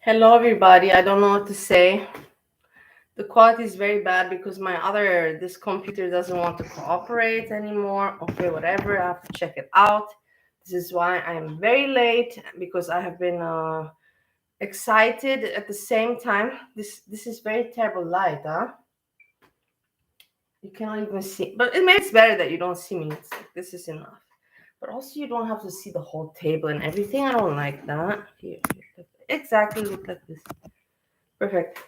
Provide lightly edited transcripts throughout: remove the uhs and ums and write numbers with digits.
Hello, everybody. I don't know what to say. The quality is very bad because this computer doesn't want to cooperate anymore. Okay, whatever. I have to check it out. This is why I'm very late because I have been excited at the same time. This is very terrible light, huh? You cannot even see, but maybe it's better that you don't see me. This is enough. But also, you don't have to see the whole table and everything. I don't like that. Here, exactly look like this. Perfect.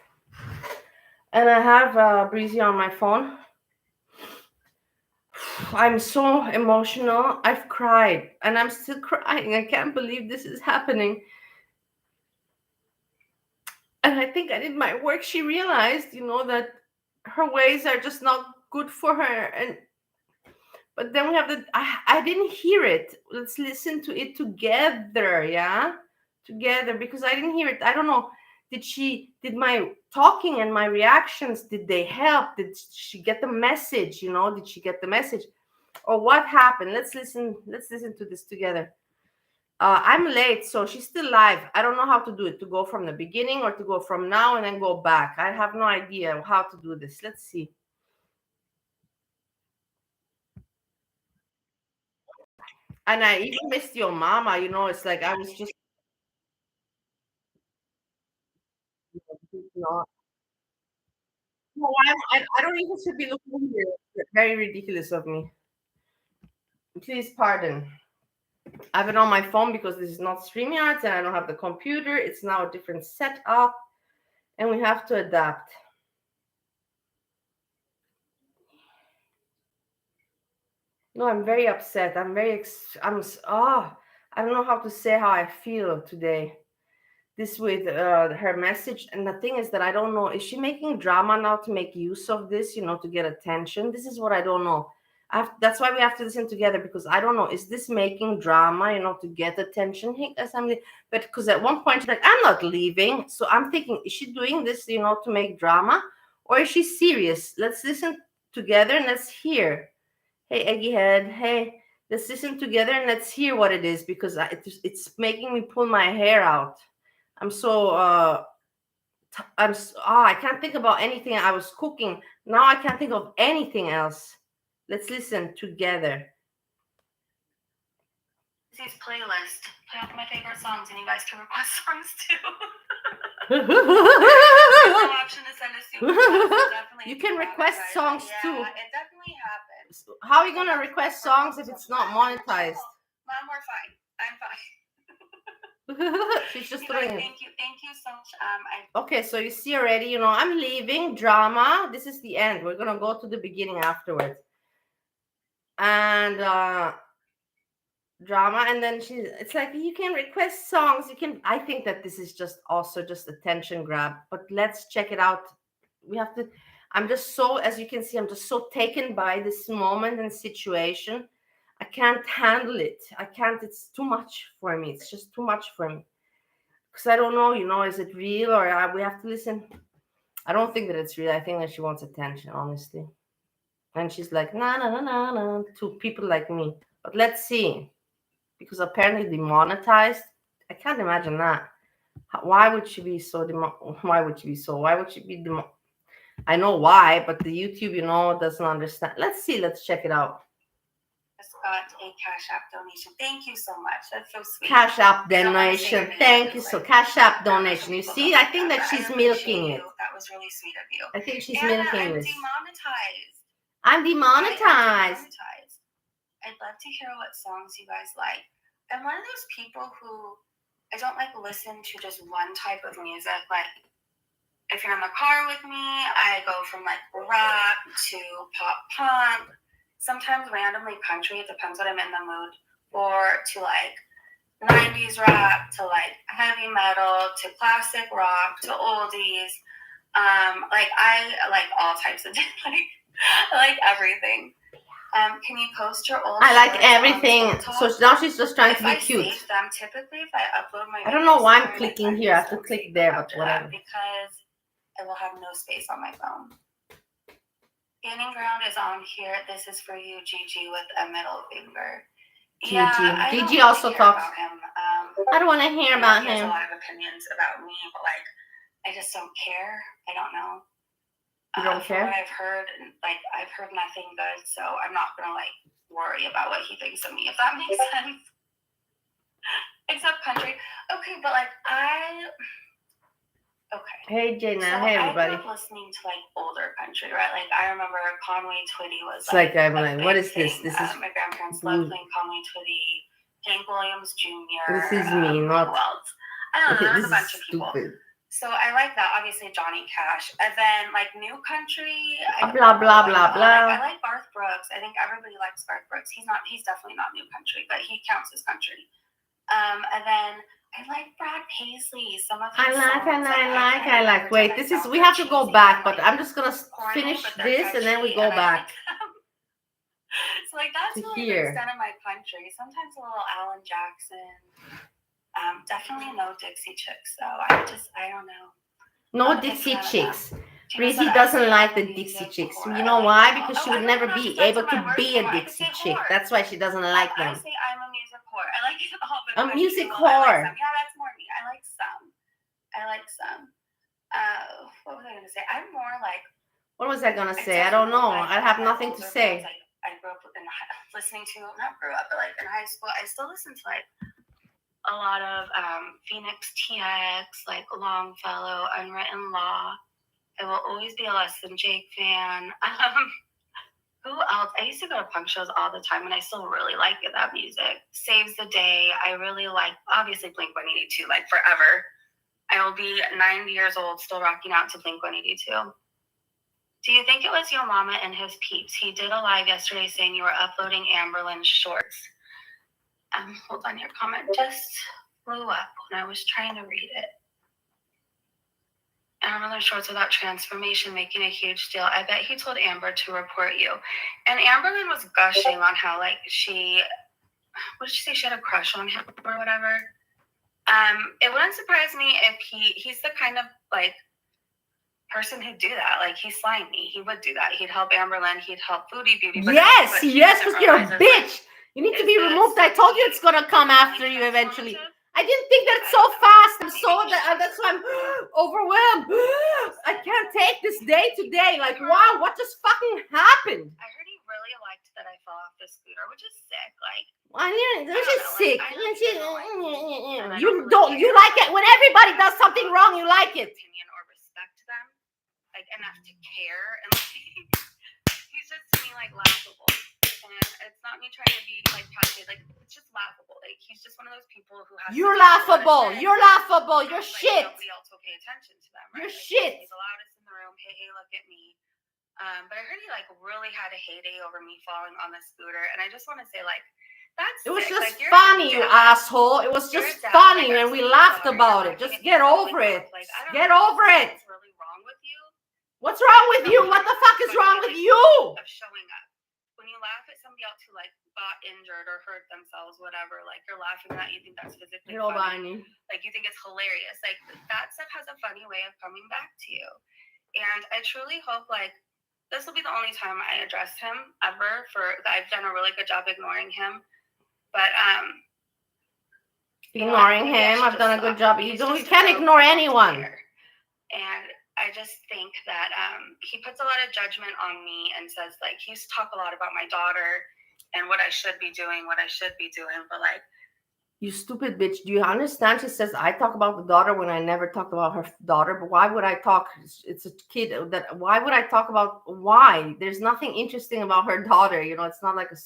And I have Breezy on my phone. I'm so emotional. I've cried and I'm still crying. I can't believe this is happening. And I think I did my work. She realized, that her ways are just not good for her. But then we have I didn't hear it. Let's listen to it together, yeah? Together, because I didn't hear it. I don't know. Did my talking and my reactions, did they help? Did she get the message? Did she get the message? Or what happened? Let's listen to this together. I'm late, so she's still live. I don't know how to do it, to go from the beginning or to go from now and then go back. I have no idea how to do this. Let's see. And I even missed your mama, it's like I was just not. No, I don't even should be looking here. It's very ridiculous of me. Please pardon. I have it on my phone because this is not StreamYards and I don't have the computer. It's now a different setup and we have to adapt. No, I'm very upset. I don't know how to say how I feel today. This with her message. And the thing is that I don't know, is she making drama now to make use of this, to get attention? This is what I don't know. That's why we have to listen together, because I don't know, is this making drama, to get attention? Hey, assembly. But because at one point she's like, I'm not leaving. So I'm thinking, is she doing this, to make drama? Or is she serious? Let's listen together and let's hear. Hey, Eggiehead. Hey, let's listen together and let's hear what it is, because it's making me pull my hair out. I'm so I can't think about anything. I was cooking. Now I can't think of anything else. Let's listen together. This playlist. Play all my favorite songs, and you guys can request songs too. You No option to send a super chat, so definitely can request guys. songs Yeah, too. it definitely happens. How are you gonna request songs if it's not monetized? Mom, we're fine. I'm fine. She's just You throwing guys, it. thank you so much. Okay, so you see already, I'm leaving drama. This is the end. We're gonna go to the beginning afterwards. And drama, and then it's like, you can request songs, I think that this is just also just attention grab, but let's check it out. I'm just so, as you can see, I'm just so taken by this moment and situation. I can't handle it. It's too much for me. It's just too much for me, because I don't know, is it real, or we have to listen. I don't think that it's real. I think that she wants attention, honestly, and she's like, na na na na na, to people like me. But let's see, because apparently demonetized. I can't imagine that. Why would she be so why would she be I know why, but the YouTube, doesn't understand. Let's see. Let's check it out. Just got a Cash App donation. Thank you so much. That's so sweet. Cash App donation. Thank you. So Cash App donation. You see, I think that she's milking it. That was really sweet of you. I think she's Anna, milking I'm this. demonetized. I'm demonetized. I'd love to hear what songs you guys like. I'm one of those people who I don't like listen to just one type of music. Like, if you're in the car with me, I go from like rap to pop punk, sometimes randomly country. It depends what I'm in the mood for, to like 90s rap, to like heavy metal, to classic rock, to oldies. Like I like all types of like I like everything. Can you post your old? I like everything. So now she's just trying to be cute. Them, typically, if I upload my, I don't know why I'm clicking here. I have to click there, but whatever. Because I will have no space on my phone. Gaining ground is on here. This is for you, Gigi, with a middle finger. Gigi. Yeah, Gigi also talks. About him. I don't want to hear about he has him. a lot of opinions about me, but like, I just don't care. I don't know. You don't care? From what I've heard, like, I've heard nothing good, so I'm not gonna like worry about what he thinks of me, if that makes sense. Except country. Okay, but like Hey Jana, so hey everybody. I grew up listening to like older country, right? Like I remember Conway Twitty was It's like I'm like, what is this? thing. This is my grandparents loved playing Conway Twitty, Hank Williams Jr. This is me, not. Who else? I don't know. There was a bunch of people. Stupid. So I like that. Obviously Johnny Cash, and then like new country. Blah blah blah blah. I like Garth Brooks. I think everybody likes Garth Brooks. He's definitely not new country, but he counts as country. And then I like Brad Paisley. Some of his songs, I like. Wait, this is, we have to go back, but I'm just gonna finish this and then we go back. So like that's really the extent of my country. Sometimes a little Alan Jackson. Definitely no Dixie Chicks though. I don't know. No Dixie Chicks. Breezy doesn't like the Dixie Chicks. You know why? Because she would never be able to be a Dixie chick. That's why she doesn't like them. I say I'm a music whore. I like it all, but a music whore. Yeah, that's more me. I like some. What was I gonna say? I'm more like. What was I gonna say? I don't know. I have nothing to say. Like I grew up listening to, not grew up, but like in high school, I still listen to like a lot of Phoenix TX, like Longfellow, Unwritten Law. I will always be a Less Than Jake fan. Who else? I used to go to punk shows all the time, and I still really like that music. Saves the Day. I really like, obviously, Blink-182, like forever. I will be 90 years old still rocking out to Blink-182. Do you think it was Yo Mama and his peeps? He did a live yesterday saying you were uploading Amberlynn's shorts. Hold on, your comment just blew up when I was trying to read it. Amberlynn shorts without transformation, making a huge deal. I bet he told Amber to report you. And Amberlynn was gushing on how, like, what did she say? She had a crush on him or whatever. It wouldn't surprise me if he's the kind of, like, person who'd do that. Like, he's slimy. He would do that. He'd help Amberlynn. He'd help Foodie Beauty. Yes, because you're a bitch. You need to be removed. I told you it's going to come after you eventually. I didn't think that so fast. That's why I'm overwhelmed. I can't take this day to day. Like, wow, what just fucking happened? I heard he really liked that I fell off the scooter, which is sick. Like, which is sick. You like it when everybody does something wrong. You like it. Opinion or respect them, like enough to care, and like, he's just to me like laughable. And it's not me trying to be like positive, like it's just laughable. Like he's just one of those people who has. You're laughable. You're laughable. You're shit. Nobody else will pay attention to them. Right? You're shit. He's the loudest in the room. Hey, look at me. But I heard he like really had a heyday over me falling on the scooter, and I just want to say like that's. It was sick. just like, funny, you asshole. It was just funny, and we laughed about it. Just get over it. Get over it. What's really wrong with you? What's wrong with you? What the fuck is wrong with you? Of showing up. When you laugh at somebody else who like got injured or hurt themselves, whatever, like you're laughing at that, you think that's physically funny. Like you think it's hilarious. Like that stuff has a funny way of coming back to you. And I truly hope like this will be the only time I address him ever. I've done a really good job ignoring him. But ignoring him, I've done a good job. You can't ignore anyone. And I just think that he puts a lot of judgment on me and says, like, he used to talk a lot about my daughter and what I should be doing, but like. You stupid bitch. Do you understand? She says, I talk about the daughter when I never talked about her daughter. But why would I talk? It's a kid. Why would I talk about why? There's nothing interesting about her daughter. You know, it's not like a.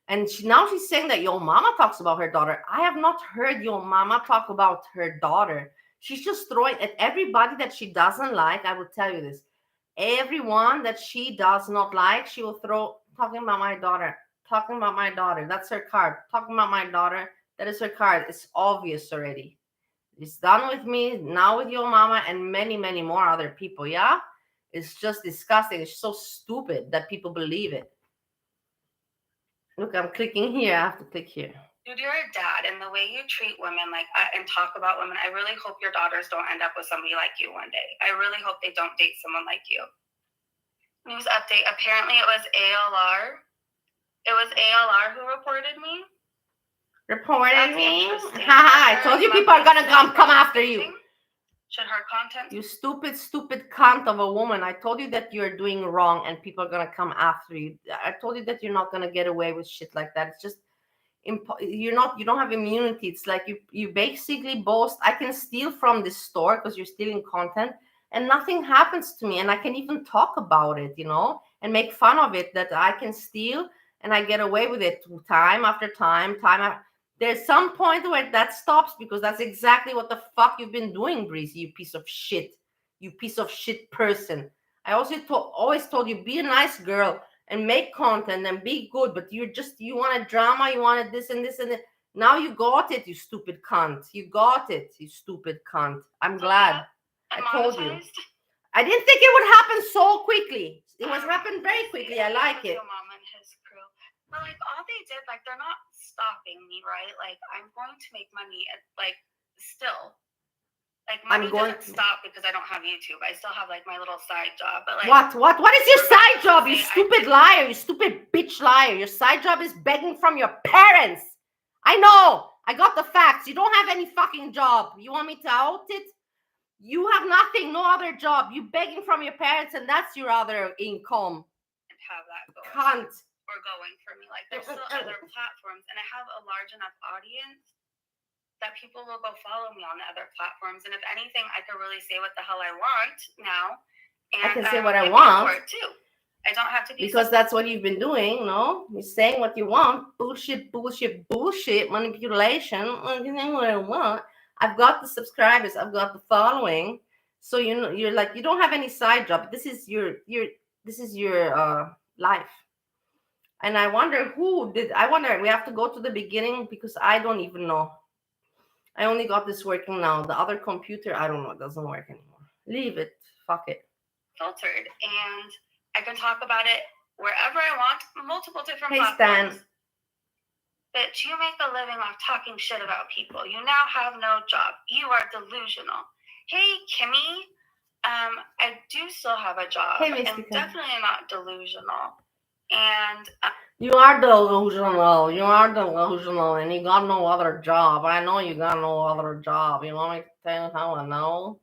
And now she's saying that Yo Mama talks about her daughter. I have not heard Yo Mama talk about her daughter. She's just throwing at everybody that she doesn't like. I will tell you this. Everyone that she does not like, she will throw talking about my daughter. Talking about my daughter. That's her card. Talking about my daughter. That is her card. It's obvious already. It's done with me, now with Yo Mama, and many, many more other people. Yeah? It's just disgusting. It's so stupid that people believe it. Look, I'm clicking here. I have to click here. Dude, you're a dad, and the way you treat women and talk about women, I really hope your daughters don't end up with somebody like you one day. I really hope they don't date someone like you. News update. Apparently it was ALR. It was ALR who reported me. Reported That's me. interesting. I told you people are gonna come after you. Should her content? You stupid cunt of a woman. I told you that you're doing wrong and people are gonna come after you. I told you that you're not gonna get away with shit like that. It's just you don't have immunity. It's like you basically boast, I can steal from this store because you're stealing content and nothing happens to me, and I can even talk about it, and make fun of it, that I can steal and I get away with it time after time there's some point where that stops, because that's exactly what the fuck you've been doing, Breezy, you piece of shit person. I also always told you, be a nice girl and make content and be good, but you wanted drama, you wanted this and this and that. Now you got it, you stupid cunt. You got it, you stupid cunt. I'm glad. I told you. I didn't think it would happen so quickly. It was happened very quickly. I like it. Mom and his crew. But like all they did, like they're not stopping me, right? Like I'm going to make money at like still. Like money doesn't stop because I don't have YouTube. I still have like my little side job. But like what is your side job? You stupid liar, you stupid bitch liar. Your side job is begging from your parents. I know. I got the facts. You don't have any fucking job. You want me to out it? You have nothing, no other job. You begging from your parents, and that's your other income. And have that going. Cunt. Or going for me. Like there's still other platforms, and I have a large enough audience that people will go follow me on the other platforms. And if anything, I can really say what the hell I want now. And I can say what I want. For it too. I don't have to be, because that's what you've been doing, no? You're saying what you want. Bullshit, manipulation. You know what I want. I've got the subscribers, I've got the following. So you're like, you don't have any side job. This is your life. And I wonder we have to go to the beginning, because I don't even know. I only got this working now. The other computer, I don't know, it doesn't work anymore. Leave it. Fuck it. Filtered. And I can talk about it wherever I want, multiple different Stan. platforms. Bitch, you make a living off talking shit about people. You now have no job. You are delusional. Hey, Kimmy, I do still have a job. Hey, I'm definitely not delusional. And you are delusional. You are delusional, and you got no other job. I know you got no other job. You want me to tell you how I know?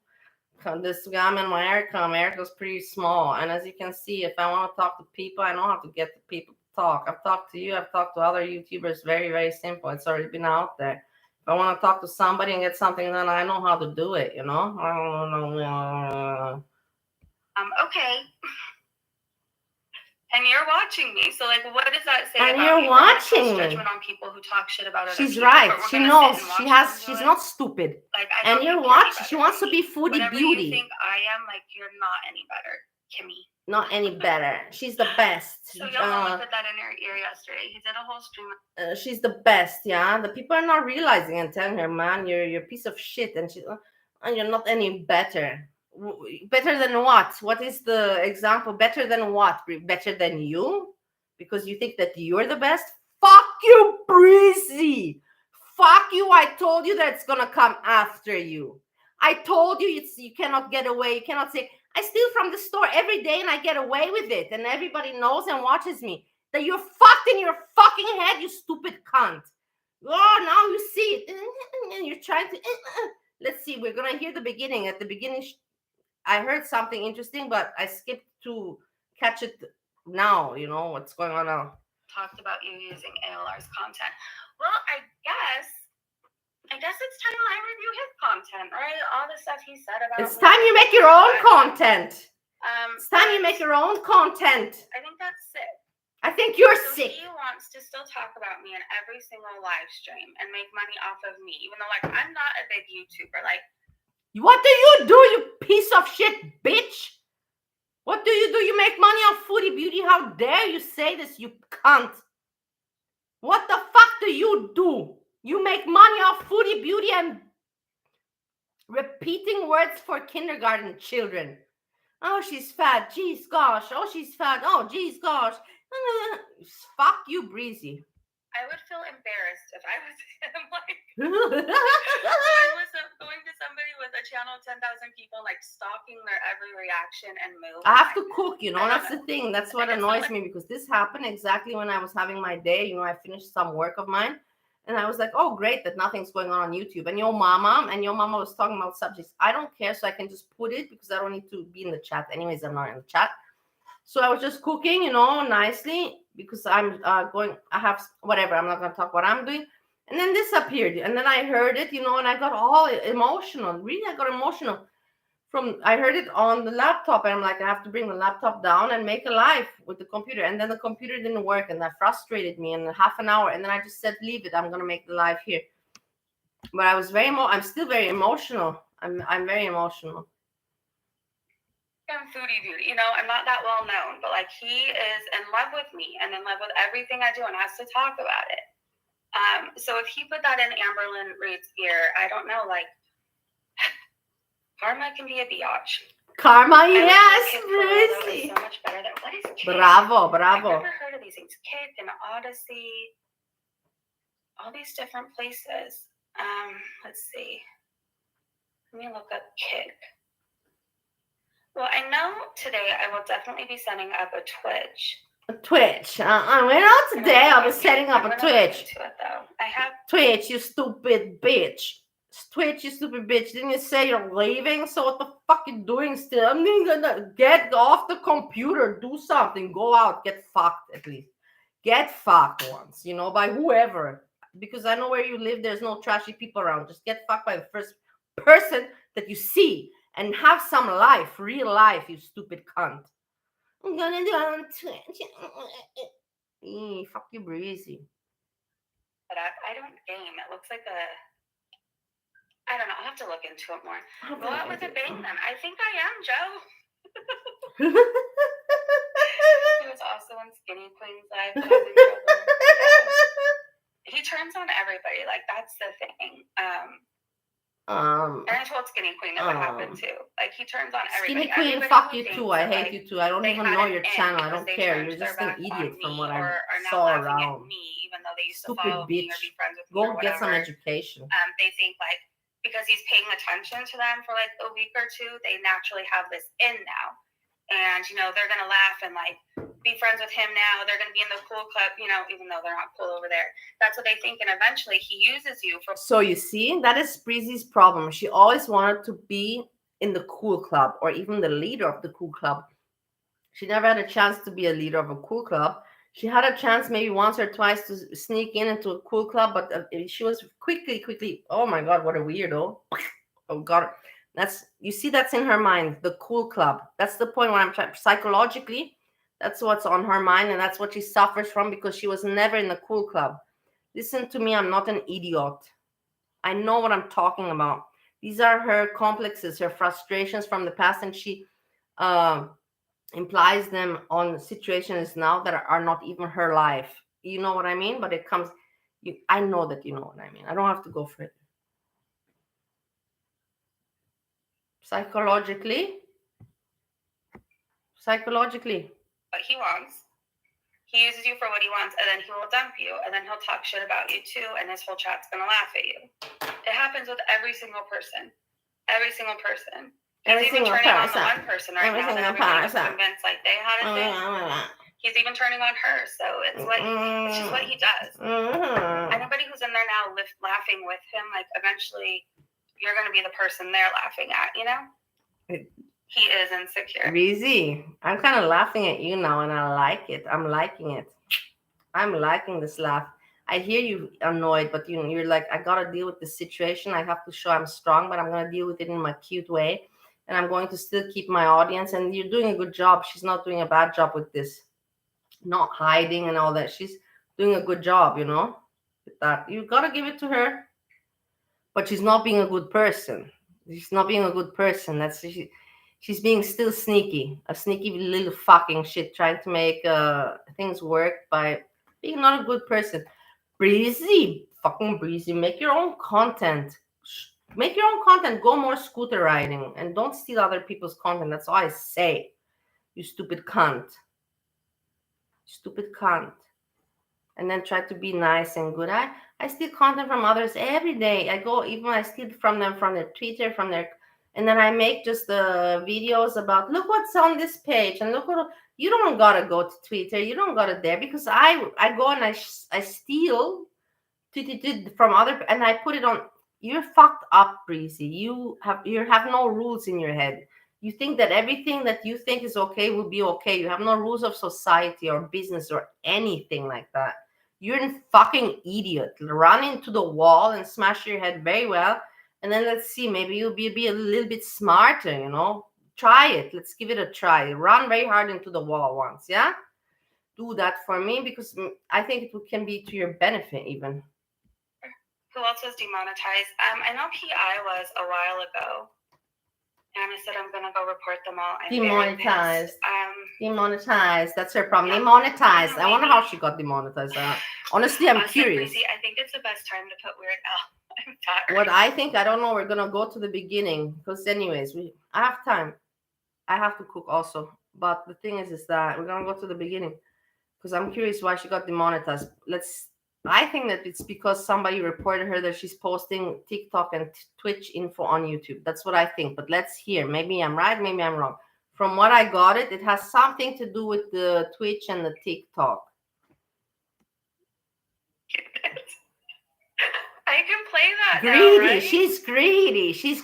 This guy, I'm in America. America's pretty small, and as you can see, if I want to talk to people, I know how to get the people to talk. I've talked to you. I've talked to other YouTubers. Very, very simple. It's already been out there. If I want to talk to somebody and get something done, I know how to do it. You know. Okay. And you're watching me, so like, what does that say? And about you're me? watching me. Judgment on people who talk shit about other She's people, right. She knows. She's it. not stupid. Like, and you're watching. She wants to be foodie Whatever beauty. You think I am, like, you're not any better, Kimmy. Not any better. She's the best. So your mama put that in her ear yesterday. He did a whole stream. She's the best. Yeah, the people are not realizing and telling her, man, you're a piece of shit, and you're not any better. Better than what? What is the example? Better than what? Better than you? Because you think that you're the best? Fuck you, Breezy. Fuck you. I told you that it's gonna come after you. I told you you cannot get away. You cannot say, I steal from the store every day and I get away with it. And everybody knows and watches me. That you're fucked in your fucking head, you stupid cunt. Oh, now you see it. And you're trying to... Let's see. We're going to hear the beginning. At the beginning, I heard something interesting, but I skipped to catch it now. You know what's going on now. Talked about you using ALR's content. Well, I guess it's time I review his content, right? All the stuff he said about... It's time you make your own content. It's time you make your own content. I think that's sick. I think you're sick. He wants to still talk about me in every single live stream and make money off of me, even though, like, I'm not a big YouTuber. Like, what do you do, you piece of shit, bitch? What do? You make money off foodie beauty? How dare you say this, you cunt? What the fuck do? You make money off foodie beauty and repeating words for kindergarten children. Oh, she's fat. Geez, gosh. Oh, she's fat. Oh, geez, gosh. Fuck you, Breezy. I would feel embarrassed if I was him, like, going to somebody with a channel of 10,000 people, like, stalking their every reaction and move. I have to cook, that's the thing. That's what annoys me, because this happened exactly when I was having my day. I finished some work of mine, And I was like, oh, great that nothing's going on YouTube. And your mama was talking about subjects I don't care, so I can just put it because I don't need to be in the chat. Anyways, I'm not in the chat. So I was just cooking, nicely because I have whatever. I'm not going to talk what I'm doing. And then this appeared, and then I heard it, and I got all emotional. Really, I got emotional. I heard it on the laptop, and I'm like, I have to bring the laptop down and make a live with the computer. And then the computer didn't work, and that frustrated me in half an hour. And then I just said, leave it. I'm going to make the live here. But I was I'm still very emotional. I'm very emotional. I'm foodie beauty, I'm not that well known, but like he is in love with me and in love with everything I do and has to talk about it. So if he put that in Amberlynn Reid's ear, I don't know, like karma can be a biatch. Karma, yes, really. So much better than what is Kick? Bravo. I've never heard of these things. Kick and Odyssey, all these different places. Let's see. Let me look up Kick. Well, I know today I will definitely be setting up a Twitch. A Twitch. We're not today. I'll be setting up a Twitch. I have Twitch, you stupid bitch. Twitch, you stupid bitch. Didn't you say you're leaving? So what the fuck you doing still? I'm gonna get off the computer. Do something. Go out. Get fucked at least. Get fucked once, by whoever. Because I know where you live. There's no trashy people around. Just get fucked by the first person that you see. And have some life. Real life, you stupid cunt. I'm gonna do it on Twitch. Fuck you, Breezy. But I don't game. It looks like I don't know. I'll have to look into it more. Go out with a bang then. I think I am, Joe. He was also on Skinny Queen's live. He turns on everybody. Like, that's the thing. And I told Skinny Queen that would happen too. Like, he turns on everybody. Skinny Queen, fuck you too. I hate you too. I don't even know your channel. I don't care. You're just an idiot from what I saw around. Me, even though they used to Stupid follow bitch. me or be friends with me. Go get some education. They think like because he's paying attention to them for like a week or two, they naturally have this in now. And, they're going to laugh and like be friends with him now. They're going to be in the cool club, even though they're not cool over there. That's what they think. And eventually he uses you for. So you see, that is Breezy's problem. She always wanted to be in the cool club or even the leader of the cool club. She never had a chance to be a leader of a cool club. She had a chance maybe once or twice to sneak into a cool club, but she was quickly. Oh my God, what a weirdo. Oh God. That's in her mind, the cool club. That's the point where I'm trying psychologically. That's what's on her mind, and that's what she suffers from because she was never in the cool club. Listen to me, I'm not an idiot. I know what I'm talking about. These are her complexes, her frustrations from the past, and she implies them on situations now that are not even her life. You know what I mean? But it comes. I know that you know what I mean. I don't have to go for it. Psychologically, what he wants. He uses you for what he wants, and then he will dump you, and then he'll talk shit about you too, and his whole chat's gonna laugh at you. It happens with every single person. He's even turning on the one person right now that everybody's convinced like they had a thing. He's even turning on her, so it's just what he does. Anybody who's in there now laughing with him, like eventually you're going to be the person they're laughing at, He is insecure. Breezy, I'm kind of laughing at you now, and I like it. I'm liking it. I'm liking this laugh. I hear you annoyed, but you're like, I got to deal with this situation. I have to show I'm strong, but I'm going to deal with it in my cute way. And I'm going to still keep my audience. And you're doing a good job. She's not doing a bad job with this. Not hiding and all that. She's doing a good job, with that. You got to give it to her. But she's not being a good person. She's not being a good person. She's being still sneaky. A sneaky little fucking shit, trying to make things work by being not a good person. Breezy, fucking Breezy, make your own content. Make your own content. Go more scooter riding. And don't steal other people's content. That's all I say. You stupid cunt. Stupid cunt. And then try to be nice and good. I steal content from others every day. I steal from them, from their Twitter, and then I make just the videos about, look what's on this page, and look what, you don't gotta go to Twitter, you don't gotta there, because I go and I steal from other, and I put it on. You're fucked up, Breezy. You have no rules in your head. You think that everything that you think is okay will be okay. You have no rules of society or business or anything like that. You're a fucking idiot. Run into the wall and smash your head very well, and then let's see. Maybe you'll be a little bit smarter. Try it. Let's give it a try. Run very hard into the wall once. Yeah, do that for me because I think it can be to your benefit even. Who else was demonetized? I know PI was a while ago. And I said I'm gonna go report them all. I'm Demonetized. Demonetized. That's her problem. Yeah. Demonetized. I wonder how she got demonetized. Honestly, I'm curious. Breezy, I think it's the best time to put Weird Al. I'm tired. What I think, I don't know. We're gonna go to the beginning because, anyways, I have time. I have to cook also. But the thing is that we're gonna go to the beginning because I'm curious why she got demonetized. I think that it's because somebody reported her that she's posting TikTok and Twitch info on YouTube. That's what I think. But let's hear. Maybe I'm right, maybe I'm wrong. From what I got it has something to do with the Twitch and the TikTok. I can play that greedy now, right? She's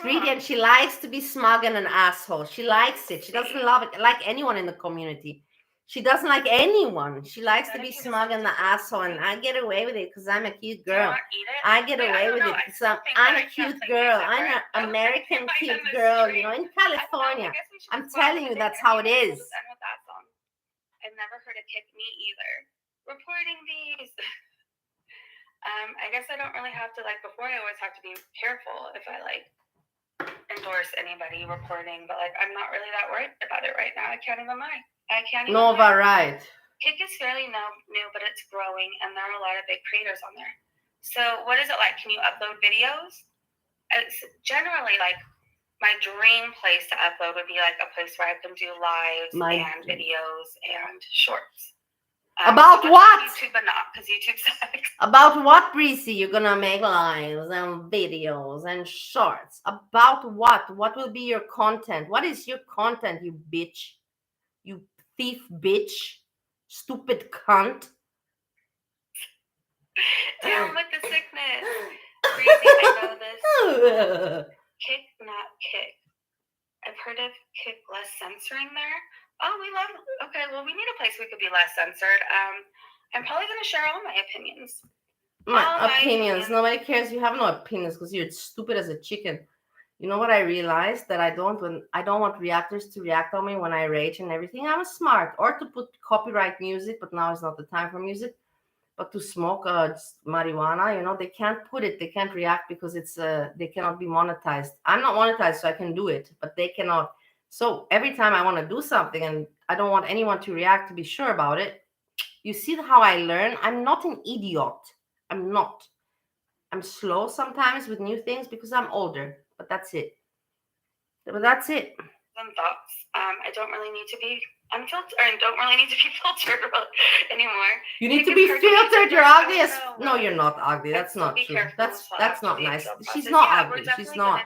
greedy and she likes to be smug and an asshole. She likes it. She doesn't love it like anyone in the community. She doesn't like anyone. She likes to be smug and the asshole, and I get away with it because I'm a cute girl. I get away with it because I'm a cute girl. I'm an American cute girl, in California. I'm telling you, that's how it is. I've never heard it kick me either. Reporting these. I guess I don't really have to, before I always have to be careful if I endorse anybody reporting, but I'm not really that worried about it right now. I can't even lie. Nova, right. Kick is fairly new, but it's growing, and there are a lot of big creators on there. So what is it like? Can you upload videos? It's generally my dream place to upload would be a place where I can do lives and videos and shorts. About what? YouTube, but not because YouTube sucks. About what, Breezy? You're gonna make lives and videos and shorts. About what? What will be your content? What is your content, you bitch? You thief bitch. Stupid cunt. Down with the sickness. Breezy, I know this. Kick, not kick. I've heard of kick less censoring there. Oh, okay, well, we need a place we could be less censored. I'm probably going to share all my opinions. My opinions. Nobody cares. You have no opinions because you're stupid as a chicken. You know what I realized? That I don't want reactors to react on me when I rage and everything. I'm smart. Or to put copyright music, but now is not the time for music. But to smoke marijuana, they can't put it. They can't react because they cannot be monetized. I'm not monetized, so I can do it, but they cannot. So every time I want to do something and I don't want anyone to react to be sure about it, you see how I learn? I'm not an idiot. I'm not. I'm slow sometimes with new things because I'm older, but that's it. Some thoughts. I don't really need to be unfiltered, or I don't really need to be filtered anymore. You need to be filtered. You're ugly as... No, you're not ugly. That's not true. That's not nice. She's not ugly. She's not.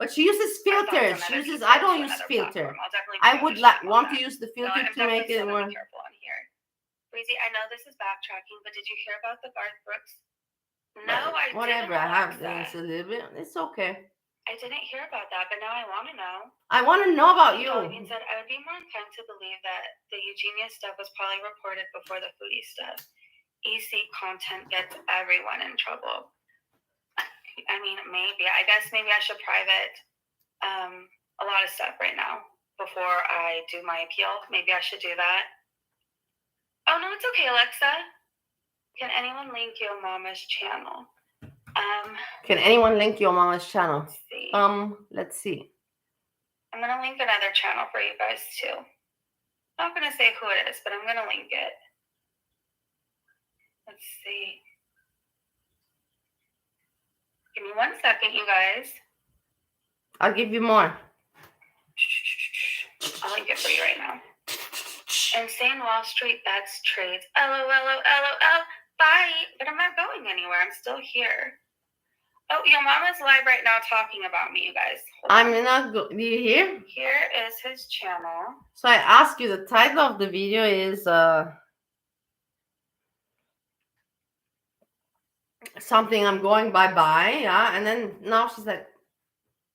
But she uses filters. I don't use filter. I would want to use the filter to make it more. Careful on here. Breezy, I know this is backtracking, but did you hear about the Garth Brooks? No, I didn't. Whatever. I have this a little bit. It's okay. I didn't hear about that, but now I want to know. I want to know about you. He said, I would be more inclined to believe that the Eugenia stuff was probably reported before the foodie stuff. EC content gets everyone in trouble. I mean, maybe. I guess maybe I should private a lot of stuff right now before I do my appeal. Maybe I should do that. Oh, no, it's okay, Alexa. Can anyone link your mama's channel? Can anyone link your mama's channel? Let's see. I'm going to link another channel for you guys, too. I'm not going to say who it is, but I'm going to link it. Let's see. Give me 1 second, you guys. I'll give you more. I'll link it for you right now. Insane Wall Street bets trades. LOL. Bye. But I'm not going anywhere. I'm still here. Oh, your mama's live right now talking about me, you guys. I'm not do you hear? Here is his channel. So I ask you, the title of the video is something, I'm going bye-bye, yeah. And then now she's like,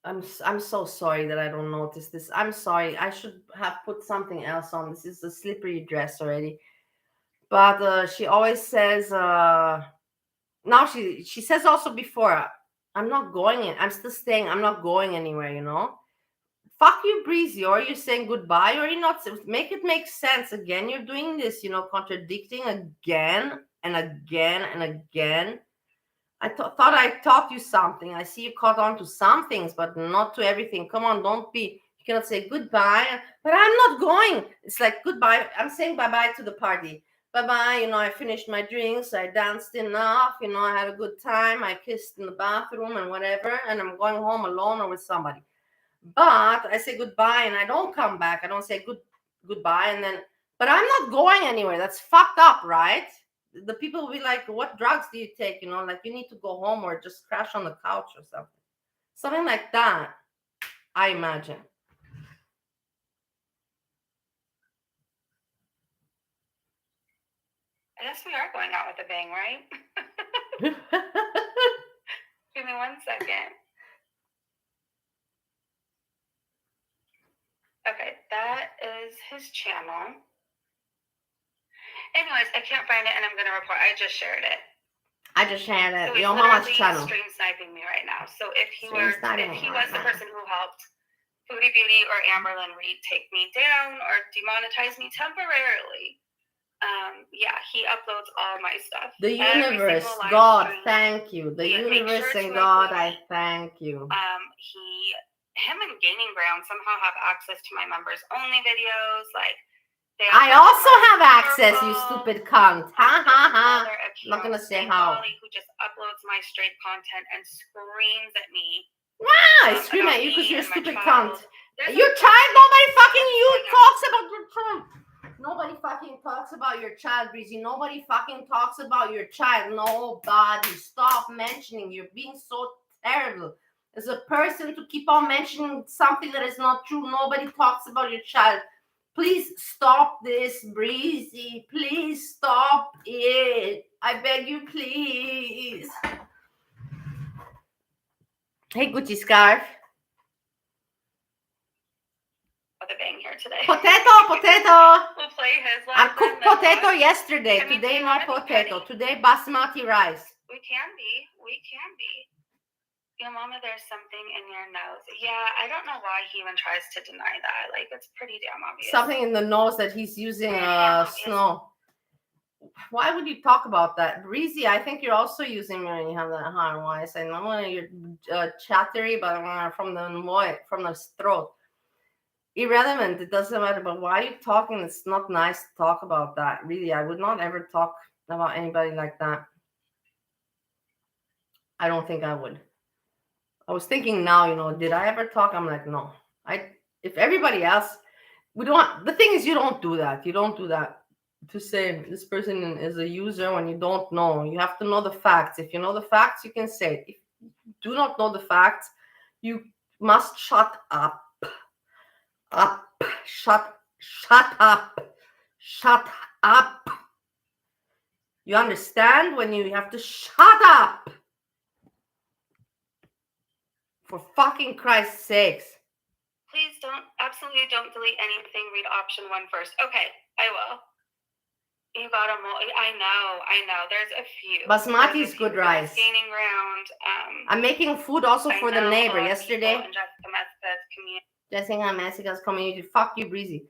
I'm so sorry that I don't notice this. I'm sorry. I should have put something else on. This is a slippery dress already. But she always says, now she says also before, I'm not going in. I'm still staying. I'm not going anywhere, you know? Fuck you, Breezy. Or you're saying goodbye, or you're not. Make it make sense. Again, you're doing this, you know, contradicting again and again and again. I thought I taught you something. I see you caught on to some things, but not to everything. Come on, don't be. You cannot say goodbye, but I'm not going. It's like goodbye. I'm saying bye bye to the party. Bye bye. You know, I finished my drinks. I danced enough. You know, I had a good time. I kissed in the bathroom and whatever. And I'm going home alone or with somebody. But I say goodbye and I don't come back. I don't say goodbye and then. But I'm not going anywhere. That's fucked up, right? The people will be like, what drugs do you take? You know, like you need to go home or just crash on the couch or something like that, I imagine. I guess we are going out with a bang, right? Give me 1 second. Okay, that is his channel. Anyways, I can't find it and I'm going to report. I just shared it. So your mama's channel. Stream sniping me right now. So if he was the person who helped Foodie Beauty or Amberlyn Reed take me down or demonetize me temporarily, yeah, he uploads all my stuff. The universe, God, thank you. The universe and God, I thank you. Him and Gaining Ground somehow have access to my members only videos, like. I also have access, you stupid cunt. Ha ha ha. I'm not gonna say how. Who just uploads my straight content and screams at me. I scream at you because you're a stupid cunt. Your child, nobody fucking talks about your child. Nobody fucking talks about your child, Breezy. Nobody fucking talks about your child. Nobody. Stop mentioning. You're being so terrible. As a person to keep on mentioning something that is not true. Nobody talks about your child. Please stop this, Breezy. Please stop it. I beg you, please. Hey, Gucci scarf. The bang here today. Potato. We'll play his last. I cooked potato yesterday. Today no potato. Today basmati rice. We can be. Your mama, there's something in your nose. Yeah, I don't know why he even tries to deny that. Like, it's pretty damn obvious. Something in the nose that he's using snow. Why would you talk about that? Breezy, I think you're also using me when you have that hard voice. I know you're chattery, but from the throat. Irrelevant, it doesn't matter. But why are you talking? It's not nice to talk about that. Really, I would not ever talk about anybody like that. I don't think I would. I was thinking now, you know, did I ever talk? I'm like, no. If everybody else, the thing is, you don't do that. You don't do that to say this person is a user when you don't know. You have to know the facts. If you know the facts, you can say it. If you do not know the facts, you must shut up. Shut up. You understand? When you have to shut up. For fucking Christ's sakes. Please absolutely don't delete anything. Read option 1 first. Okay, I will. You got them all. I know. There's a few. Basmati is good rice. Gaining Ground. I'm making food also for the neighbor yesterday. Jessica Messica's community. Fuck you, Breezy.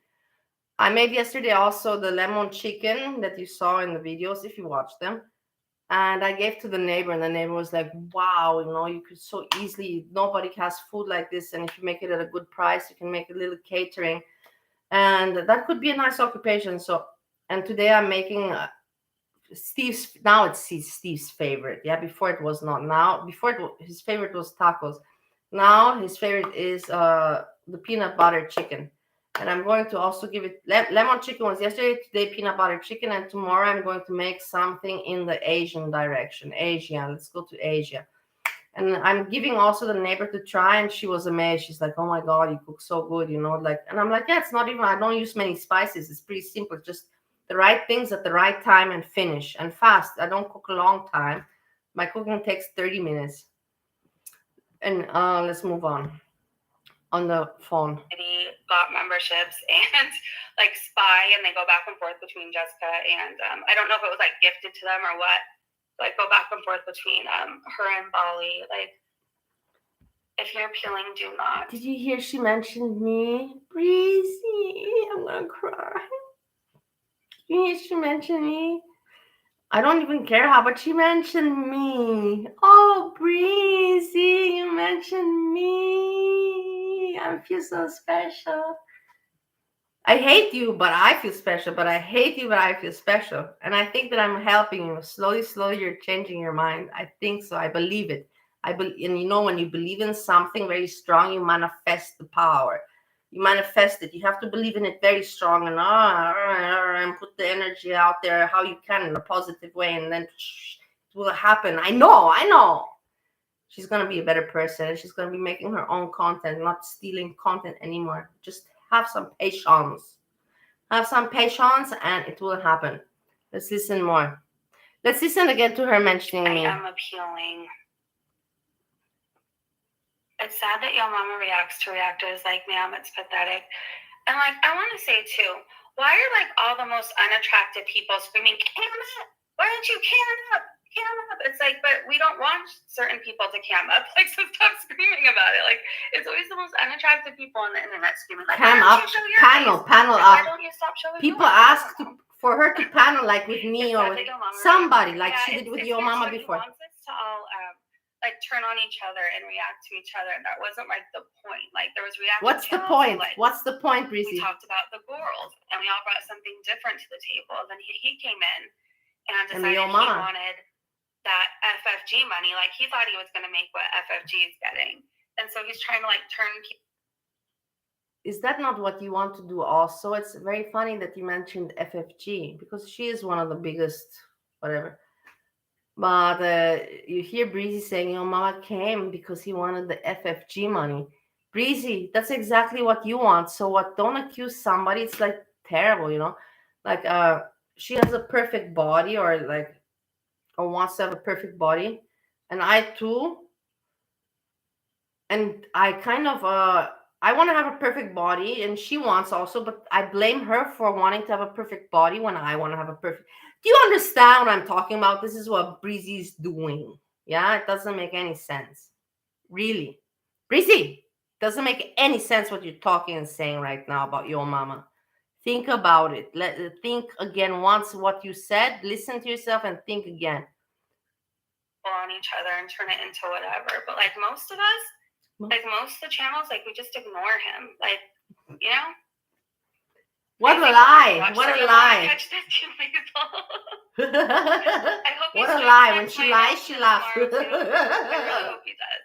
I made yesterday also the lemon chicken that you saw in the videos, if you watched them. And I gave to the neighbor, and the neighbor was like, wow, you know, you could so easily, nobody has food like this. And if you make it at a good price, you can make a little catering. And that could be a nice occupation. So, and today I'm making now it's Steve's favorite. Yeah, before it was not. Now, his favorite was tacos. Now his favorite is the peanut butter chicken. And I'm going to also give it, lemon chicken was yesterday, today peanut butter chicken, and tomorrow I'm going to make something in the Asian direction. Asia, let's go to Asia. And I'm giving also the neighbor to try, and she was amazed. She's like, oh my God, you cook so good, you know, like, and I'm like, yeah, it's not even, I don't use many spices. It's pretty simple, just the right things at the right time and finish and fast. I don't cook a long time. My cooking takes 30 minutes. And let's move on the phone. Got memberships and like spy, and they go back and forth between Jessica and I don't know if it was like gifted to them or what. Like go back and forth between her and Bali. Like if you're appealing, do not. Did you hear she mentioned me? Breezy, I'm gonna cry. Did you hear she mentioned me? I don't even care how, but she mentioned me. Oh, Breezy, you mentioned me. I feel so special. I hate you, but I feel special. But I hate you, but I feel special. And I think that I'm helping you. Slowly, you're changing your mind. I think so. I believe it. And you know, when you believe in something very strong, you manifest the power. You manifest it. You have to believe in it very strong and put the energy out there how you can in a positive way, and then it will happen. I know. She's gonna be a better person, and she's gonna be making her own content, not stealing content anymore. Just have some patience. Have some patience, and it will happen. Let's listen more. Let's listen again to her mentioning me. I am appealing. It's sad that your mama reacts to reactors like, ma'am, it's pathetic. And like, I want to say too, why are like all the most unattractive people screaming, cam up? Why don't you cam up? Cam up. It's like, but we don't want certain people to cam up. Like, so stop screaming about it. Like, it's always the most unattractive people on the internet screaming, like, cam up, panel like, up. Why don't you stop showing people ask for her to panel like with me or with somebody, like she did with your mama before. She wants us to all like turn on each other and react to each other, and that wasn't like the point. Like there was reaction. What's the point? Like, what's the point, Breezy? We talked about the girls, and we all brought something different to the table. Then he came in and decided he wanted that FFG money. Like he thought he was going to make what FFG is getting, and so he's trying to like turn people. Is that not what you want to do also? It's very funny that you mentioned FFG because she is one of the biggest, whatever. But you hear Breezy saying, your mama came because he wanted the FFG money. Breezy, that's exactly what you want. So what? Don't accuse somebody. It's like terrible, you know? Like she has a perfect body or wants to have a perfect body. And I too. And I kind of I want to have a perfect body, and she wants also, but I blame her for wanting to have a perfect body when I want to have a perfect. Do you understand what I'm talking about? This is what Breezy's doing. Yeah, it doesn't make any sense. Really. Breezy, doesn't make any sense what you're talking and saying right now about your mama. Think about it. Think again once what you said. Listen to yourself and think again. On each other and turn it into whatever. But like most of us, like most of the channels, like we just ignore him. Like, you know? What a lie. What a lie. What a lie. When she lies, she laughs. I really hope he does.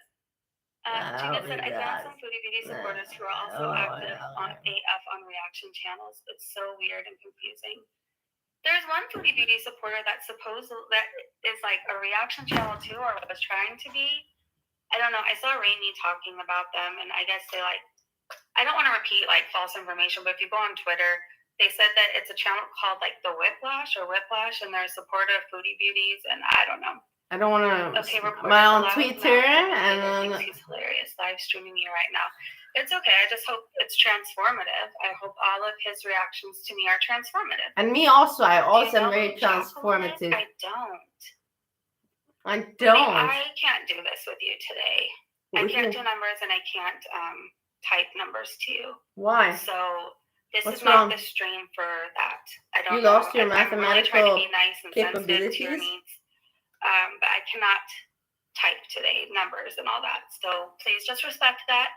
Gina said, I found some foodie beauty supporters who are also active on AF on reaction channels. It's so weird and confusing. There's one foodie beauty supporter that is like a reaction channel too, or was trying to be. I don't know. I saw Rainy talking about them, and I guess they like. I don't want to repeat like false information, but if you go on Twitter, they said that it's a channel called like the Whiplash, and they're a supporter of foodie beauties, and I don't know. I don't want to. Okay, my on Twitter, and he's hilarious live streaming you right now. It's okay. I just hope it's transformative. I hope all of his reactions to me are transformative. And me also. I also am very transformative. I don't. I don't. I can't do this with you today. I can't do numbers, and I can't type numbers to you. Why? So this What's is not wrong? the stream for that. I don't know. You lost your mathematical I'm really trying to be nice and capabilities. sensitive to your needs, but I cannot type today numbers and all that. So please just respect that.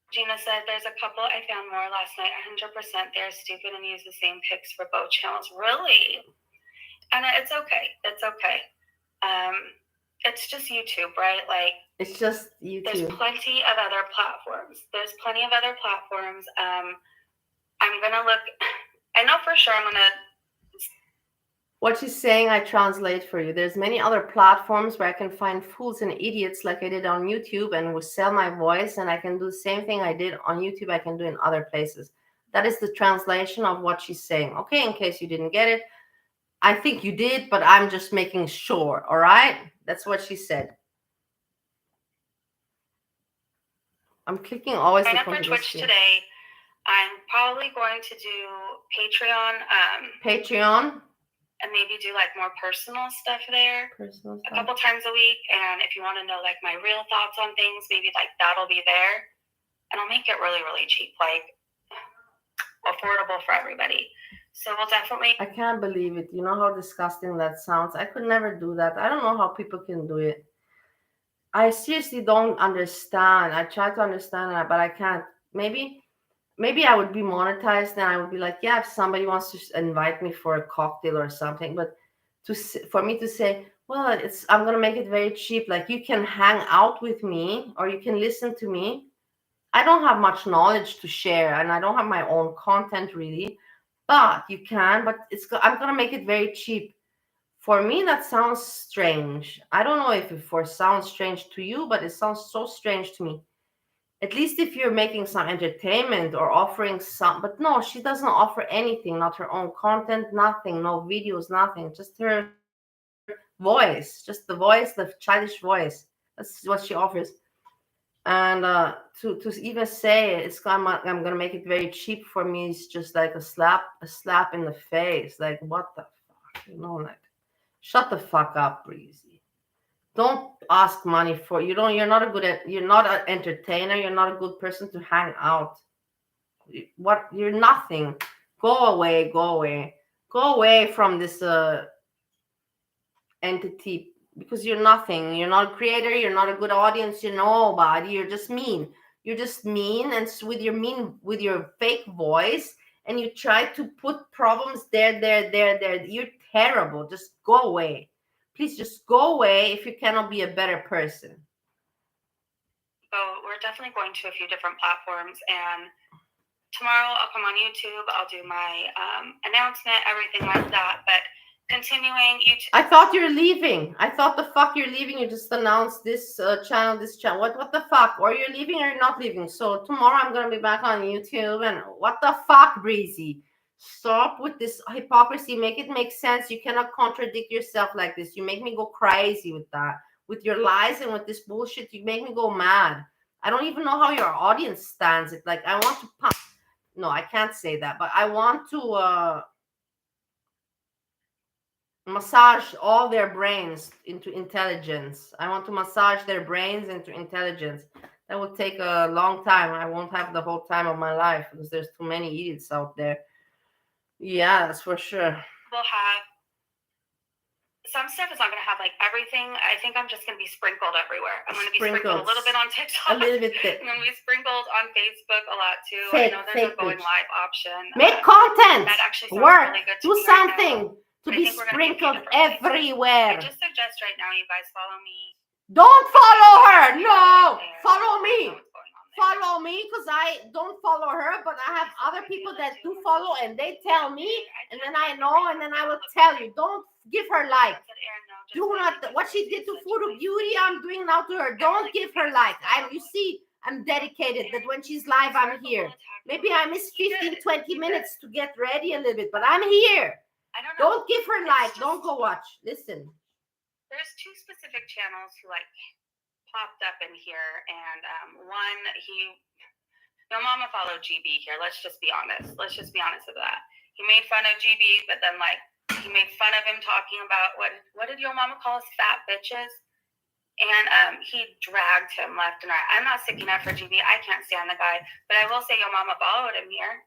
Gina said, there's a couple I found more last night. 100% they're stupid and use the same pics for both channels. Really? And it's okay. It's okay. It's just YouTube, right? Like it's just YouTube. There's plenty of other platforms. I'm gonna look. I know for sure I'm gonna. What she's saying, I translate for you. There's many other platforms where I can find fools and idiots like I did on YouTube and will sell my voice, and I can do the same thing I did on YouTube. I can do in other places. That is the translation of what she's saying. Okay, in case you didn't get it. I think you did, but I'm just making sure. All right? That's what she said. I'm clicking always. Sign up for Twitch today. I'm probably going to do Patreon. Patreon. And maybe do like more personal stuff there a couple times a week. And if you want to know like my real thoughts on things, maybe like that'll be there. And I'll make it really, really cheap, like affordable for everybody. So we'll definitely. I can't believe it. You know how disgusting that sounds. I could never do that. I don't know how people can do it. I seriously don't understand. I try to understand that, but I can't. Maybe I would be monetized and I would be like, yeah, if somebody wants to invite me for a cocktail or something, but for me to say, well, I'm gonna make it very cheap. Like you can hang out with me or you can listen to me. I don't have much knowledge to share and I don't have my own content really, but you can. But I'm gonna make it very cheap. For me, that sounds strange. I don't know if it sounds strange to you, but it sounds so strange to me. At least if you're making some entertainment or offering some, but no, she doesn't offer anything, not her own content, nothing, no videos, nothing, just her voice, just the voice, the childish voice. That's what she offers. And to even say I'm gonna make it very cheap for me is just like a slap in the face. Like what the fuck, like shut the fuck up, Breezy. Don't ask money for you're not an entertainer, you're not a good person to hang out. You're nothing. Go away from this entity, because you're nothing. You're not a creator, you're not a good audience, you're nobody. You're just mean, and with your fake voice, and you try to put problems there. You're terrible. Just go away. Please just go away if you cannot be a better person. So we're definitely going to a few different platforms, and tomorrow I'll come on YouTube. I'll do my announcement, everything like that. But continuing YouTube. I thought you're leaving. I thought the fuck you're leaving. You just announced this channel. What the fuck? Or you're leaving or you're not leaving. So tomorrow I'm gonna be back on YouTube. And what the fuck, Breezy? Stop with this hypocrisy. Make it make sense. You cannot contradict yourself like this. You make me go crazy with that. With your lies and with this bullshit, you make me go mad. I don't even know how your audience stands it. Like I want to pump. No, I can't say that, but I want to massage all their brains into intelligence. I want to massage their brains into intelligence. That will take a long time. I won't have the whole time of my life because there's too many idiots out there. Yeah, that's for sure. We'll have some stuff is not going to have like everything. I think I'm just going to be sprinkled everywhere. I'm going to be sprinkled a little bit on TikTok. A little bit. I'm going to be sprinkled on Facebook a lot too. I know there's a going live option. Make content. That actually sounds work. Really good to do me something right to be sprinkled everywhere. I just suggest right now you guys follow me. Don't follow her. No, follow me. Follow me, because I don't follow her, but I have other people that do follow, and they tell me, and then I know, and then I will tell you. Don't give her like. Do not. What she did to Food of Beauty, I'm doing now to her. Don't give her like. You see, I'm dedicated. That when she's live, I'm here. Maybe I miss 15, 20 minutes to get ready a little bit, but I'm here. Don't give her like. Don't go watch. Listen. There's two specific channels who like popped up in here, and one, your mama followed GB here. Let's just be honest with that. He made fun of GB, but then like he made fun of him talking about what did your mama call us, fat bitches? And he dragged him left and right. I'm not sticking up for GB. I can't stand the guy, but I will say your mama followed him here.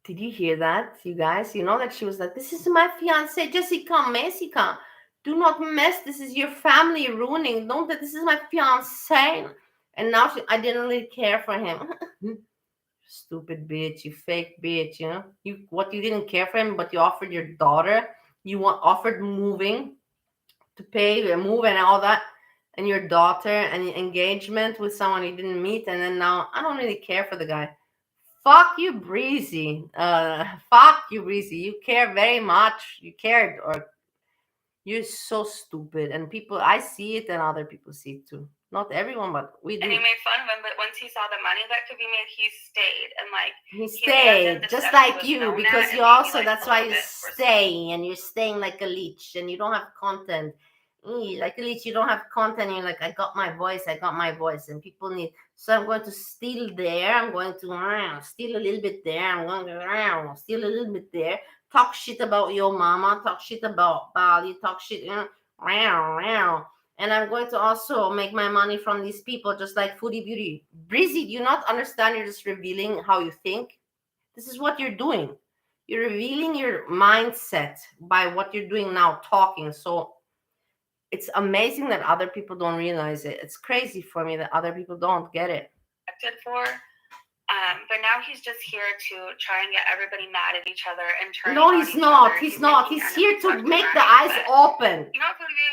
Did you hear that, you guys? You know that she was like, this is my fiance, Jessica. Do not mess. This is your family ruining. This is my fiance. And now I didn't really care for him. Stupid bitch, you fake bitch, you know? You didn't care for him, but you offered your daughter. You offered moving to pay, move and all that. And your daughter and engagement with someone you didn't meet. And then now I don't really care for the guy. Fuck you, Breezy. Fuck you, Breezy. You care very much. You cared, or you're so stupid. And I see it, and other people see it too. Not everyone, but we do. And he made fun of him, but once he saw the money that could be made, he stayed. And like He abandoned stayed the just stuff he like was you, known because at you and maybe, also, like, that's a why little you bit for stay, and you're staying like a leech, and you don't have content. Like a leech, you don't have content. You're like, I got my voice, and people need. So I'm going to steal there. I'm going to steal a little bit there. I'm going to steal a little bit there. Talk shit about your mama. Talk shit about Bali. Talk shit. And I'm going to also make my money from these people, just like Foodie Beauty. Breezy, do you not understand? You're just revealing how you think. This is what you're doing. You're revealing your mindset by what you're doing now, talking. So it's amazing that other people don't realize it. It's crazy for me that other people don't get it. For. But now he's just here to try and get everybody mad at each other and turn. No, he's not. He's not. He's here to make the eyes open.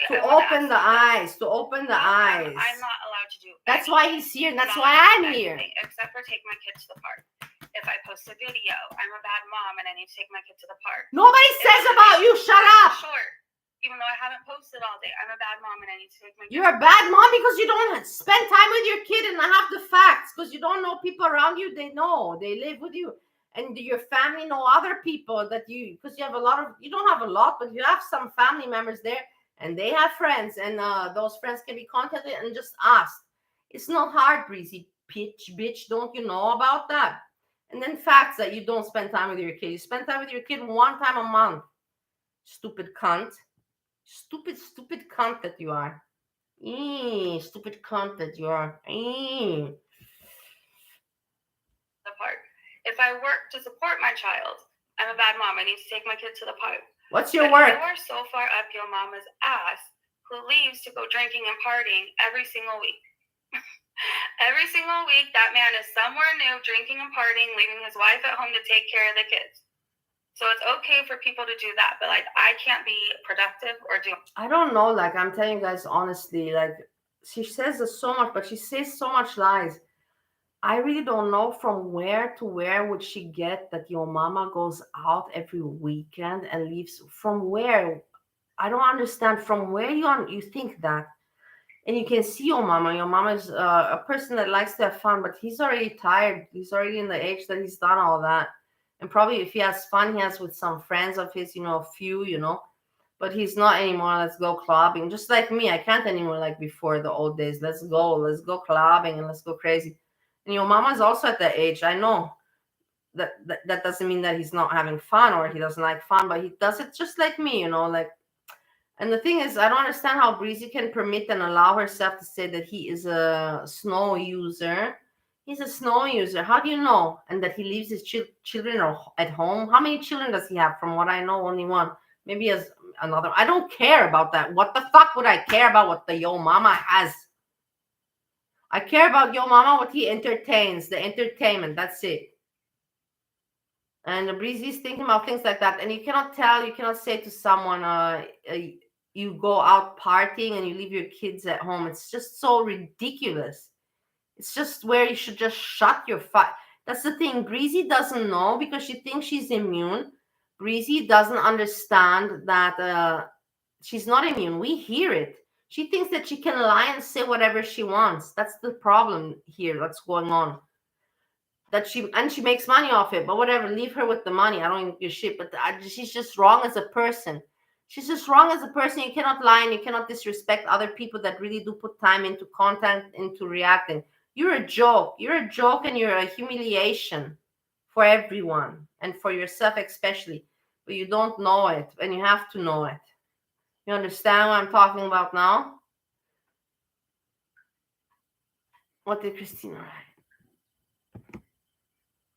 To open the eyes. To open the eyes. I'm not allowed to do. That's why he's here. And that's why I'm here. Except for take my kids to the park. If I post a video, I'm a bad mom and I need to take my kid to the park. Nobody says about you. Shut up. Short. Even though I haven't posted all day, I'm a bad mom and I need to take my kid. You're a bad mom because you don't spend time with your kid and have the facts, because you don't know people around you. They know. They live with you. And your family know other people that you, because you have a lot of, you don't have a lot, but you have some family members there and they have friends, and those friends can be contacted and just asked. It's not hard, Breezy. Bitch, don't you know about that? And then facts that you don't spend time with your kid. You spend time with your kid one time a month. Stupid cunt. Stupid cunt that you are. Stupid cunt that you are. The park. If I work to support my child, I'm a bad mom. I need to take my kid to the park. What's your work? You are so far up your mama's ass who leaves to go drinking and partying every single week. Every single week, that man is somewhere new, drinking and partying, leaving his wife at home to take care of the kids. So it's okay for people to do that, but like I can't be productive or do. I don't know. Like, I'm telling you guys honestly, like, she says so much, but she says so much lies. I really don't know from where to where would she get that your mama goes out every weekend and leaves. From where? I don't understand. From where you think that? And you can see your mama. Your mama is a person that likes to have fun, but he's already tired. He's already in the age that he's done all that. And probably if he has fun, he has with some friends of his, a few, but he's not anymore. Let's go clubbing. Just like me. I can't anymore like before the old days. Let's go clubbing and let's go crazy. And your mama's also at that age. I know that doesn't mean that he's not having fun or he doesn't like fun, but he does it just like me, like. And the thing is, I don't understand how Breezy can permit and allow herself to say that he is a snow user. He's a snow user. How do you know? And that he leaves his children at home? How many children does he have? From what I know, only one. Maybe he has another. I don't care about that. What the fuck would I care about what the Yo Mama has? I care about Yo Mama, what he entertains, the entertainment. That's it. And Breezy's thinking about things like that. And you cannot say to someone, you go out partying and you leave your kids at home. It's just so ridiculous. It's just where you should just shut your fuck. That's the thing. Breezy doesn't know because she thinks she's immune. Breezy doesn't understand that she's not immune. We hear it. She thinks that she can lie and say whatever she wants. That's the problem here. What's going on? That she makes money off it. But whatever. Leave her with the money. I don't even give a shit. But she's just wrong as a person. She's just wrong as a person. You cannot lie and you cannot disrespect other people that really do put time into content, into reacting. You're a joke. You're a joke and you're a humiliation for everyone and for yourself especially. But you don't know it and you have to know it. You understand what I'm talking about now? What did Christina write?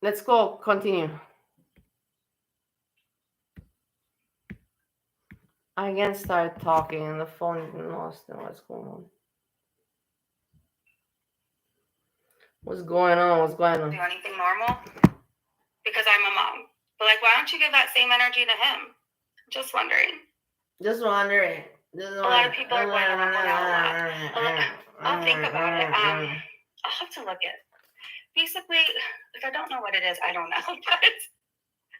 Let's go. Continue. I again started talking and the phone lost. What's going on? What's going on? Do anything normal? Because I'm a mom. But like, why don't you give that same energy to him? Just wondering. A lot of people are going to rumble now. I'll think about it. I'll have to look at. Basically, like, I don't know what it is. I don't know.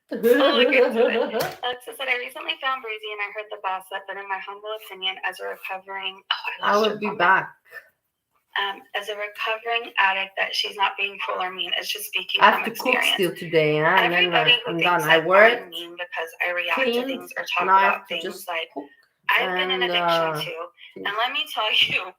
But I'll look into it. Alexa said, I recently found Breezy and I heard the gossip, but in my humble opinion, as a recovering... I will be back. As a recovering addict, that she's not being cruel or mean. It's just speaking I from have to experience. cook still today, and Everybody who I'm thinks done. I that worked, I'm mean because I react to cleaned, things or talk now I about have to things, just like cook. I've been in And addiction too. And let me tell you,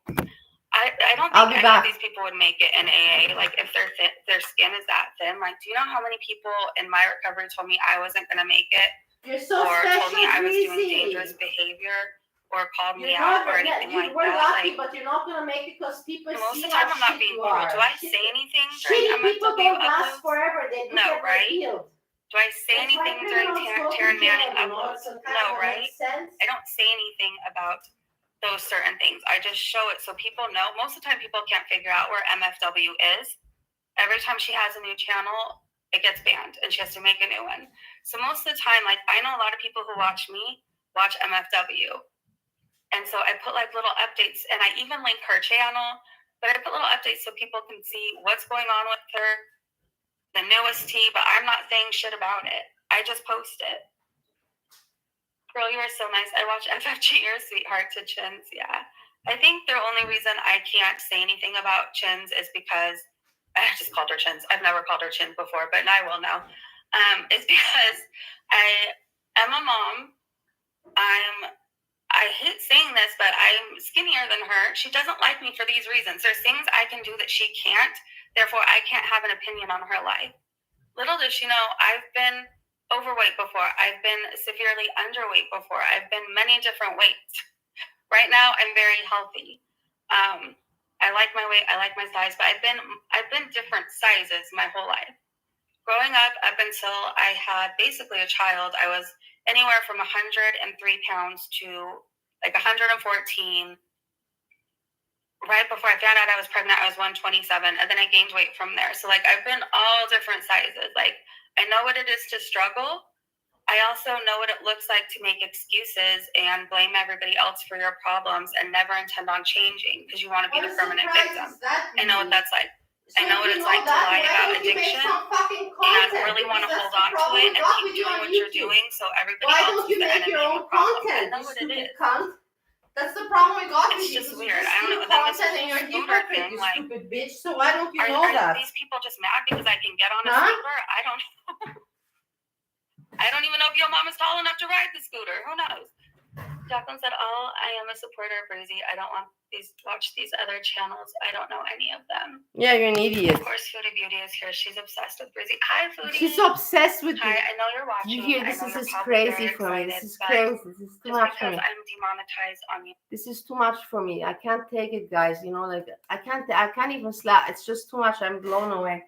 I don't I'll think be any back. of these people would make it in AA. Like if their skin is that thin. Like, do you know how many people in my recovery told me I wasn't gonna make it, You're so or special, told me I was doing Breezy. dangerous behavior, or called me You're out, not, or anything like we're that? lucky, Like, but you're not gonna make it because people most see of the time how I'm not shit being you cruel. are. Do I Shit- say anything Shitty during people MFW don't last uploads? forever. They do No, get right? killed. Do I say That's why anything during criminals go to Taryn jail, Manning you know, uploads? some kind No, of right? makes sense. I don't say anything about those certain things. I just show it so people know. Most of the time, people can't figure out where MFW is. Every time she has a new channel, it gets banned, and she has to make a new one. So most of the time, like, I know a lot of people who watch me watch MFW. And so I put like little updates, and I even link her channel, but I put little updates so people can see what's going on with her, the newest tea, but I'm not saying shit about it. I just post it. Girl, you are so nice. I watch FFG, your sweetheart, to Chins. Yeah. I think the only reason I can't say anything about Chins is because I just called her Chins. I've never called her Chins before, but I will now. It's because I am a mom. I hate saying this, but I'm skinnier than her. She doesn't like me for these reasons. There's things I can do that she can't. Therefore, I can't have an opinion on her life. Little does she know, I've been overweight before. I've been severely underweight before. I've been many different weights. Right now, I'm very healthy. I like my weight. I like my size, but I've been different sizes my whole life. Growing up until I had basically a child, I was anywhere from 103 pounds to like 114. Right before I found out I was pregnant, I was 127, and then I gained weight from there. So like I've been all different sizes. Like I know what it is to struggle. I also know what it looks like to make excuses and blame everybody else for your problems and never intend on changing because you want to be the permanent victim. I know what that's like. I know what it's like to lie about addiction and really want to hold on to it and keep doing what you're doing so everybody else is the enemy of the problem. I know what it is. That's the problem we got. It's just weird. I don't know. Then this whole scooter thing, like, stupid bitch. So why don't you know are that? these people just mad because I can get on a scooter? I don't know. I don't even know if your mom is tall enough to ride the scooter. Who knows? Jacqueline said, I am a supporter of Breezy. I don't watch these other channels. I don't know any of them. Yeah, you're an idiot. Of course, Foodie Beauty is here. She's obsessed with Breezy. Hi, Foodie. She's obsessed with Hi, I know you're watching. You hear, this is crazy for me. This is crazy. This is too much for me. I'm demonetized on you. This is too much for me. I can't take it, guys. You know, like I can't even slap. It's just too much. I'm blown away.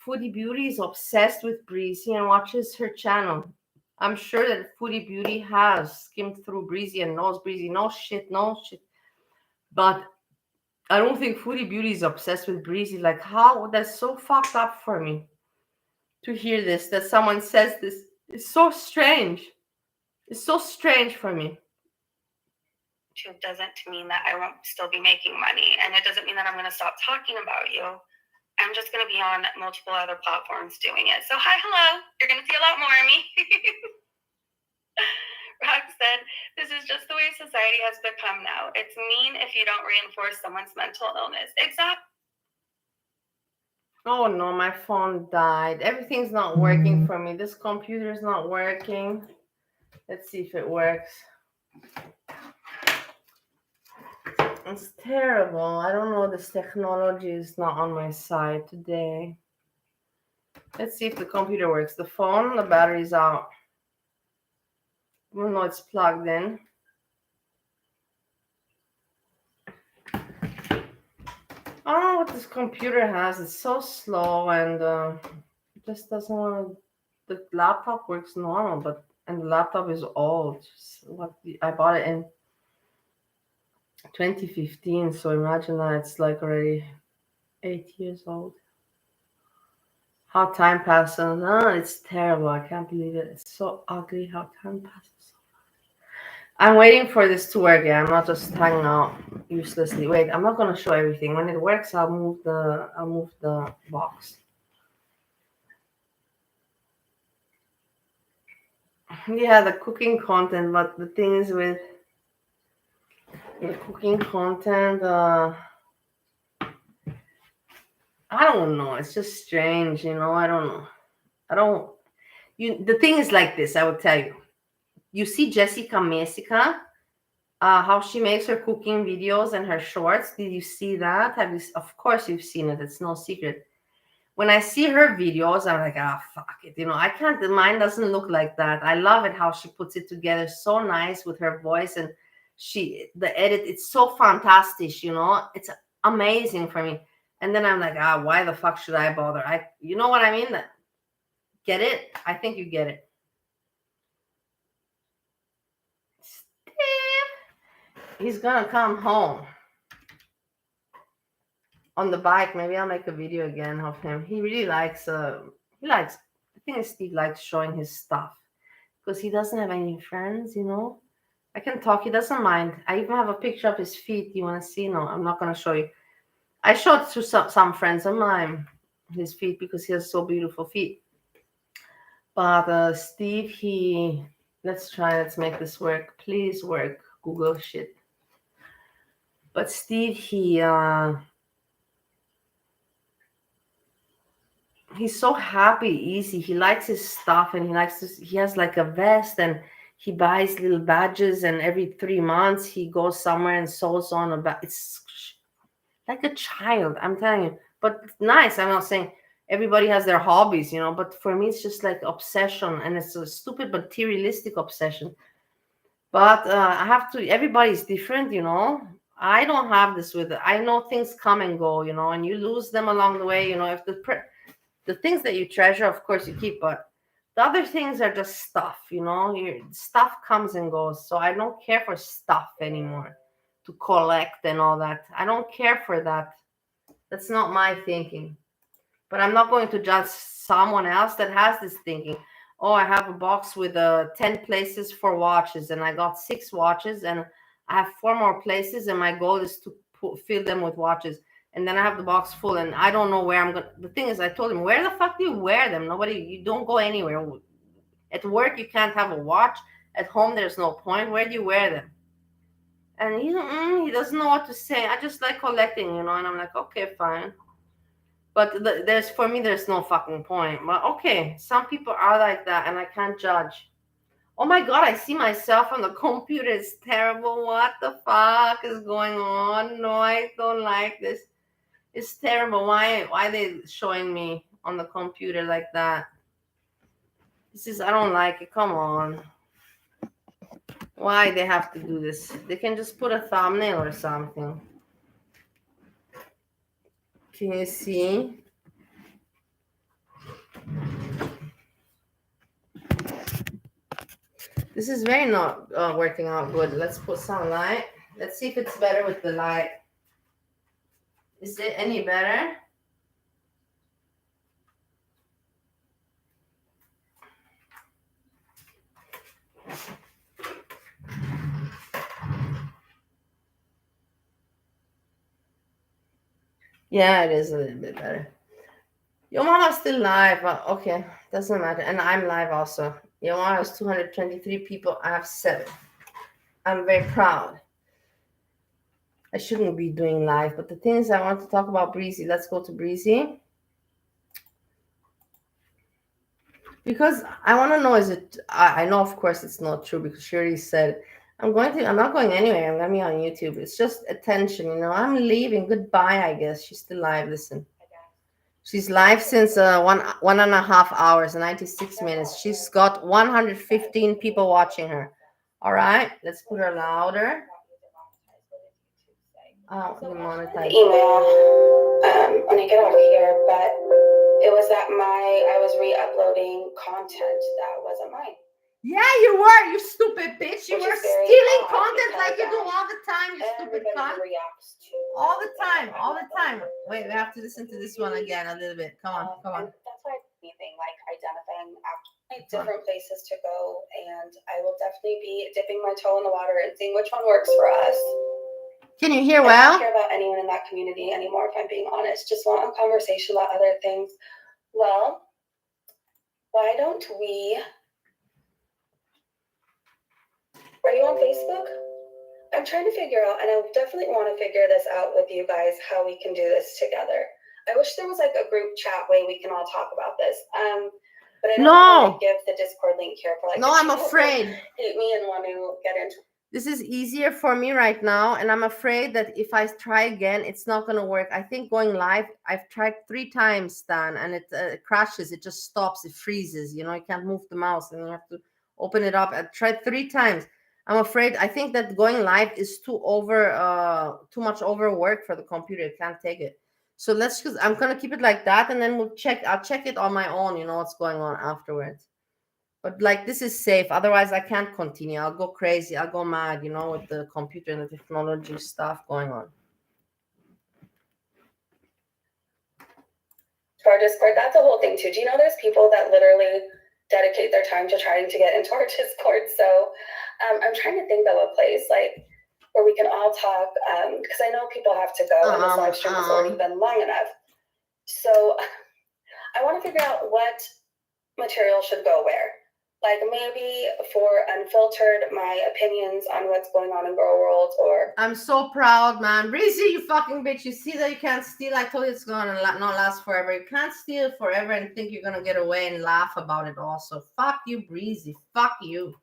Foodie Beauty is obsessed with Breezy and watches her channel. I'm sure that Foodie Beauty has skimmed through Breezy and knows Breezy. No shit. But I don't think Foodie Beauty is obsessed with Breezy. Like, how? That's so fucked up for me to hear this, that someone says this. It's so strange. It's so strange for me. It doesn't mean that I won't still be making money. And it doesn't mean that I'm going to stop talking about you. I'm just going to be on multiple other platforms doing it. So, hi, hello. You're going to see a lot more of me. Rock said, this is just the way society has become now. It's mean if you don't reinforce someone's mental illness. Exactly. Oh no, my phone died. Everything's not working for me. This computer is not working. Let's see if it works. It's terrible. I don't know. This technology is not on my side today. Let's see if the computer works. The phone, the battery's out. Well, no, it's plugged in. I don't know what this computer has. It's so slow and it just doesn't want to. The laptop works normal, and the laptop is old. I bought it in 2015, so imagine that it's like already 8 years old. How time passes. It's terrible. I can't believe it. It's so ugly how time passes. I'm waiting for this to work. Yeah, I'm not just hanging out uselessly. Wait, I'm not gonna show everything. When it works, I'll move the box. Yeah, the cooking content, but the thing is with the cooking content, I don't know. It's just strange, you know. I don't know. I don't. The thing is like this. I will tell you. You see Jessica Messica, how she makes her cooking videos and her shorts. Did you see that? Have you? Of course, you've seen it. It's no secret. When I see her videos, I'm like, ah, fuck it. You know, I can't. Mine doesn't look like that. I love it how she puts it together so nice with her voice and the edit. It's so fantastic. You know, it's amazing for me. And then I'm like, ah, why the fuck should I bother? You know what I mean? Get it? I think you get it. Steve, he's gonna come home on the bike. Maybe I'll make a video again of him. He really likes. He likes. I think Steve likes showing his stuff because he doesn't have any friends. You know, I can talk. He doesn't mind. I even have a picture of his feet. You want to see? No, I'm not gonna show you. I showed to some friends of mine his feet because he has so beautiful feet. But Steve, let's try. Let's make this work. Please work. Google shit. But Steve, he's so happy, easy. He likes his stuff, and he has like a vest, and he buys little badges, and every 3 months he goes somewhere and sews on it's like a child, I'm telling you. But it's nice. I'm not saying everybody has their hobbies, you know, but for me it's just like obsession, and it's a stupid materialistic obsession. But I have to, everybody's different, you know. I don't have this with it. I know things come and go, you know, and you lose them along the way, you know. If the things that you treasure, of course, you keep, but the other things are just stuff, you know. Your stuff comes and goes, so I don't care for stuff anymore to collect and all that. I don't care for that. That's not my thinking. But I'm not going to judge someone else that has this thinking. Oh, I have a box with 10 places for watches, and I got 6 watches, and I have 4 more places, and my goal is to fill them with watches. And then I have the box full, and I don't know where I'm going. The thing is, I told him, where the fuck do you wear them? You don't go anywhere. At work, you can't have a watch. At home, there's no point. Where do you wear them? And he doesn't know what to say. I just like collecting, you know. And I'm like, okay, fine. But for me, there's no fucking point. But okay, some people are like that, and I can't judge. Oh my god, I see myself on the computer. It's terrible. What the fuck is going on? No, I don't like this. It's terrible. Why are they showing me on the computer like that? I don't like it. Come on. Why they have to do this? They can just put a thumbnail or something. Can you see? This is very not working out good. Let's put some light. Let's see if it's better with the light. Is it any better? Yeah, it is a little bit better. Your mama's still live, but okay, doesn't matter. And I'm live also. Your mama has 223 people. I have 7. I'm very proud. I shouldn't be doing live, but the thing is, I want to talk about Breezy. Let's go to Breezy. Because I want to know, I know, of course, it's not true because she already said, I'm not going anywhere. I'm going to be on YouTube. It's just attention, you know. I'm leaving. Goodbye, I guess. She's still live. Listen. She's live since 1.5 hours, 96 minutes. She's got 115 people watching her. All right, let's put her louder. Oh, demonetized. Email when I get off here, but it was that I was re-uploading content that wasn't mine. Yeah, you were, you stupid bitch. You were stealing content like you do all the time, you stupid cunt. All the time, all the time. Wait, we have to listen to this one again a little bit. Come on, come on. That's why anything like identifying different places to go, and I will definitely be dipping my toe in the water and seeing which one works for us. Can you hear well? I don't care about anyone in that community anymore, if I'm being honest. Just want a conversation about other things. Well, why don't we... Are you on Facebook? I'm trying to figure out, and I definitely want to figure this out with you guys, how we can do this together. I wish there was like a group chat way we can all talk about this. But I don't No. want to give the Discord link here for like. No, I'm afraid. Hate me and want to get into. This is easier for me right now, and I'm afraid that if I try again, it's not going to work. I think going live, I've tried 3 times, Stan, and it crashes. It just stops. It freezes. You can't move the mouse, and you have to open it up. I've tried 3 times. I'm afraid. I think that going live is too much overwork for the computer. It can't take it. So I'm going to keep it like that, and then I'll check it on my own, what's going on afterwards. But like, this is safe. Otherwise, I can't continue. I'll go crazy. I'll go mad, with the computer and the technology stuff going on. To our Discord, that's a whole thing too. Do you know there's people that literally dedicate their time to trying to get into our Discord? So I'm trying to think of a place like where we can all talk, because I know people have to go and this live stream has already been long enough. So I want to figure out what material should go where. Like maybe for Unfiltered, my opinions on what's going on in Girl World, or... I'm so proud, man. Breezy, you fucking bitch. You see that you can't steal? I told you it's going to not last forever. You can't steal forever and think you're going to get away and laugh about it also. Fuck you, Breezy. Fuck you.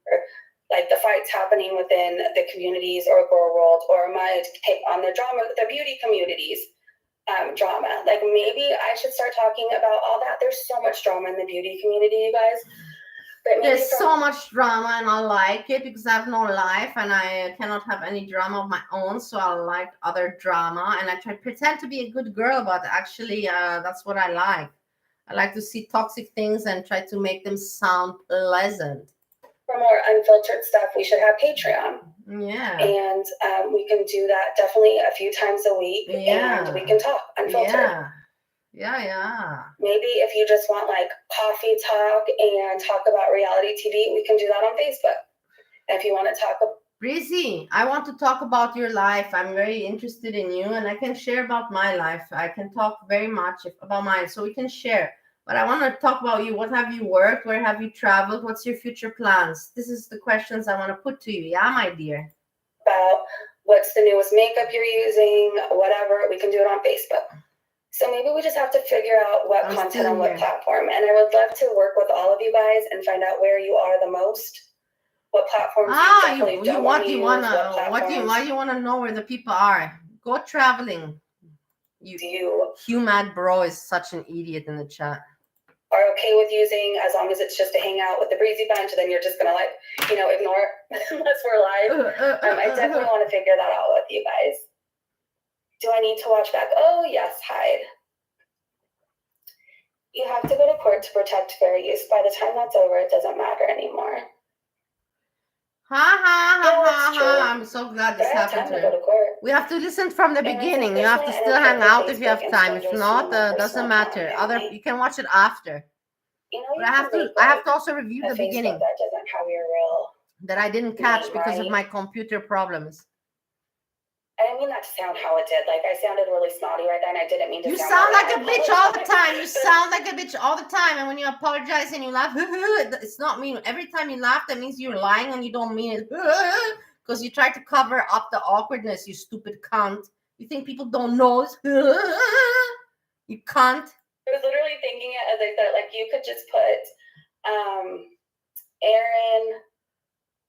Like the fights happening within the communities or Girl World, or my take on the drama, the beauty communities drama. Like maybe I should start talking about all that. There's so much drama in the beauty community, you guys. There's so much drama, and I like it because I have no life and I cannot have any drama of my own. So I like other drama, and I try to pretend to be a good girl, but actually that's what I like. I like to see toxic things and try to make them sound pleasant. For more unfiltered stuff, we should have Patreon. Yeah. And we can do that definitely a few times a week. Yeah. And we can talk unfiltered. Yeah. Maybe if you just want like coffee talk and talk about reality TV, we can do that on Facebook. And if you want to talk about... Breezy, I want to talk about your life. I'm very interested in you, and I can share about my life. I can talk very much about mine, so we can share. But I want to talk about you. What have you worked? Where have you traveled? What's your future plans? This is the questions I want to put to you. Yeah, my dear. About what's the newest makeup you're using, whatever. We can do it on Facebook. So maybe we just have to figure out what content on what platform. And I would love to work with all of you guys and find out where you are the most. What platforms why do you want to know where the people are? Go traveling. You mad bro is such an idiot in the chat. Are okay with using, as long as it's just to hang out with the Breezy bunch, then you're just gonna ignore unless we're live. I definitely want to figure that out with you guys. Do I need to watch back? Oh yes, hide. You have to go to court to protect fair use. By the time that's over, it doesn't matter anymore. I'm so glad this happened to her. We have to listen from the beginning. You have to still hang out if you have time. If not, doesn't matter. You can watch it after. But I have to also review the beginning that I didn't catch because of my computer problems. I didn't mean that to sound how it did. Like, I sounded really snotty right then. I didn't mean to. You sound like a bitch all the time. You sound like a bitch all the time. And when you apologize and you laugh, it's not mean. Every time you laugh, that means you're lying and you don't mean it. Because you try to cover up the awkwardness, you stupid cunt. You think people don't know? You cunt. I was literally thinking it as I said, like, you could just put Aaron,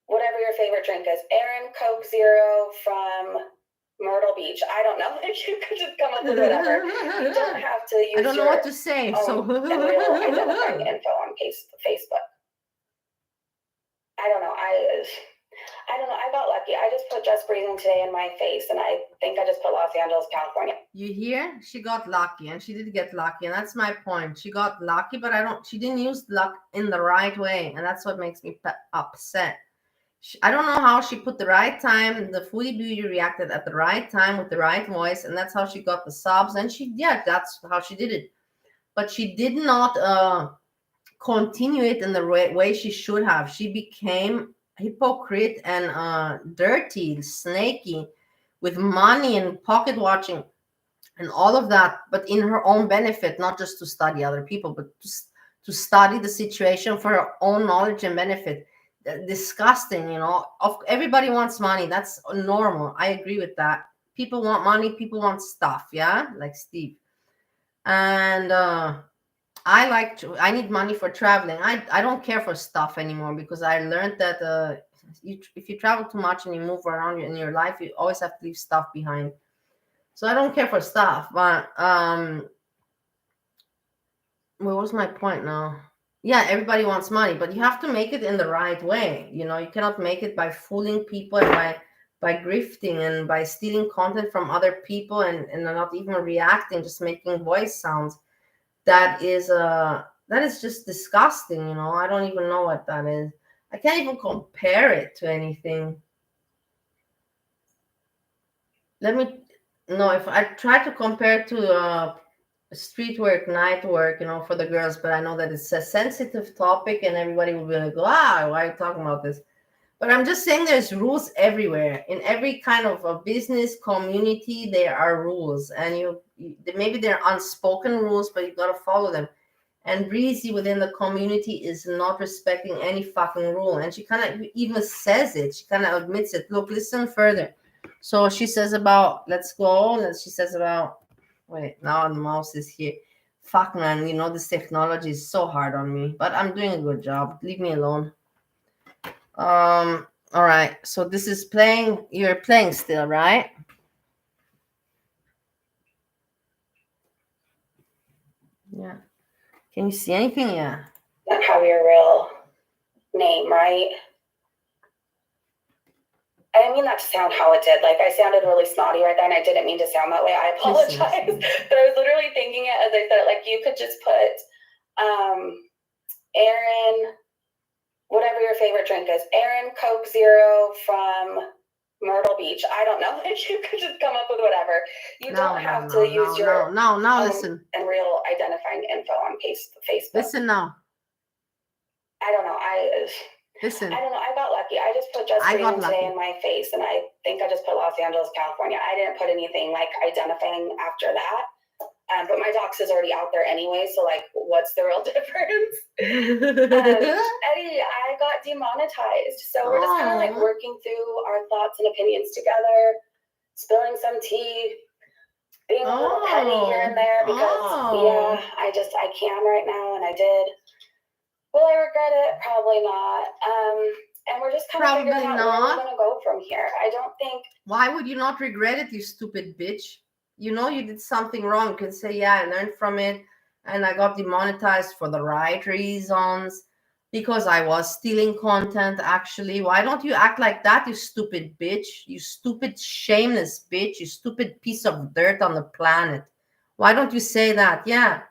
whatever your favorite drink is, Aaron Coke Zero from Myrtle Beach. I don't know. If you could just come up with whatever. You don't have to use. I don't know what to say. So identifying info on Facebook. I don't know. I don't know. I got lucky. I just put Just Breathing today in my face, and I think I just put Los Angeles, California. You hear? She got lucky, and she did get lucky, and that's my point. She got lucky, but she didn't use luck in the right way, and that's what makes me upset. I don't know how she put the right time. The Foodie Beauty reacted at the right time with the right voice, and that's how she got the subs. And that's how she did it. But she did not continue it in the way she should have. She became hypocrite and dirty, snaky, with money and pocket watching and all of that, but in her own benefit, not just to study other people, but to study the situation for her own knowledge and benefit. Disgusting, everybody wants money. That's normal. I agree with that. People want money. People want stuff. Yeah, like Steve. And I need money for traveling. I don't care for stuff anymore, because I learned that if you travel too much and you move around in your life, you always have to leave stuff behind. So I don't care for stuff. But what was my point now? Yeah, everybody wants money, but you have to make it in the right way. You cannot make it by fooling people and by grifting and by stealing content from other people and not even reacting, just making voice sounds. That is just disgusting. I don't even know what that is. I can't even compare it to anything. Let me no if I try to compare it to street work, night work, for the girls, but I know that it's a sensitive topic and everybody will be like, why are you talking about this? But I'm just saying there's rules everywhere. In every kind of a business community, there are rules. And maybe they're unspoken rules, but you got to follow them. And Breezy within the community is not respecting any fucking rule. And she kind of even says it. She kind of admits it. Look, listen further. So she says about, let's go. And she says about, wait, now the mouse is here. Fuck, man. This technology is so hard on me. But I'm doing a good job. Leave me alone. All right. So this is playing. You're playing still, right? Yeah. Can you see anything? Yeah. Not have your real name, right? I didn't mean that to sound how it did. Like, I sounded really snotty right there, and I didn't mean to sound that way. I apologize. But I was literally thinking it as I said it. Like, you could just put Aaron, whatever your favorite drink is, Aaron Coke Zero from Myrtle Beach. I don't know. You could just come up with whatever. You don't have to use your listen. And real identifying info on Facebook. Listen now. I don't know. Listen. I don't know. I got lucky. I just put Just Breathing Today in my face, and I think I just put Los Angeles, California. I didn't put anything like identifying after that. But my docs is already out there anyway, so like, what's the real difference? Eddie, I got demonetized, so we're just kind of like working through our thoughts and opinions together, spilling some tea, being a little petty here and there because I can right now, and I did. Will I regret it? Probably not. And we're just kind of figuring out where we're going to go from here. I don't think. Why would you not regret it, you stupid bitch? You did something wrong. You can say, yeah, I learned from it, and I got demonetized for the right reasons, because I was stealing content, actually. Why don't you act like that, you stupid bitch? You stupid, shameless bitch. You stupid piece of dirt on the planet. Why don't you say that? Yeah,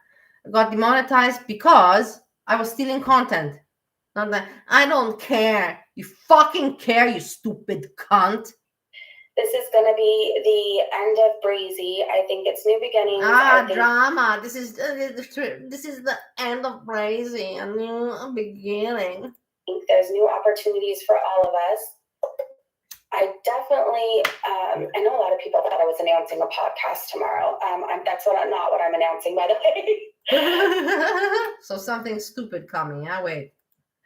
I got demonetized because I was stealing content. Not that I don't care. You fucking care, you stupid cunt. This is going to be the end of Breezy. I think it's new beginnings. Drama. This is the end of Breezy, a new beginning. I think there's new opportunities for all of us. I definitely, I know a lot of people thought I was announcing a podcast tomorrow. That's not what I'm announcing, by the way. So something stupid coming. Yeah, wait.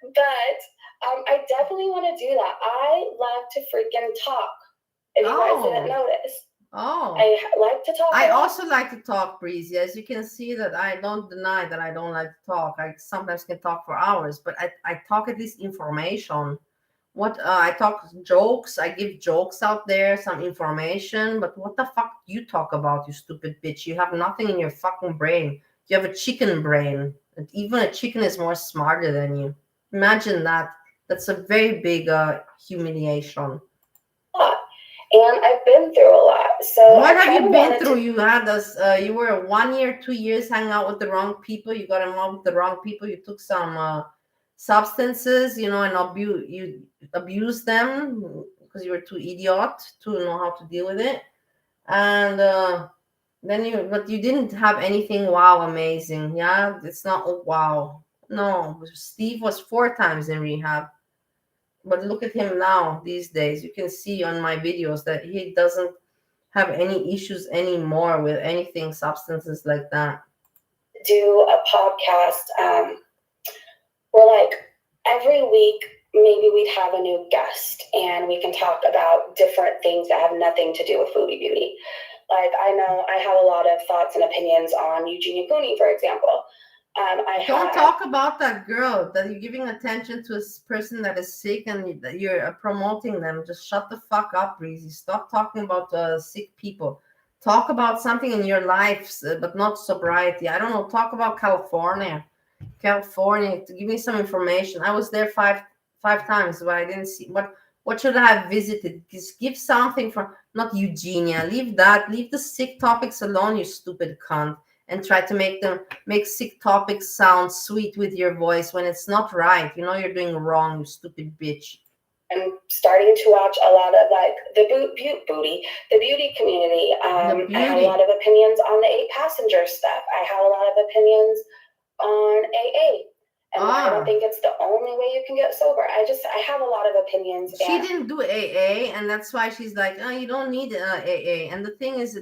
But I definitely want to do that. I love to freaking talk. If you guys didn't notice. I like to talk. I also like to talk, Breezy. As you can see, that I don't deny that I don't like to talk. I sometimes can talk for hours, but I talk at least information. I talk jokes. I give jokes out there, some information. But what the fuck do you talk about, you stupid bitch? You have nothing in your fucking brain. You have a chicken brain. And even a chicken is more smarter than you. Imagine that. That's a very big humiliation. And I've been through a lot. So what have you been through? You had us. You were 1 year, 2 years hanging out with the wrong people. You got involved with the wrong people. You took some substances, and you abused them because you were too idiot to know how to deal with it. And but you didn't have anything wow amazing. Yeah, it's not wow. No, Steve was 4 times in rehab. But look at him now these days. You can see on my videos that he doesn't have any issues anymore with anything, substances like that. Do a podcast. We're like, every week, maybe we'd have a new guest and we can talk about different things that have nothing to do with foodie beauty. Like, I know I have a lot of thoughts and opinions on Eugenia Cooney, for example. Don't talk about that girl, that you're giving attention to a person that is sick and that you're promoting them. Just shut the fuck up, Breezy. Stop talking about sick people. Talk about something in your life, but not sobriety. I don't know. Talk about California. To give me some information. I was there five times, but I didn't see what should I have visited. Just give something from, not Eugenia. Leave the sick topics alone, you stupid cunt. And try to make sick topics sound sweet with your voice when it's not right. You know you're doing wrong, you stupid bitch. I'm starting to watch a lot of like the beauty community. I have a lot of opinions on the 8-passenger stuff. I have a lot of opinions on AA. And I don't think it's the only way you can get sober. I have a lot of opinions. She didn't do AA, and that's why she's like, oh, you don't need AA. And the thing is,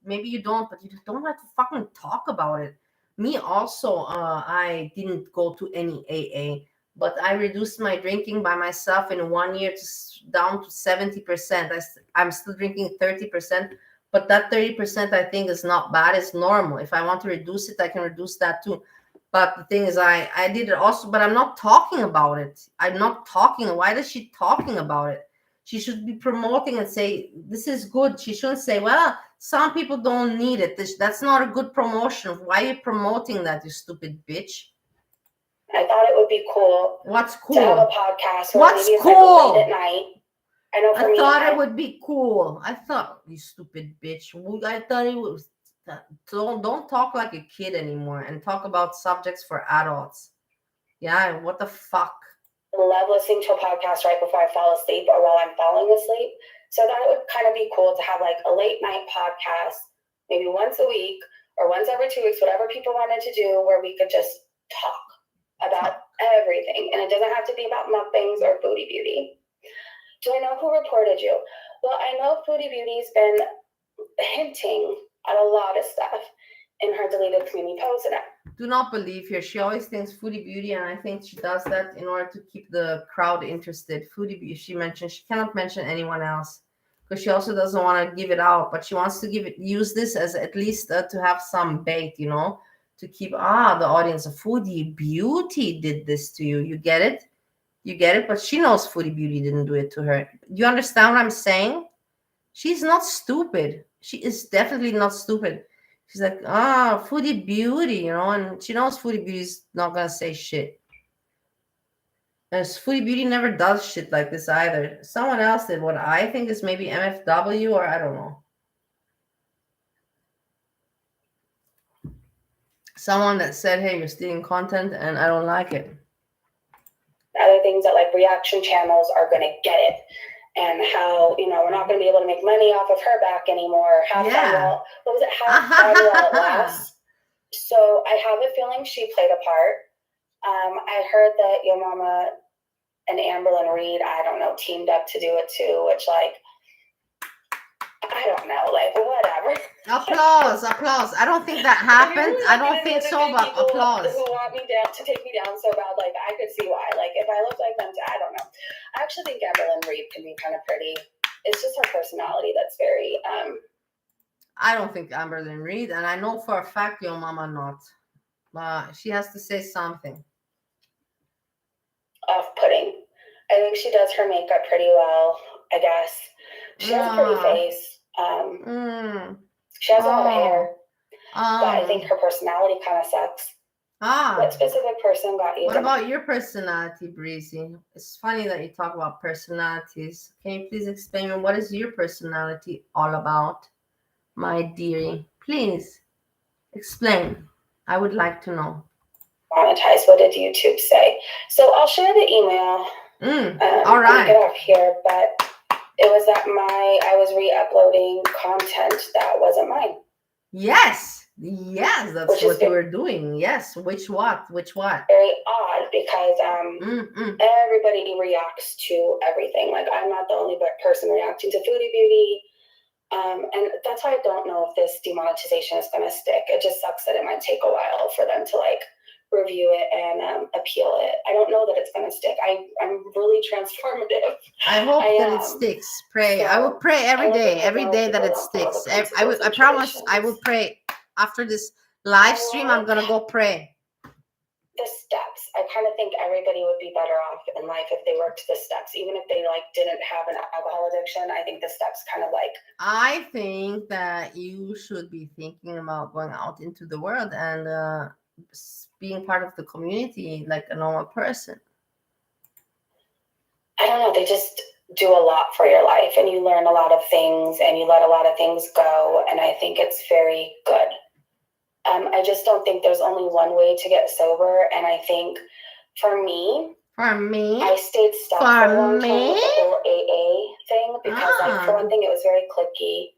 maybe you don't, but you don't have to fucking talk about it. Me also, I didn't go to any AA, but I reduced my drinking by myself in 1 year down to 70%. I'm still drinking 30%, but that 30% I think is not bad. It's normal. If I want to reduce it, I can reduce that too. But the thing is, I did it also, but I'm not talking about it. I'm not talking. Why is she talking about it? She should be promoting and say, this is good. She shouldn't say, well, some people don't need it. That's not a good promotion. Why are you promoting that, you stupid bitch? I thought it would be cool. What's cool? To have a podcast. What's cool? Like late at night. I thought it would be cool. I thought, you stupid bitch. I thought it was. Don't talk like a kid anymore and talk about subjects for adults. Yeah, what the fuck? I love listening to a podcast right before I fall asleep or while I'm falling asleep. So I thought it would kind of be cool to have like a late night podcast, maybe once a week or once every 2 weeks, whatever people wanted to do, where we could just talk about everything. And it doesn't have to be about mukbangs or Foodie Beauty. Do I know who reported you? Well, I know Foodie Beauty's been hinting at a lot of stuff in her deleted community posts. And do not believe her. She always thinks Foodie Beauty, and I think she does that in order to keep the crowd interested. Foodie Beauty, she cannot mention anyone else because she also doesn't want to give it out, but she wants to use this as at least to have some bait, you know, to keep the audience. Foodie Beauty did this to you. You get it? You get it? But she knows Foodie Beauty didn't do it to her. Do you understand what I'm saying? She's not stupid. She is definitely not stupid. She's like, Foodie Beauty, you know, and she knows Foodie Beauty's not going to say shit. And Foodie Beauty never does shit like this either. Someone else did what I think is maybe MFW, or I don't know. Someone that said, hey, you're stealing content and I don't like it. Other things that like reaction channels are going to get it. And how, you know, we're not going to be able to make money off of her back anymore. How fun while it lasts. So I have a feeling she played a part. I heard that your mama and Amberlynn Reed, I don't know, teamed up to do it too, which like, I don't know, like whatever. Applause. I don't think that happened. I don't think so, but applause. Who want me down to take me down so bad, like I could see why. Like if I look like them, I don't know. I actually think Amberlynn Reed can be kind of pretty. It's just her personality that's very. I don't think Amberlynn Reed, and I know for a fact your mama not. She has to say something. Off-putting. I think she does her makeup pretty well. I guess she has a pretty face. She has a lot of hair, but I think her personality kind of sucks. What specific person got you? What about your personality, Breezy? It's funny that you talk about personalities. Can you please explain what is your personality all about, my dearie? Please explain. I would like to know. Monetize. What did YouTube say? So I'll share the email. All right. Get off here, but it was that I was re-uploading content that wasn't mine. Yes, that's what you were doing. Yes, which what? Very odd because everybody reacts to everything. Like I'm not the only person reacting to Foodie Beauty. And that's why I don't know if this demonetization is going to stick. It just sucks that it might take a while for them to like review it and appeal it. I don't know that it's going to stick. I'm really transformative. I hope that it sticks. Pray. So I will pray every day that it sticks. I promise I will pray. After this live stream, I'm going to go pray. The steps. I kind of think everybody would be better off in life if they worked the steps, even if they didn't have an alcohol addiction. I think the steps kind of I think that you should be thinking about going out into the world and being part of the community like a normal person. I don't know. They just do a lot for your life, and you learn a lot of things, and you let a lot of things go, and I think it's very good. I just don't think there's only one way to get sober, and I think for me, I stayed stuck for a long time with the whole AA thing because, for one thing, it was very cliquey.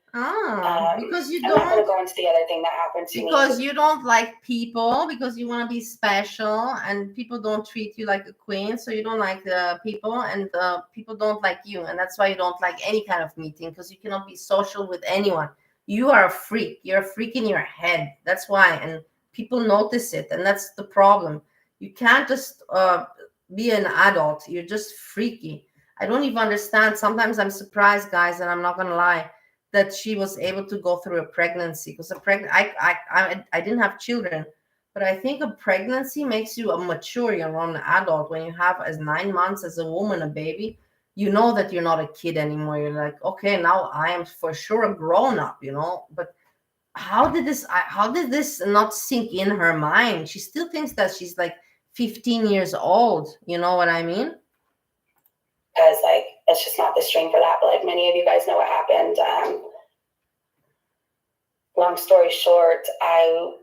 Because you I'm not going to go into the other thing that happened to me. Because you don't like people, because you want to be special, and people don't treat you like a queen, so you don't like the people, and people don't like you, and that's why you don't like any kind of meeting, because you cannot be social with anyone. You are a freak. You're a freak in your head. That's why, and people notice it, and that's the problem. You can't just be an adult. You're just freaky. I don't even understand. Sometimes I'm surprised, guys, and I'm not gonna lie, that she was able to go through a pregnancy, because I didn't have children, but I think a pregnancy makes you a mature, you're an adult. When you have as 9 months as a woman, a baby, you know that you're not a kid anymore. You're like, okay, now I am for sure a grown up, But how did this not sink in her mind? She still thinks that she's 15 years old. You know what I mean? Because it's just not the string for that. But many of you guys know what happened. Long story short, I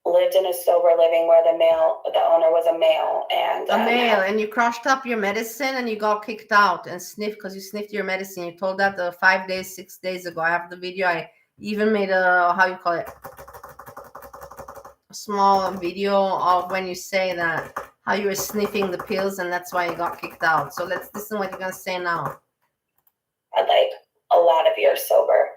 lived in a sober living where the owner was a male, and you crushed up your medicine and you got kicked out and sniffed because you sniffed your medicine. You told that 6 days ago. I have the video. I even made a small video of when you say that, how you were sniffing the pills and that's why you got kicked out. So let's listen what you're gonna say now. A lot of years sober,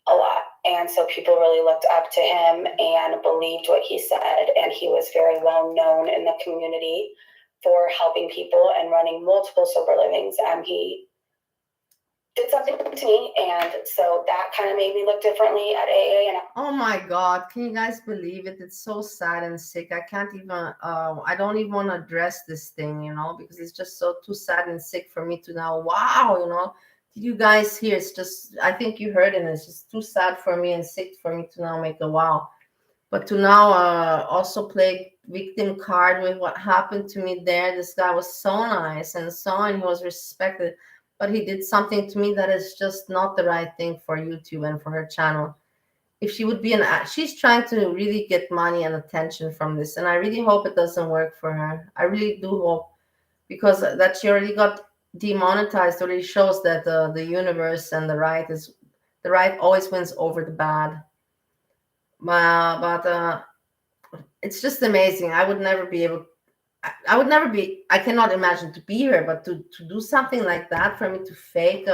a lot. And so people really looked up to him and believed what he said. And he was very well known in the community for helping people and running multiple sober livings. He did something to me. And so that kind of made me look differently at AA. Oh my God. Can you guys believe it? It's so sad and sick. I can't even, I don't even want to address this thing, because it's just so too sad and sick for me to now, wow, Did you guys hear? It's just, I think you heard it. It's just too sad for me and sick for me to now make a wow. But to now also play victim card with what happened to me there. This guy was so nice and he was respected. But he did something to me that is just not the right thing for YouTube and for her channel. If she would be she's trying to really get money and attention from this. And I really hope it doesn't work for her. I really do hope, because that she already got demonetized already shows that the universe and the right always wins over the bad. But it's just amazing. I would never be able. I cannot imagine to be her, but to do something like that, for me to fake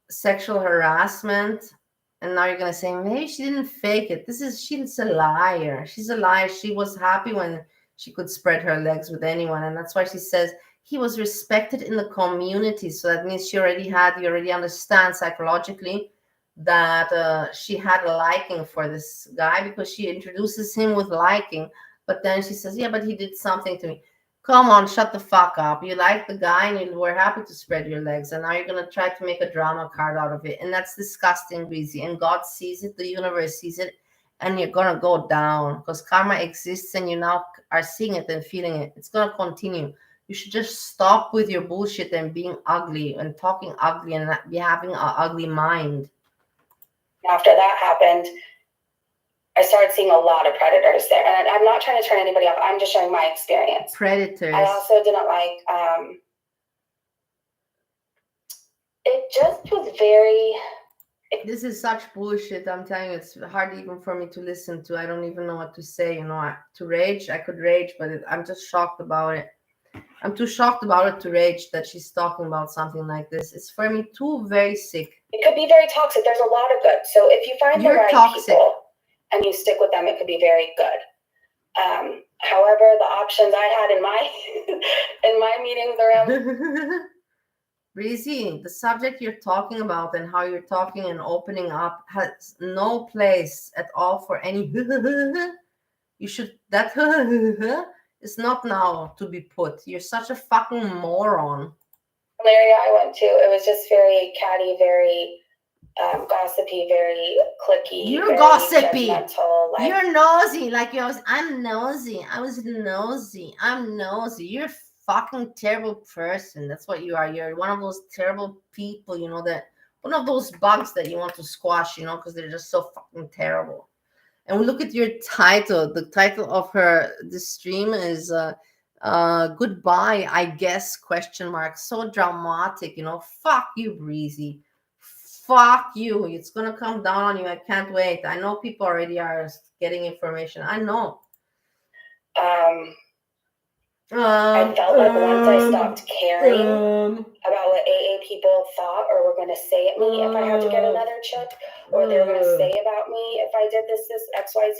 sexual harassment, and now you're gonna say maybe she didn't fake it. She's a liar. She's a liar. She was happy when she could spread her legs with anyone, and that's why she says he was respected in the community. So that means you already understand psychologically that she had a liking for this guy, because she introduces him with liking. But then she says, yeah, but he did something to me. Come on, shut the fuck up. You like the guy and you were happy to spread your legs, and now you're going to try to make a drama card out of it. And that's disgusting, Breezy. And God sees it, the universe sees it, and you're going to go down, because karma exists and you now are seeing it and feeling it. It's going to continue. You should just stop with your bullshit and being ugly and talking ugly and be having an ugly mind. After that happened, I started seeing a lot of predators there. And I'm not trying to turn anybody off. I'm just sharing my experience. Predators. I also didn't like, it just was very... This is such bullshit. I'm telling you, it's hard even for me to listen to. I don't even know what to say. To rage, I could rage, but I'm just shocked about it. I'm too shocked about it to rage that she's talking about something like this. It's for me too very sick. It could be very toxic. There's a lot of good. So if you find the right people and you stick with them, it could be very good. However, the options I had in my in my meetings around Breezy, the subject you're talking about and how you're talking and opening up has no place at all for any. You should, that is not now to be put. You're such a fucking moron. The area I went to, it was just very catty, very gossipy, very cliquey. You're very gossipy. judgmental, like, You're nosy. Like you was, I'm nosy. I was nosy. I'm nosy. You're a fucking terrible person. That's what you are. You're one of those terrible people, you know, that one of those bugs that you want to squash, you know, because they're just so fucking terrible. And we look at your title. The title of this stream is goodbye, I guess, question mark. So dramatic, you know. Fuck you, Breezy. Fuck you. It's gonna come down on you. I can't wait. I know people already are getting information. I know. I felt like once I stopped caring about what AA people thought or were going to say at me if I had to get another chip, or they were going to say about me if I did this XYZ,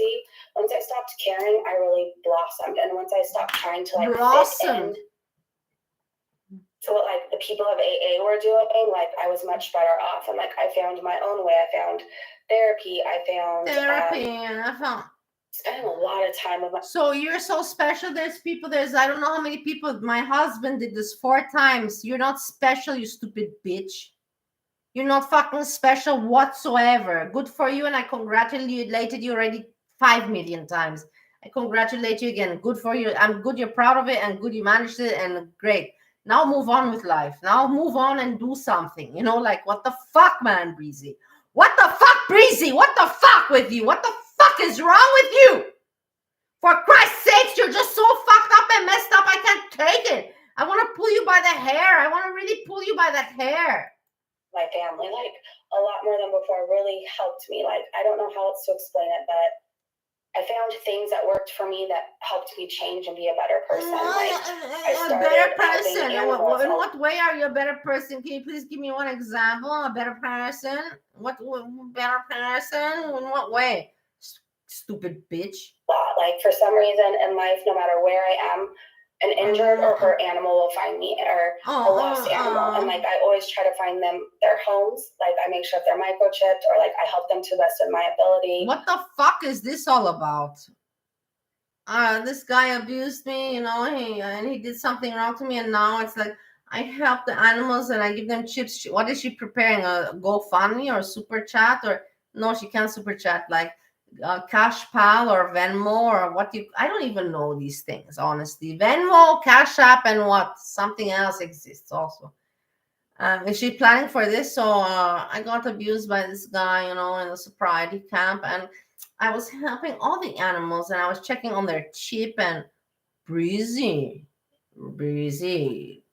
once I stopped caring, I really blossomed. And once I stopped trying to like fit in to what like the people of AA were doing, like I was much better off. And like I found my own way. I found therapy. I found spending a lot of time with my. So you're so special. There's people. I don't know how many people. My husband did this 4 times. You're not special, you stupid bitch. You're not fucking special whatsoever. Good for you, and I congratulated you already 5 million times. I congratulate you again. Good for you. I'm good. You're proud of it, and good you managed it, and great. Now move on with life. Now move on and do something. You know, like what the fuck, man, Breezy? What the fuck, Breezy? What the fuck with you? What the fuck is wrong with you? For Christ's sakes, you're just so fucked up and messed up. I can't take it. I want to pull you by the hair. I want to really pull you by that hair. My family, like a lot more than before, really helped me. Like I don't know how else to explain it, but I found things that worked for me that helped me change and be a better person. Like I started a better person. In what way are you a better person? Can you please give me one example? A better person? What better person? In what way? Stupid bitch. Like for some reason in life, no matter where I am, an injured or hurt animal will find me, or a lost animal. And like I always try to find them their homes. Like I make sure if they're microchipped, or like I help them to the best of my ability. What the fuck is this all about? This guy abused me, you know, he did something wrong to me, and now it's like I help the animals and I give them chips. What is she preparing? A GoFundMe or super chat? Or no, she can't super chat. Like Cash Pal or Venmo or what you, I don't even know these things, honestly. Venmo, Cash App, and what? Something else exists also. Is she planning for this? So I got abused by this guy, you know, in a sobriety camp, and I was helping all the animals and I was checking on their chip, and Breezy,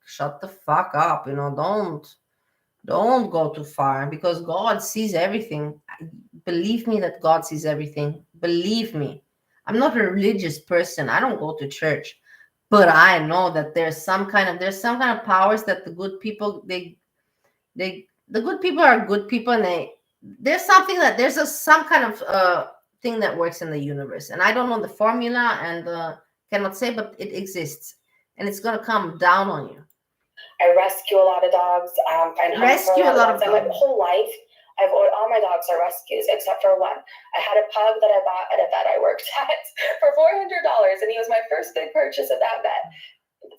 shut the fuck up, you know, don't go too far, because God sees everything. Believe me that God sees everything. Believe me. I'm not a religious person. I don't go to church. But I know that there's some kind of powers that the good people, the good people are good people, and there's some kind of thing that works in the universe. And I don't know the formula and cannot say, but it exists. And it's gonna come down on you. I rescue a lot of dogs. Rescue a lot of dogs. My whole life, all my dogs are rescues except for one. I had a pug that I bought at a vet I worked at for $400, and he was my first big purchase at that vet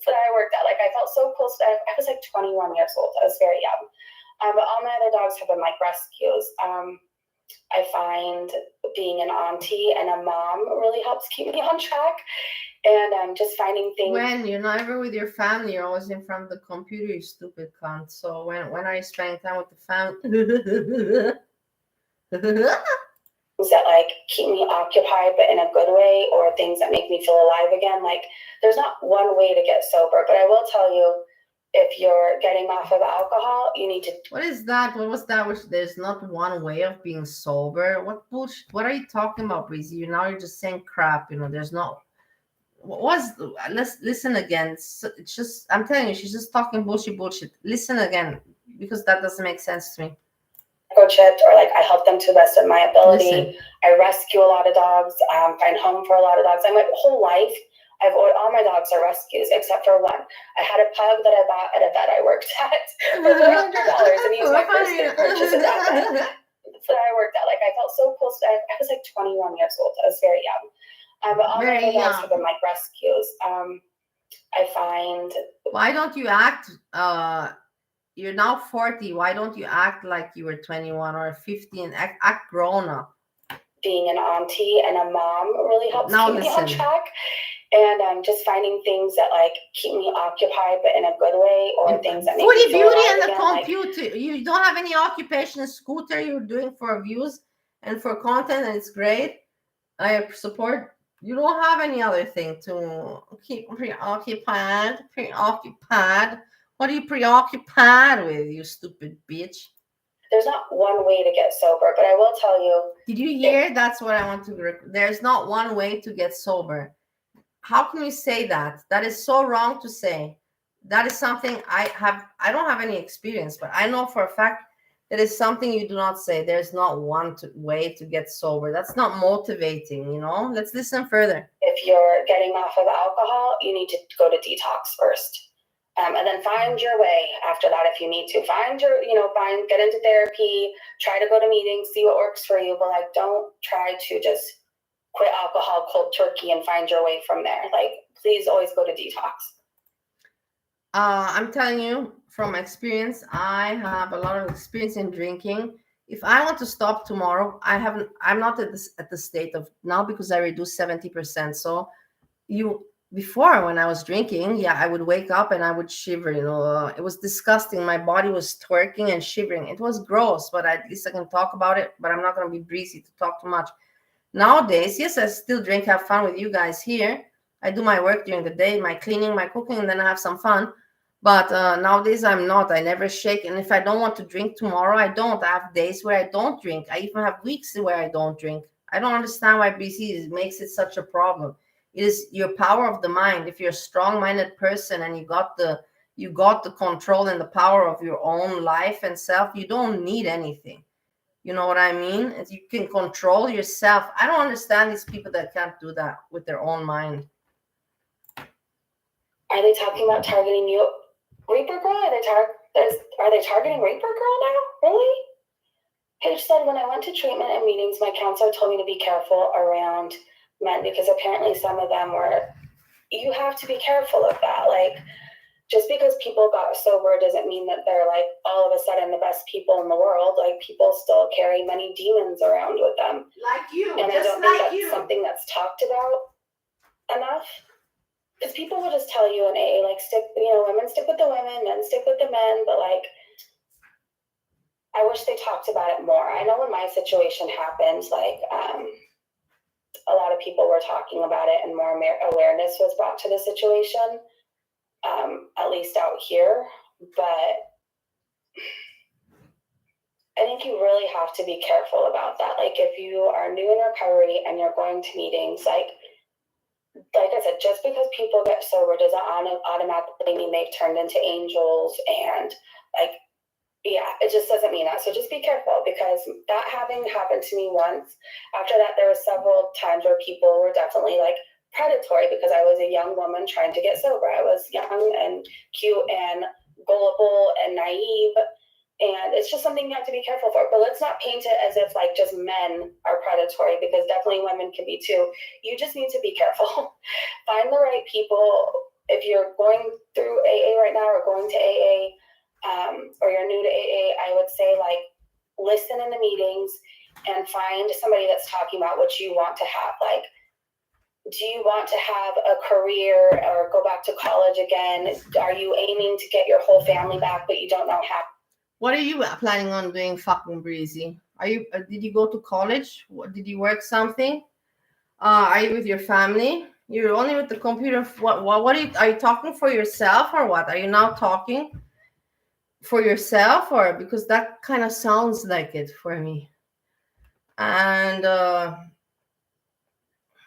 that I worked at. Like I felt so close. I was like 21 years old. I was very young. But all my other dogs have been like rescues. I find being an auntie and a mom really helps keep me on track. And just finding things. When you're never with your family, you're always in front of the computer, you stupid cunt. So when are you spending time with the family? Things that like keep me occupied, but in a good way, or things that make me feel alive again. Like there's not one way to get sober, but I will tell you, if you're getting off of alcohol, you need to. What is that? What was that? There's not one way of being sober. What bullshit? What are you talking about, Breezy? You're just saying crap. You know, there's no. Let's listen again. It's just, I'm telling you, she's just talking bullshit. Listen again, because that doesn't make sense to me. microchipped, or like I help them to the best of my ability. Listen. I rescue a lot of dogs, find home for a lot of dogs. My whole life, all my dogs are rescues except for one. I had a pug that I bought at a vet I worked at for $300, and he was my first big purchase at that vet that I worked at. Like, I felt so close. I was like 21 years old. I was very young. But all my other dogs have been like rescues. I find. Why don't you act? You're now 40. Why don't you act like you were 21 or 15? Act grown up. Being an auntie and a mom really helps keep me on track. And just finding things that like keep me occupied, but in a good way, or things that make me feel beauty and the again, computer. Like, you don't have any occupation. A scooter you're doing for views and for content, and it's great. I support. You don't have any other thing to keep preoccupied. What are you preoccupied with, you stupid bitch? There's not one way to get sober, but I will tell you. Did you hear? That's what I want to. There's not one way to get sober. How can you say that? That is so wrong to say. That is something I don't have any experience, but I know for a fact that is something you do not say. There's not one way to get sober. That's not motivating, you know? Let's listen further. If you're getting off of alcohol, you need to go to detox first. And then find your way after that if you need to. Get into therapy, try to go to meetings, see what works for you, but like don't try to just quit alcohol cold turkey and find your way from there. Like, please always go to detox. I'm telling you from experience, I have a lot of experience in drinking. If I want to stop tomorrow, I'm not at the state of now because I reduced 70%. So before when I was drinking, I would wake up and I would shiver, it was disgusting. My body was twerking and shivering. It was gross, but at least I can talk about it, but I'm not going to be breezy to talk too much. Nowadays, yes, I still drink, have fun with you guys here. I do my work during the day, my cleaning, my cooking, and then I have some fun. But nowadays, I'm not. I never shake. And if I don't want to drink tomorrow, I don't. I have days where I don't drink. I even have weeks where I don't drink. I don't understand why BC makes it such a problem. It is your power of the mind. If you're a strong-minded person and you got the control and the power of your own life and self, you don't need anything. You know what I mean? You can control yourself. I don't understand these people that can't do that with their own mind. Are they talking about targeting you, Reaper Girl? Are they targeting Reaper Girl now? Really? Paige said, when I went to treatment and meetings, my counselor told me to be careful around men because apparently some of them were. You have to be careful of that. Like, just because people got sober doesn't mean that they're like all of a sudden the best people in the world. Like, people still carry many demons around with them. Like you. And I don't think that's something that's talked about enough. Because people will just tell you in AA, like, women stick with the women, men stick with the men. But like, I wish they talked about it more. I know when my situation happened, like, a lot of people were talking about it and more awareness was brought to the situation. At least out here, but I think you really have to be careful about that. Like, if you are new in recovery and you're going to meetings, like I said, just because people get sober doesn't automatically mean they've turned into angels, and it just doesn't mean that. So just be careful, because that having happened to me once, after that there were several times where people were definitely like predatory, because I was a young woman trying to get sober. I was young and cute and gullible and naive, and it's just something you have to be careful for. But let's not paint it as if like just men are predatory, because definitely women can be too. You just need to be careful. Find the right people. If you're going through AA right now or going to AA, or you're new to AA, I would say like listen in the meetings and find somebody that's talking about what you want to have. Like, do you want to have a career or go back to college again? Are you aiming to get your whole family back, but you don't know how? What are you planning on doing, fucking Breezy? Did you go to college? Did you work something? Are you with your family? You're only with the computer. What are you talking for yourself or what? Are you now talking for yourself, or because that kind of sounds like it for me? And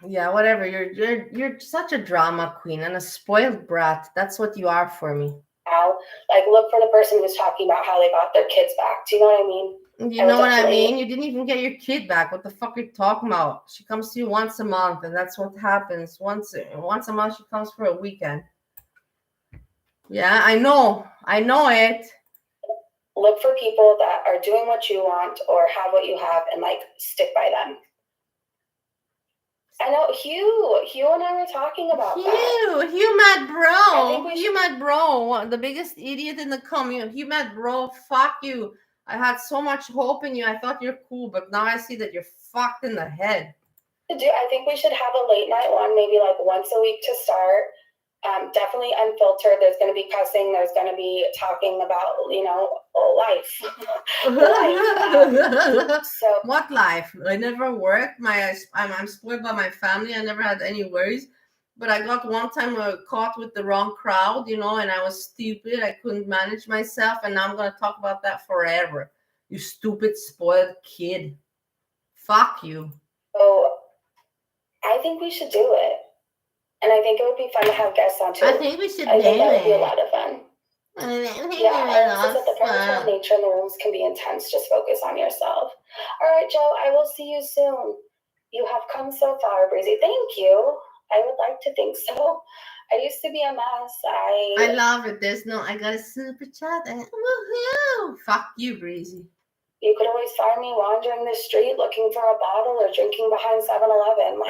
whatever. You're such a drama queen and a spoiled brat. That's what you are for me. Now, like, look for the person who's talking about how they got their kids back. Do you know what I mean? You know what I mean? You didn't even get your kid back. What the fuck are you talking about? She comes to you once a month, and that's what happens. Once a month, she comes for a weekend. Yeah, I know it. Look for people that are doing what you want or have what you have, and like stick by them. I know Hugh and I were talking about that. Hugh mad bro. Hugh mad bro. The biggest idiot in the community. Hugh mad bro. Fuck you. I had so much hope in you. I thought you're cool, but now I see that you're fucked in the head. I think we should have a late night one, maybe like once a week to start. Definitely unfiltered. There's going to be cussing. There's going to be talking about, life. So what life? I never worked. I'm spoiled by my family. I never had any worries. But I got one time caught with the wrong crowd, and I was stupid. I couldn't manage myself. And now I'm going to talk about that forever. You stupid, spoiled kid. Fuck you. So I think we should do it. And I think it would be fun to have guests on too. I think we should I think that would be a lot of fun. Yeah, I the presence of nature in the rooms can be intense. Just focus on yourself. All right, Joe, I will see you soon. You have come so far, Breezy. Thank you. I would like to think so. I used to be a mess. I love it. I got a super chat. Woohoo! Fuck you, Breezy. You could always find me wandering the street looking for a bottle or drinking behind 7-Eleven.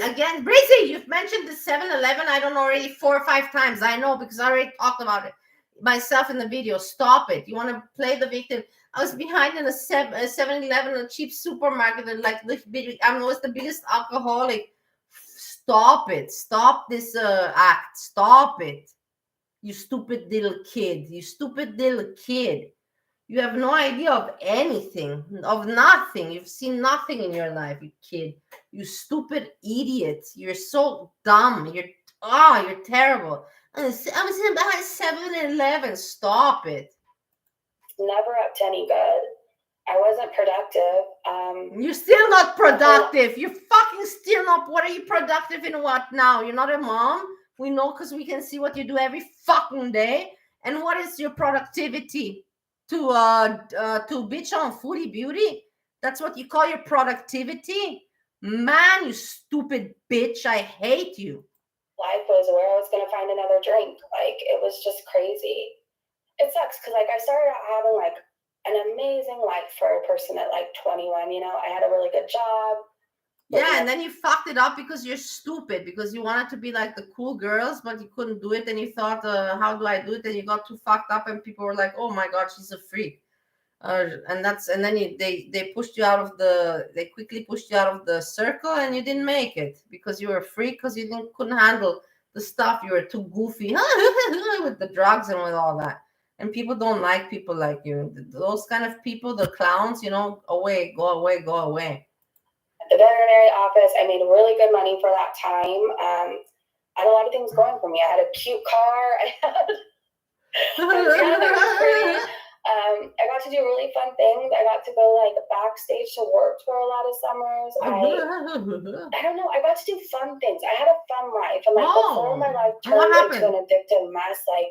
Again, Breezy, you've mentioned the 7-Eleven, I don't know, already 4 or 5 times. I know because I already talked about it myself in the video. Stop it. You want to play the victim. I was behind in a 7-Eleven, a cheap supermarket, and I was the biggest alcoholic. Stop it. Stop this act. Stop it. You stupid little kid. You have no idea of anything, of nothing. You've seen nothing in your life, you kid. You stupid idiot. You're so dumb. You're terrible. I was in behind 7-Eleven. Stop it. Never up to any good. I wasn't productive. You're still not productive. You're fucking still not. What are you productive in what now? You're not a mom? We know because we can see what you do every fucking day. And what is your productivity? To bitch on Foodie Beauty? That's what you call your productivity? Man, you stupid bitch. I hate you. Life was where I was going to find another drink. It was just crazy. It sucks because I started out having an amazing life for a person at 21. I had a really good job. Yeah, and then you fucked it up because you're stupid, because you wanted to be like the cool girls, but you couldn't do it. And you thought, how do I do it? And you got too fucked up, and people were like, oh my God, she's a freak. And then they pushed you out of they quickly pushed you out of the circle, and you didn't make it because you were a freak, because you couldn't handle the stuff. You were too goofy with the drugs and with all that. And people don't like people like you. Those kind of people, the clowns, go away. At the veterinary office, I made really good money for that time. I had a lot of things going for me. I had a cute car. I got to do really fun things. I got to go backstage to work for a lot of summers. I don't know. I got to do fun things. I had a fun life. And before my life turned into an addictive mess, I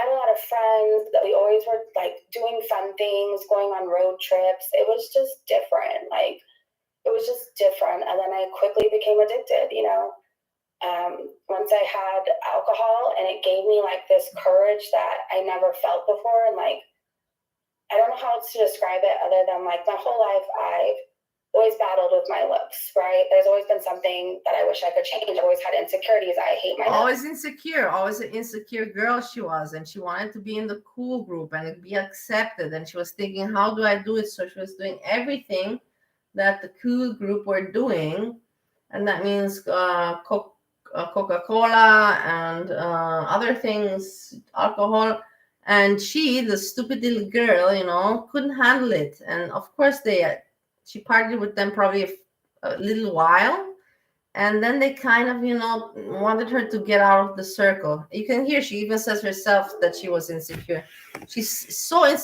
had a lot of friends that we always were doing fun things, going on road trips. It was just different. It was just different. And then I quickly became addicted, once I had alcohol, and it gave me this courage that I never felt before. And I don't know how else to describe it other than my whole life, I've always battled with my looks, right? There's always been something that I wish I could change. I've always had insecurities. I hate my always looks. Always an insecure girl she was, and she wanted to be in the cool group and be accepted. And she was thinking, how do I do it? So she was doing everything that the cool group were doing, and that means Coca-Cola and other things, alcohol. And she, the stupid little girl, couldn't handle it. And of course, she partied with them probably a little while, and then they kind of, wanted her to get out of the circle. You can hear she even says herself that she was insecure.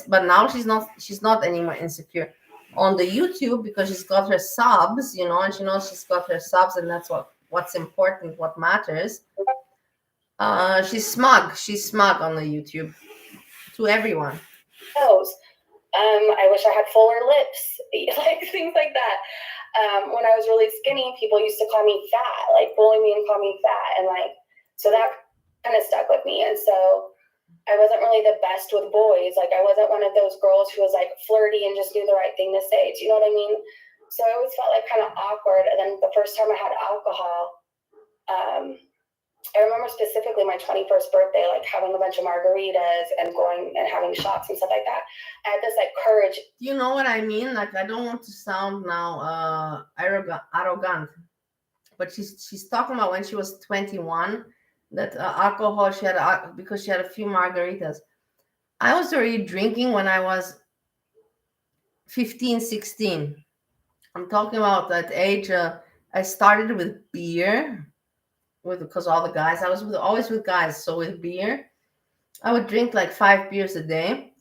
But now she's not anymore insecure on the YouTube, because she's got her subs, and she knows she's got her subs, and that's what's important, what matters. She's smug on the YouTube to everyone. I wish I had fuller lips, like things like that. When I was really skinny, people used to call me fat, like bully me and call me fat, and like so that kind of stuck with me. And so I wasn't really the best with boys. Like I wasn't one of those girls who was like flirty and just knew the right thing to say. Do you know what I mean? So I always felt like kind of awkward. And then the first time I had alcohol, I remember specifically my 21st birthday, like having a bunch of margaritas and going and having shots and stuff like that. I had this like courage. Do you know what I mean? Like, I don't want to sound now arrogant, but she's talking about when she was 21, that alcohol she had because she had a few margaritas. I was already drinking when I was 15, 16. I'm talking about that age. I started with beer, because all the guys, I was always with guys. So with beer, I would drink like 5 beers a day.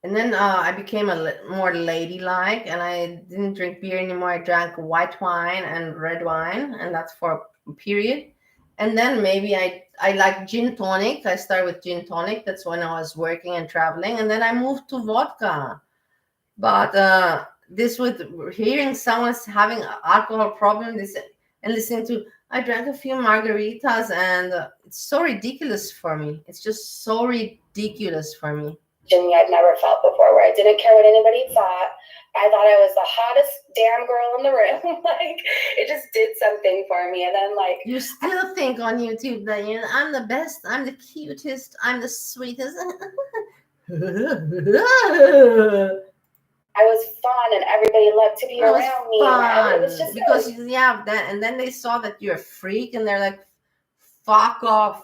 And then I became more ladylike, and I didn't drink beer anymore. I drank white wine and red wine, and that's for a period. And then maybe I like gin tonic. I started with gin tonic. That's when I was working and traveling. And then I moved to vodka. But this with hearing someone's having an alcohol problem, this and listening to, I drank a few margaritas, and it's so ridiculous for me. It's just so ridiculous for me. Jimmy, I've never felt before, where I didn't care what anybody thought. I thought I was the hottest damn girl in the room. Like it just did something for me. And then like you still think on YouTube that I'm the best, I'm the cutest, I'm the sweetest. I was fun, and everybody loved to be around me. Fun. It was just because and then they saw that you're a freak, and they're like, fuck off,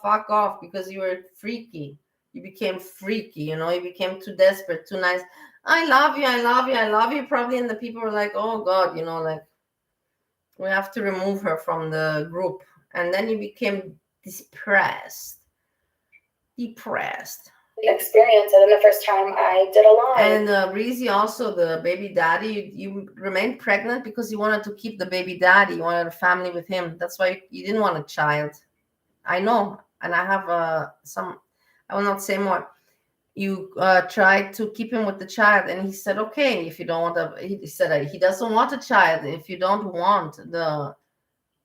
because you were freaky. You became freaky, you became too desperate, too nice. I love you. Probably, and the people were like, oh God, like, we have to remove her from the group. And then you became depressed. Experience. And then the first time I did a live. And Breezy, also the baby daddy, you remained pregnant because you wanted to keep the baby daddy. You wanted a family with him. That's why you didn't want a child. I know. And I have I will not say more. You tried to keep him with the child, and he said, okay, if you don't want he said he doesn't want a child. If you don't want the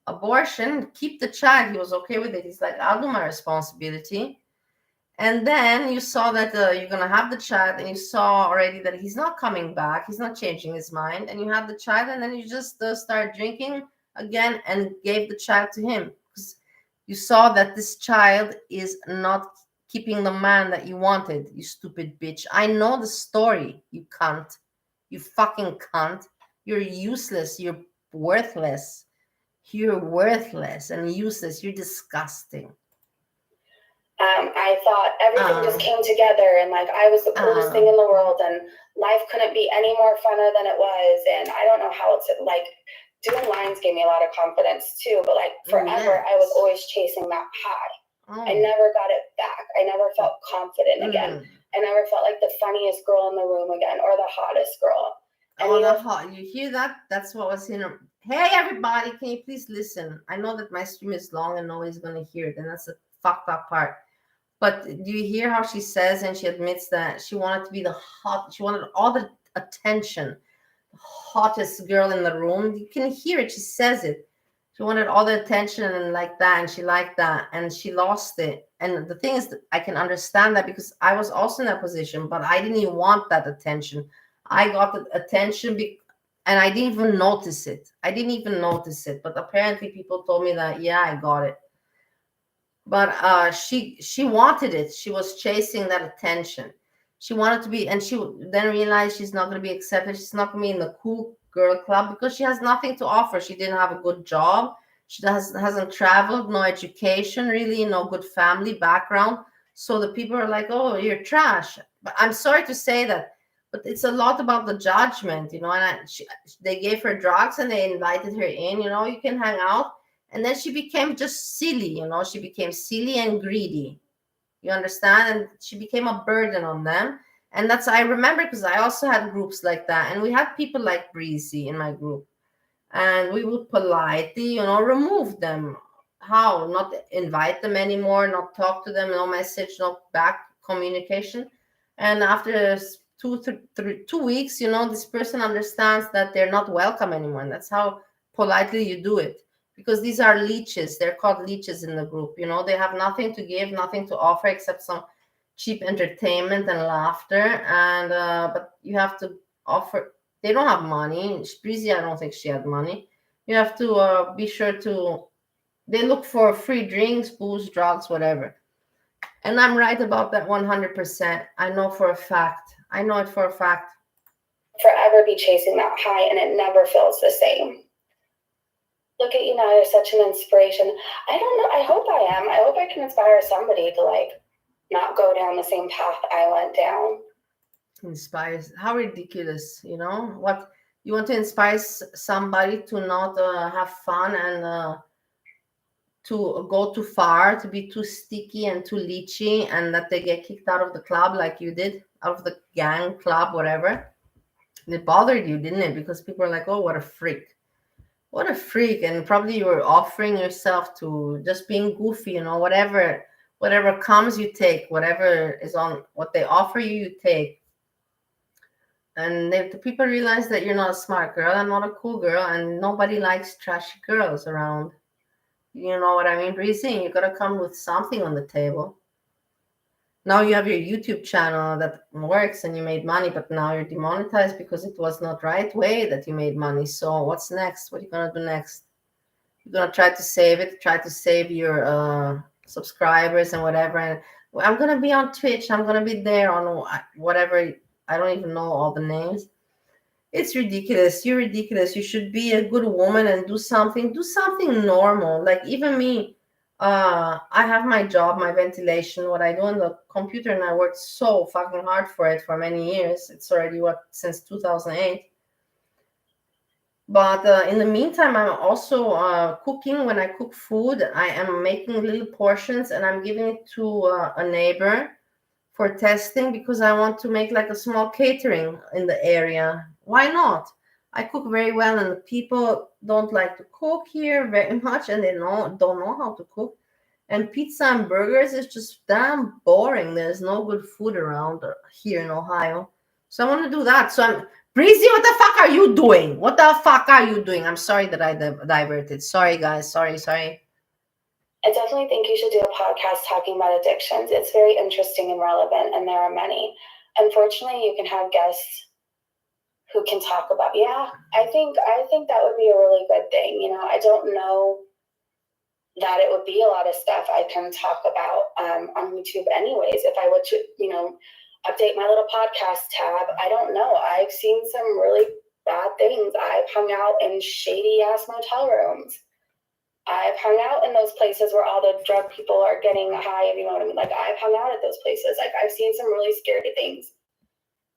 abortion, keep the child. He was okay with it. He's like, I'll do my responsibility. And then you saw that you're going to have the child, and you saw already that he's not coming back. He's not changing his mind. And you had the child, and then you just start drinking again and gave the child to him. Because you saw that this child is not keeping the man that you wanted, you stupid bitch. I know the story, you cunt. You fucking cunt. You're useless. You're worthless. You're worthless and useless. You're disgusting. I thought everything just came together, and like I was the coolest thing in the world, and life couldn't be any more funner than it was. And I don't know how it's like doing lines gave me a lot of confidence too, but like forever I was always chasing that high. I never got it back. I never felt confident again. I never felt like the funniest girl in the room again, or the hottest girl. And you hear that? That's what was in. Hey everybody, can you please listen? I know that my stream is long and nobody's gonna hear it, and that's the fucked up part. But do you hear how she says, and she admits that she wanted to be she wanted all the attention, the hottest girl in the room. You can hear it. She says it. She wanted all the attention and like that, and she liked that, and she lost it. And the thing is that I can understand that, because I was also in that position, but I didn't even want that attention. I got the attention and I didn't even notice it. But apparently people told me that, yeah, I got it. But she wanted it. She was chasing that attention. She wanted to be, and she then realized she's not going to be accepted. She's not going to be in the cool girl club because she has nothing to offer. She didn't have a good job. She hasn't traveled, no education, really, no good family background. So the people are like, oh, you're trash. But I'm sorry to say that, but it's a lot about the judgment, and they gave her drugs and they invited her in, you can hang out. And then she became just silly, she became silly and greedy. You understand? And she became a burden on them. And that's, I remember, because I also had groups like that. And we had people like Breezy in my group. And we would politely, remove them. How? Not invite them anymore, not talk to them, no message, no back communication. And after 2 weeks, this person understands that they're not welcome anymore. And that's how politely you do it. Because these are leeches. They're called leeches in the group. They have nothing to give, nothing to offer except some cheap entertainment and laughter. And but you have to offer. They don't have money. Breezy, I don't think she had money. You have to be sure to. They look for free drinks, booze, drugs, whatever. And I'm right about that 100%. I know for a fact. I know it for a fact. Forever be chasing that high, and it never feels the same. Look at you now, you're such an inspiration. I don't know, I hope I am. I hope I can inspire somebody to not go down the same path I went down. Inspires. How ridiculous, what you want to inspire somebody to not have fun and to go too far, to be too sticky and too leechy, and that they get kicked out of the club like you did, out of the gang club, whatever. It bothered you, didn't it? Because people are like, oh, what a freak. What a freak. And probably you were offering yourself to just being goofy, whatever comes, you take. Whatever is on what they offer you, you take. And the people realize that you're not a smart girl and not a cool girl, and nobody likes trashy girls around. You know what I mean, Breezy? You gotta come with something on the table. Now you have your YouTube channel that works and you made money, but now you're demonetized because it was not right way that you made money. So what's next? What are you gonna do next? You're gonna try to save it, try to save your subscribers and whatever. And I'm gonna be on Twitch. I'm gonna be there on whatever. I don't even know all the names. It's ridiculous. You're ridiculous. You should be a good woman and do something normal. Like even me, I have my job, my ventilation, what I do on the computer, and I worked so fucking hard for it for many years. It's already since 2008. But in the meantime, I'm also cooking. When I cook food, I am making little portions and I'm giving it to a neighbor for testing, because I want to make like a small catering in the area. Why not? I cook very well, and people don't like to cook here very much, and they don't know how to cook. And pizza and burgers is just damn boring. There's no good food around here in Ohio. So I want to do that. So Breezy, what the fuck are you doing? What the fuck are you doing? I'm sorry that I diverted. Sorry, guys. Sorry. I definitely think you should do a podcast talking about addictions. It's very interesting and relevant, and there are many. Unfortunately, you can have guests who can talk about. Yeah, I think that would be a really good thing. I don't know that it would be a lot of stuff I can talk about on YouTube anyways. If I were to, update my little podcast tab, I don't know. I've seen some really bad things. I've hung out in shady ass motel rooms. I've hung out in those places where all the drug people are getting high, if you know what I mean. I've hung out at those places. I've seen some really scary things.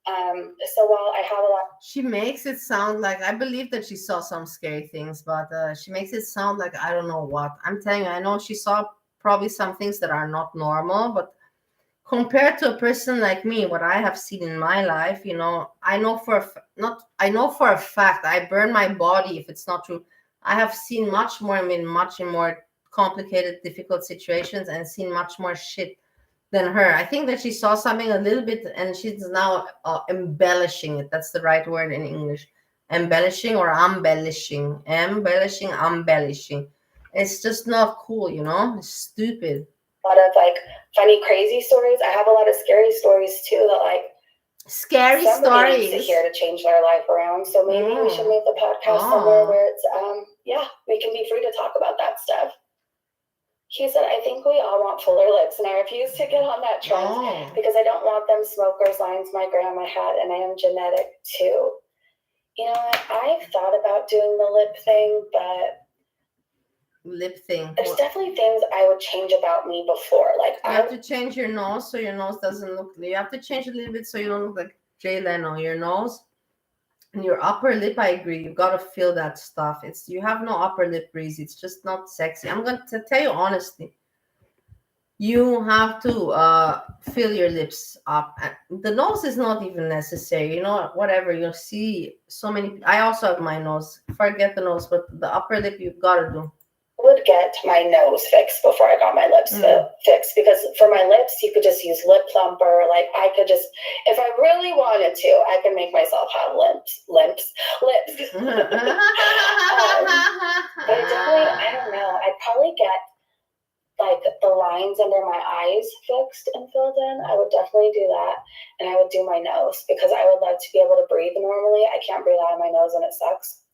So while I have a lot... She makes it sound like, I believe that she saw some scary things, but she makes it sound like I don't know what. I'm telling you, I know she saw probably some things that are not normal, but compared to a person like me, what I have seen in my life, I know for a fact, I burn my body if it's not true. I have seen much more, much more complicated, difficult situations, and seen much more shit than her. I think that she saw something a little bit, and she's now embellishing it. That's the right word in English. Embellishing or embellishing. Embellishing. It's just not cool, It's stupid. A lot of funny, crazy stories. I have a lot of scary stories too that scary stories needs to hear to change their life around. So maybe we should make the podcast somewhere where it's we can be free to talk about that stuff. He said, I think we all want fuller lips, and I refuse to get on that trend because I don't want them smokers' lines my grandma had, and I am genetic too. You know what? I've thought about doing the lip thing, but there's definitely things I would change about me before. You have to change your nose so your nose doesn't look. You have to change a little bit so you don't look like Jay Leno. Your nose and your upper lip. I agree. You gotta feel that stuff. You have no upper lip, Breezy. It's just not sexy. I'm going to tell you honestly. You have to fill your lips up. The nose is not even necessary. Whatever. You'll see so many. I also have my nose. Forget the nose, but the upper lip you've got to do. would get my nose fixed before I got my lips fixed, because for my lips you could just use lip plumper. Like I could just, if I really wanted to, I could make myself have lips. But definitely, I don't know, I'd probably get like the lines under my eyes fixed and filled in. I would definitely do that, and I would do my nose because I would love to be able to breathe normally. I can't breathe out of my nose and it sucks.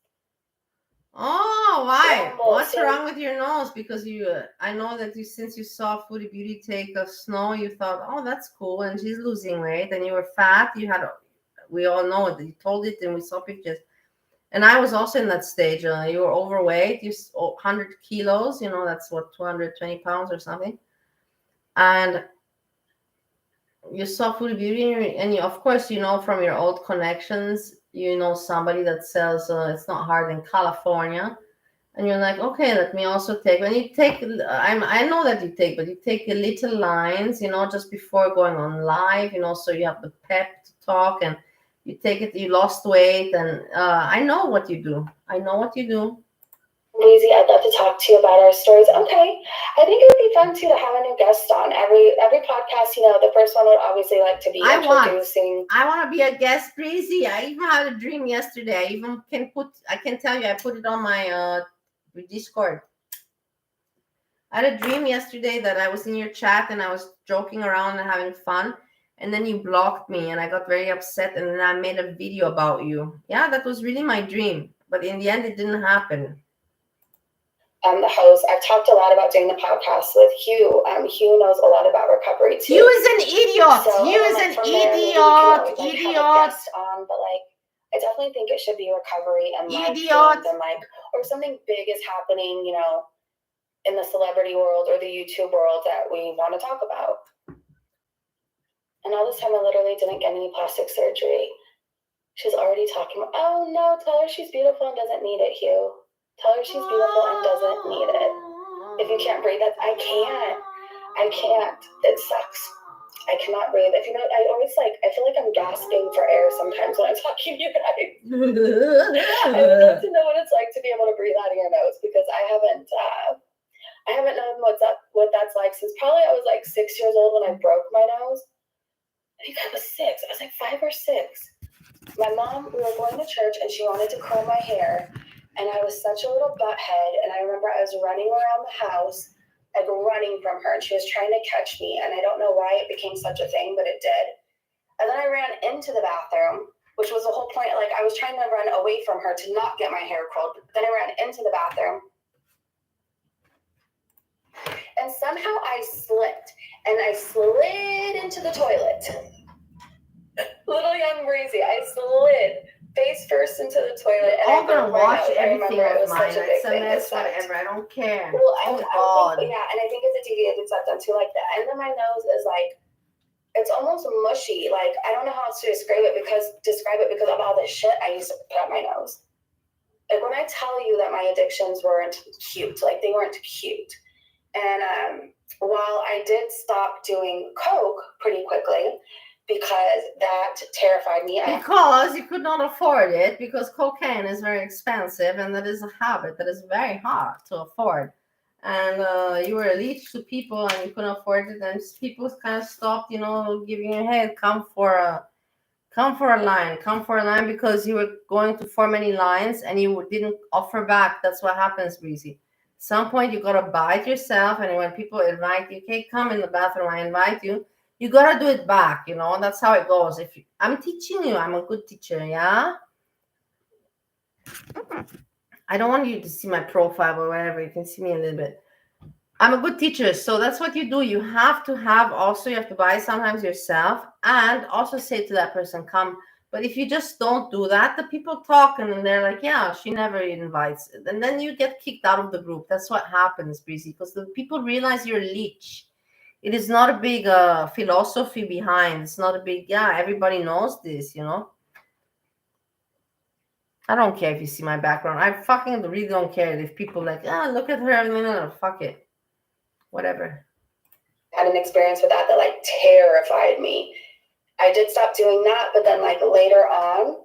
Oh, why? What's wrong with your nose? Because I know that since you saw Foodie Beauty take a snow, you thought, oh, that's cool, and she's losing weight, and you were fat. We all know it. You told it, and we saw pictures. And I was also in that stage. You were overweight. You 100 kilos. That's what, 220 pounds or something. And you saw Foodie Beauty, and of course, from your old connections, somebody that sells. It's not hard in California. And you're like, okay, let me also take. When you take, I know that you take, but you take the little lines, just before going on live, so you have the pep to talk, and you take it. You lost weight, and I know what you do. Breezy, I'd love to talk to you about our stories. Okay, I think it would be fun too to have a new guest on every podcast. The first one would obviously like to be introducing. I want to be a guest, Breezy. I even had a dream yesterday. I can tell you, I put it on my Discord. I had a dream yesterday that I was in your chat and I was joking around and having fun, and then you blocked me and I got very upset, and then I made a video about you. Yeah, that was really my dream, but in the end it didn't happen. I'm the host. I've talked a lot about doing the podcast with Hugh. Hugh knows a lot about recovery too. Hugh is an idiot. Hugh is an idiot. Idiot. But I definitely think it should be recovery and idiot. And or something big is happening, in the celebrity world or the YouTube world that we want to talk about. And all this time I literally didn't get any plastic surgery. She's already talking about, oh no, tell her she's beautiful and doesn't need it, Hugh. Tell her she's beautiful and doesn't need it. If you can't breathe, I can't. It sucks. I cannot breathe. I always I feel like I'm gasping for air sometimes when I'm talking to you guys. I would love to know what it's like to be able to breathe out of your nose, because I haven't known what that's like since probably I was 6 years old when I broke my nose. I think I was 6. I was 5 or 6. My mom, we were going to church and she wanted to curl my hair. And I was such a little butthead, and I remember I was running around the house, running from her, and she was trying to catch me, and I don't know why it became such a thing, but it did. And then I ran into the bathroom, which was the whole point. I was trying to run away from her to not get my hair curled, but then I ran into the bathroom, and somehow I slipped, and I slid into the toilet. Little young Breezy, I slid face first into the toilet. And I'm gonna watch everything of mine. It's a mess, whatever. I don't care. Well, God. And I think it's a deviated septum too. The end of my nose is it's almost mushy. I don't know how else to describe it because of all the shit I used to put up my nose. When I tell you that my addictions weren't cute, they weren't cute. And while I did stop doing coke pretty quickly, because that terrified me. Because you could not afford it, because cocaine is very expensive, and that is a habit that is very hard to afford. And you were a leech to people, and you couldn't afford it, and people kind of stopped, giving you, hey, come for a line, because you were going to for many lines and you didn't offer back. That's what happens, Breezy. Some point you gotta buy it yourself, and when people invite you, okay, come in the bathroom, I invite you. You gotta do it back, That's how it goes. I'm teaching you, I'm a good teacher, yeah. I don't want you to see my profile or whatever. You can see me a little bit. I'm a good teacher, so that's what you do. You have to buy sometimes yourself, and also say to that person, come. But if you just don't do that, the people talk and they're like, yeah, she never invites. And then you get kicked out of the group. That's what happens, Breezy, because the people realize you're a leech. It is not a big philosophy behind. It's not a big, everybody knows this, I don't care if you see my background. I fucking really don't care if people look at her. No, fuck it. Whatever. I had an experience with that terrified me. I did stop doing that, but then later on,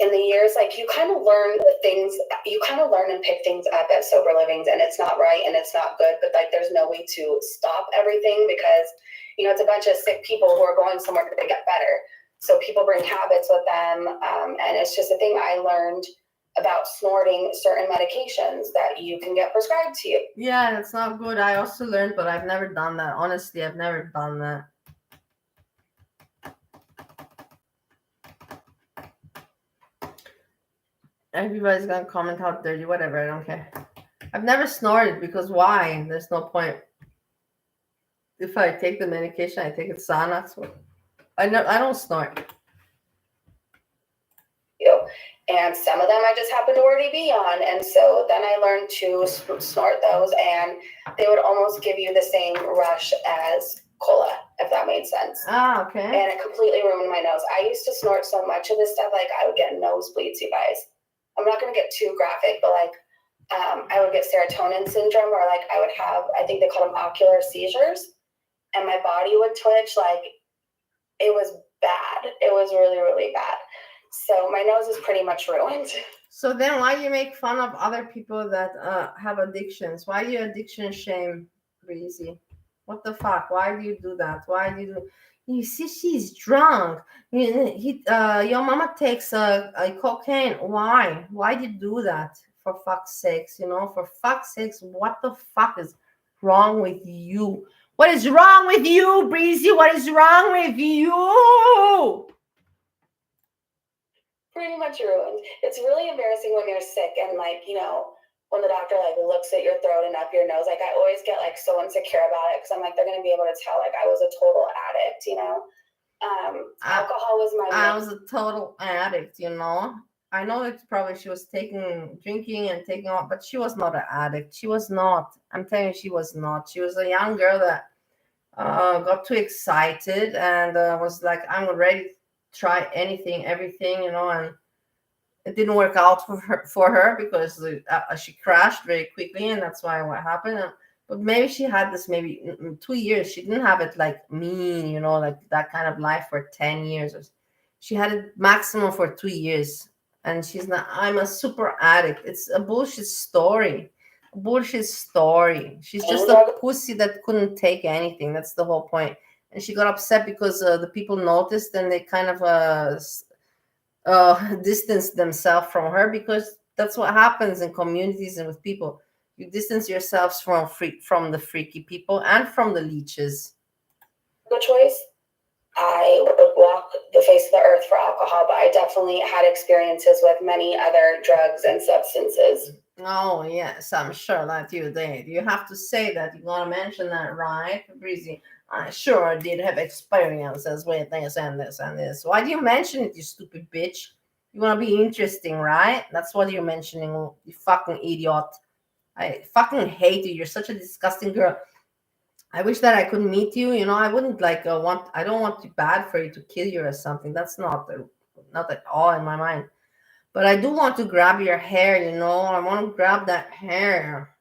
in the years, like you kind of learn the things, you kind of learn and pick things up at sober livings, and it's not right and it's not good, but like there's no way to stop everything because, you know, it's a bunch of sick people who are going somewhere to get better. So people bring habits with them, and it's just a thing I learned about snorting certain medications that you can get prescribed to you. Yeah, it's not good. I also learned, but I've never done that. Honestly, I've never done that. Everybody's gonna comment how dirty, whatever, I don't care. I've never snorted because why? There's no point. If I take the medication, I take it Xanax. I don't snort. And some of them I just happened to already be on, and so then I learned to snort those, and they would almost give you the same rush as cola, if that made sense. Ah, okay. And it completely ruined my nose. I used to snort so much of this stuff, like I would get nosebleeds, you guys. I'm not going to get too graphic, but like I would get serotonin syndrome, or like I would have, I think they call them ocular seizures, and my body would twitch. Like it was bad. It was really, really bad. So my nose is pretty much ruined. So then why do you make fun of other people that have addictions? Why do you addiction shame, Breezy? What the fuck? Why do you do that? Why do you see she's drunk? Your mama takes a cocaine. Why? Why do you do that? For fuck's sakes, you know, for fuck's sakes, what the fuck is wrong with you? What is wrong with you, Breezy? What is wrong with you? Pretty much ruined. It's really embarrassing when you're sick and like, you know, when the doctor like looks at your throat and up your nose. Like I always get like so insecure about it because I'm like, they're gonna be able to tell like I was a total addict, you know. Alcohol was my I was a total addict, you know. I know that probably she was drinking and taking off, but she was not an addict. She was not. I'm telling you, she was not. She was a young girl that got too excited and was like, I'm ready to try anything, everything, you know, and it didn't work out for her because she crashed very quickly, and that's why what happened. But maybe she had this maybe 2 years. She didn't have it like me, you know, like that kind of life for 10 years. She had it maximum for 2 years. And she's not, I'm a super addict. It's a bullshit story. Bullshit story. She's just a pussy that couldn't take anything. That's the whole point. And she got upset because the people noticed and they kind of distanced themselves from her, because that's what happens in communities and with people. You distance yourselves from the freaky people and from the leeches. Good choice. I would walk the face of the earth for alcohol, but I definitely had experiences with many other drugs and substances. Oh, yes, I'm sure that you did. You have to say that. You're going to mention that, right, Breezy? I sure did have experiences with this and this and this. Why do you mention it, you stupid bitch? You want to be interesting, right? That's what you're mentioning, you fucking idiot. I fucking hate you. You're such a disgusting girl. I wish that I could meet you. You know, I wouldn't like I don't want it bad for you to kill you or something. That's not at all in my mind. But I do want to grab your hair, you know. I want to grab that hair.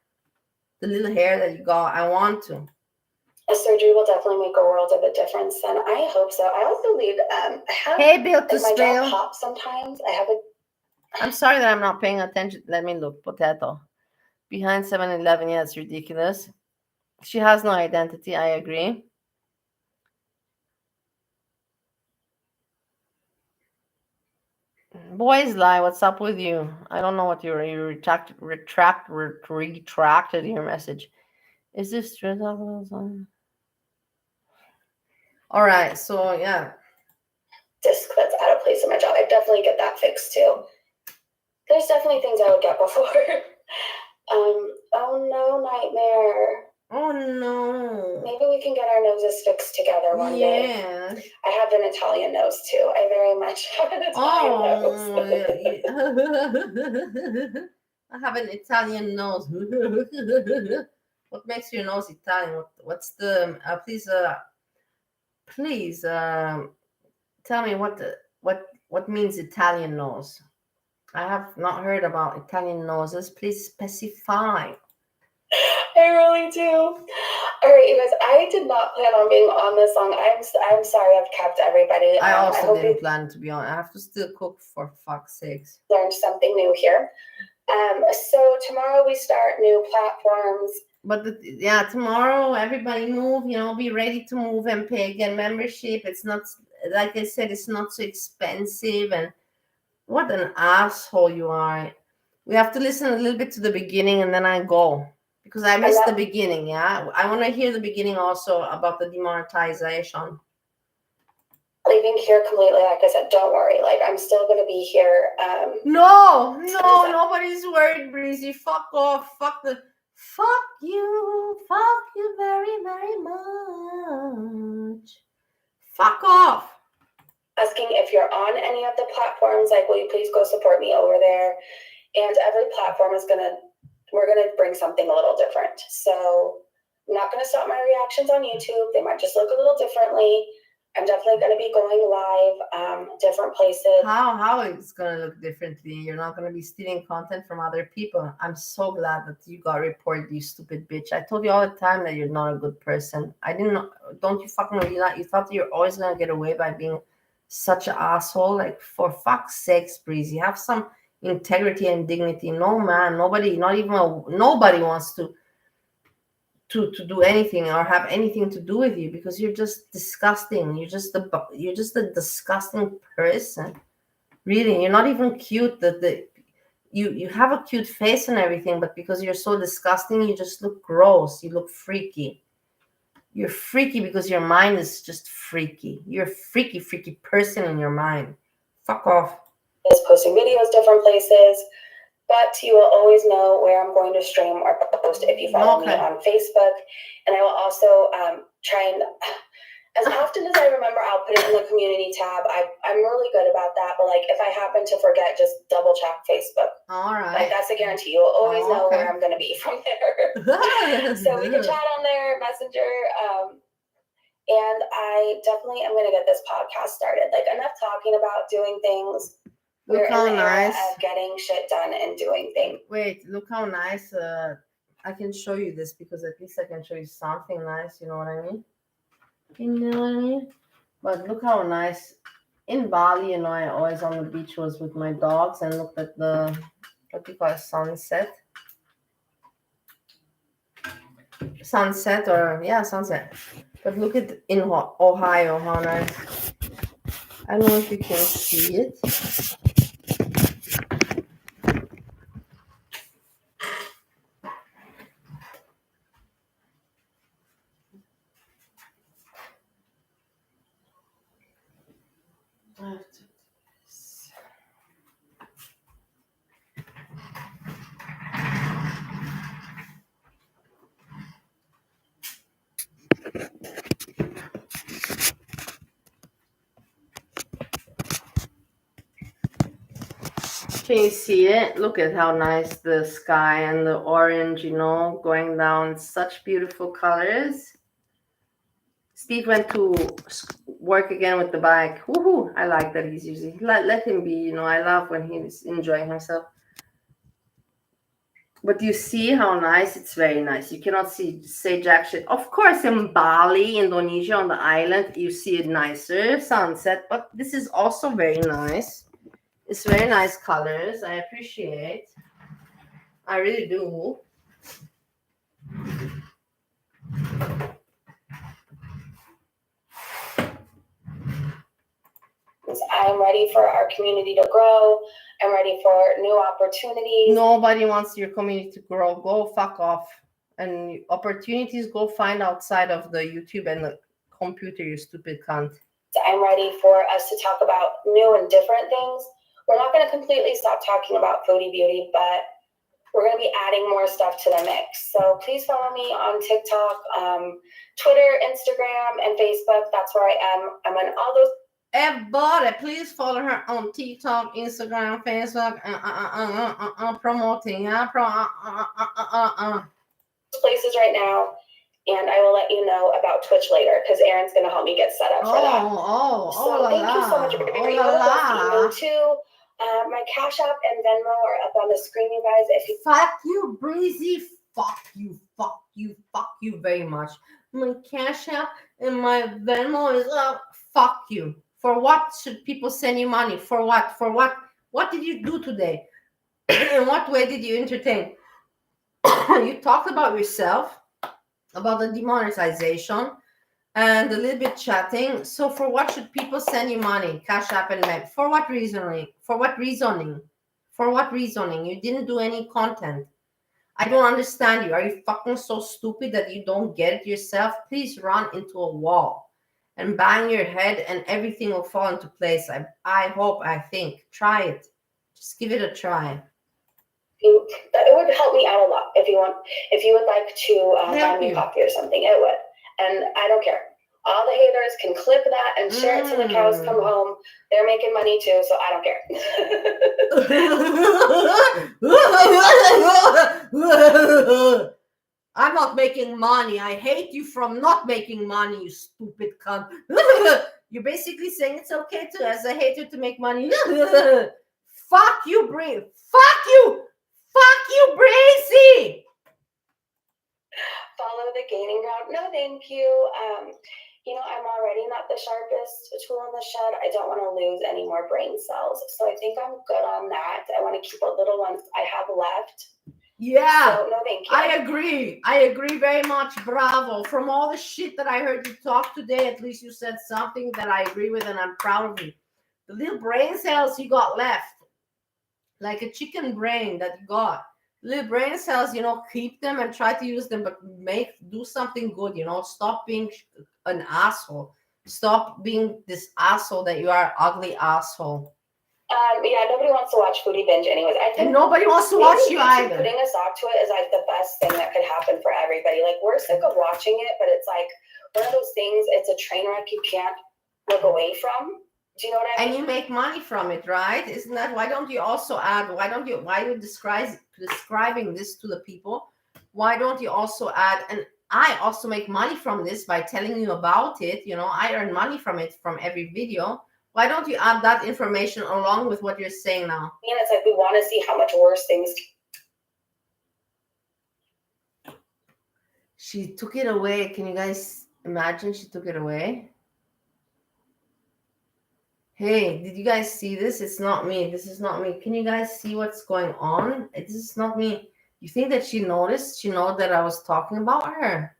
The little hair that you got. I want to. A surgery will definitely make a world of a difference, and I hope so. I also believe I have Hey, Bill to my spill. jaw pops sometimes. I'm sorry that I'm not paying attention. Let me look. Potato. Behind 7-Eleven, yeah, it's ridiculous. She has no identity, I agree. Boys lie, what's up with you? I don't know what you retracted your message. Is this true? All right, so yeah. Disc that's out of place in my jaw. I definitely get that fixed too. There's definitely things I would get before. Oh no, nightmare. Oh no. Maybe we can get our noses fixed together one day. I have an Italian nose too. I very much have an Italian nose. I have an Italian nose. What makes your nose Italian? What's the please tell me what means Italian nose. I have not heard about Italian noses. Please specify. I really do. All right, you guys. I did not plan on being on this long. I'm sorry. I've kept everybody. I I also hope didn't you plan to be on. I have to still cook for fuck's sakes. learned something new here. So tomorrow we start new platforms. But yeah, tomorrow everybody move. Be ready to move and pay again membership. It's not, like I said, it's not so expensive. And what an asshole you are. We have to listen a little bit to the beginning and then I go. Because I missed the beginning, yeah? I want to hear the beginning also about the demonetization. Leaving here completely, like I said, don't worry. Like, I'm still going to be here. No, nobody's worried, Breezy. Fuck off. Fuck you very, very much. Fuck off. Asking if you're on any of the platforms, like, will you please go support me over there? And every platform we're going to bring something a little different. So I'm not going to stop my reactions on YouTube. They might just look a little differently. I'm definitely going to be going live, different places. How it's going to look differently? You're not going to be stealing content from other people. I'm so glad that you got reported, you stupid bitch. I told you all the time that you're not a good person. I didn't know. Don't you fucking realize? You thought you're always going to get away by being such an asshole? Like, for fuck's sakes, Breezy, have some integrity and dignity. No, man, nobody wants to do anything or have anything to do with you because you're just disgusting. You're just a disgusting person. Really, you're not even cute. You have a cute face and everything, but because you're so disgusting, you just look gross. You look freaky. You're freaky because your mind is just freaky. You're a freaky person in your mind. Fuck off. Is posting videos different places, but you will always know where I'm going to stream or post if you follow me on Facebook. And I will also try and, as often as I remember, I'll put it in the community tab. I'm really good about that, but like if I happen to forget, just double check Facebook. All right. Like that's a guarantee. You'll always know where I'm going to be from there. So we can chat on there, Messenger. And I definitely am going to get this podcast started. Like enough talking about doing things. Look how nice. Of getting shit done and doing things. Wait, look how nice. I can show you this because at least I can show you something nice. You know what I mean? But look how nice. In Bali, I always on the beach was with my dogs and looked at the, what do you call it, sunset. Sunset. But look at in Ohio, how nice. I don't know if you can see it. Can you see it? Look at how nice the sky and the orange, going down. Such beautiful colors. Steve went to work again with the bike. Woohoo! I like that he's using. Let him be. I love when he's enjoying himself. But you see how nice? It's very nice. You cannot say jack shit. Of course, in Bali, Indonesia, on the island, you see it nicer sunset. But this is also very nice. It's very nice colors. I appreciate. I really do. I'm ready for our community to grow. I'm ready for new opportunities. Nobody wants your community to grow. Go fuck off. And opportunities, go find outside of the YouTube and the computer, you stupid cunt. I'm ready for us to talk about new and different things. We're not going to completely stop talking about foodie beauty, but we're going to be adding more stuff to the mix. So please follow me on TikTok, Twitter, Instagram, and Facebook. That's where I am. I'm on all those. Everybody, please follow her on TikTok, Instagram, Facebook, promoting, places right now. And I will let you know about Twitch later because Aaron's going to help me get set up for that. So thank you so much for being here too. My Cash App and Venmo are up on the screen, you guys. If you fuck you, Breezy, fuck you, fuck you, fuck you very much. My Cash App and my Venmo is up. Fuck you. For what should people send you money? For what? For what? What did you do today? In what way did you entertain? You talked about yourself, about the demonetization, and a little bit chatting. So for what should people send you money? Cash App and Venmo. For what reasoning? For what reasoning? For what reasoning? You didn't do any content. I don't understand you. Are you fucking so stupid that you don't get it yourself? Please run into a wall and bang your head and everything will fall into place. I hope, I think. Try it. Just give it a try. It would help me out a lot if you would like to buy me a coffee or something. It would. And I don't care. All the haters can clip that and share it till the cows come home. They're making money too, so I don't care. I'm not making money. I hate you from not making money, you stupid cunt. You're basically saying it's okay to, as a hater, to make money. Fuck you, Bree. Fuck you. Fuck you, Breezy. Follow the gaining ground. No, thank you. I'm already not the sharpest tool in the shed. I don't want to lose any more brain cells. So I think I'm good on that. I want to keep what little ones I have left. Yeah. So, no, thank you. I agree very much. Bravo. From all the shit that I heard you talk today, at least you said something that I agree with and I'm proud of you. The little brain cells you got left, like a chicken brain that you got. Little brain cells, keep them and try to use them, but do something good, stop being an asshole. Stop being this asshole that you are, ugly asshole. Nobody wants to watch Foodie Binge anyways. I think and nobody wants to watch you either. Putting a stop to it is like the best thing that could happen for everybody. Like, we're sick of watching it, but it's like one of those things, it's a train wreck you can't look away from. Do you know what I mean? And you make money from it, right? Isn't that, why don't you also add, why are you describing this to the people? Why don't you also add, and I also make money from this by telling you about it. I earn money from it, from every video. Why don't you add that information along with what you're saying now? And it's like, we want to see how much worse things. She took it away. Can you guys imagine she took it away? Hey, did you guys see this? It's not me. This is not me. Can you guys see what's going on? This is not me. You think that she noticed? She know that I was talking about her.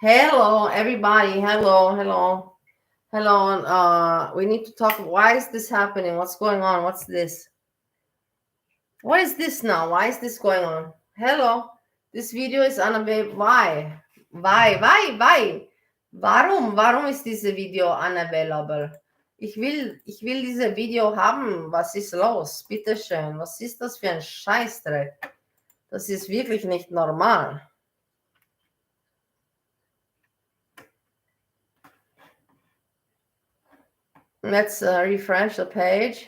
Hello, everybody. Hello. We need to talk. Why is this happening? What's going on? What's this? What is this now? Why is this going on? Hello. This video is unavailable. Why? Warum ist diese Video unavailable? Ich will diese Video haben. Was ist los? Bitteschön. Was ist das für ein Scheißdreck? Das ist wirklich nicht normal. Let's refresh the page.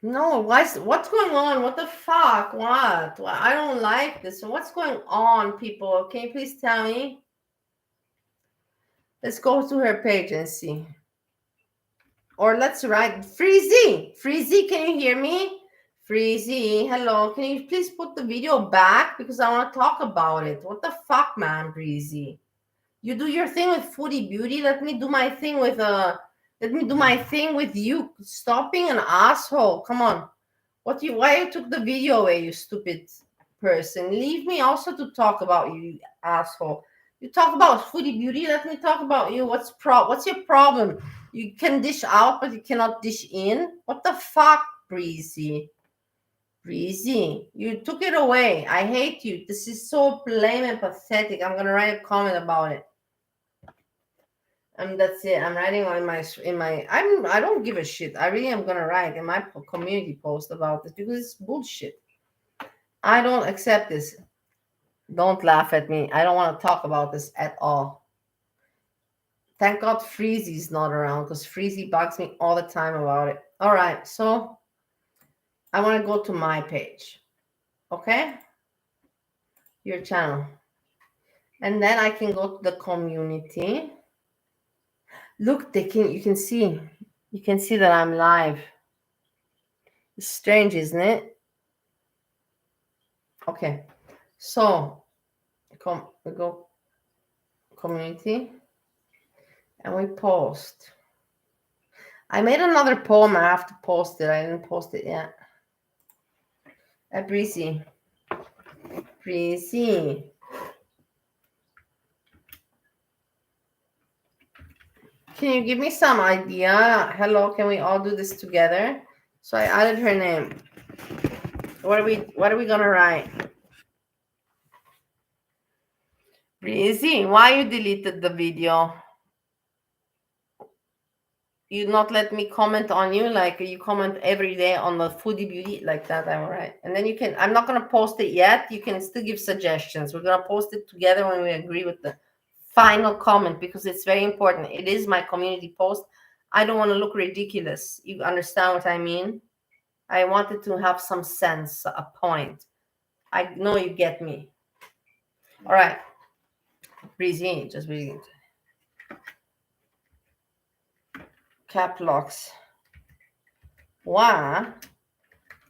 No, what's going on? What the fuck? What? I don't like this. What's going on, people? Can you please tell me? Let's go to her page and see. Or let's write Freezy. Freezy, can you hear me? Freezy, hello. Can you please put the video back? Because I want to talk about it. What the fuck, man, Breezy? You do your thing with Foodie Beauty. Let me do my thing with you. Stop being an asshole. Come on. Why you took the video away, you stupid person? Leave me also to talk about you asshole. You talk about Foodie Beauty. Let me talk about you. What's your problem? You can dish out, but you cannot dish in. What the fuck, Breezy? Breezy, you took it away. I hate you. This is so lame and pathetic. I'm gonna write a comment about it. And that's it. I'm writing on I don't give a shit. I really am gonna write in my community post about this because it's bullshit. I don't accept this. Don't laugh at me. I don't want to talk about this at all. Thank God Freezy's not around because Freezy bugs me all the time about it. All right, so I want to go to my page. Okay? Your channel. And then I can go to the community. Look, you can see that I'm live. It's strange, isn't it? Okay. So we go community and we post. I made another poem. I have to post it. I didn't post it yet. Breezy. Breezy. Can you give me some idea? Hello, can we all do this together? So I added her name. What are we gonna write? Breezy, why you deleted the video? You not let me comment on you, like you comment every day on the foodie beauty like that. I'm right. And then you can, I'm not gonna post it yet. You can still give suggestions. We're gonna post it together when we agree with the final comment, because it's very important. It is my community post. I don't want to look ridiculous. You understand what I mean? I wanted to have some sense, a point. I know you get me. All right. Breezy, just breathing. Cap locks. Why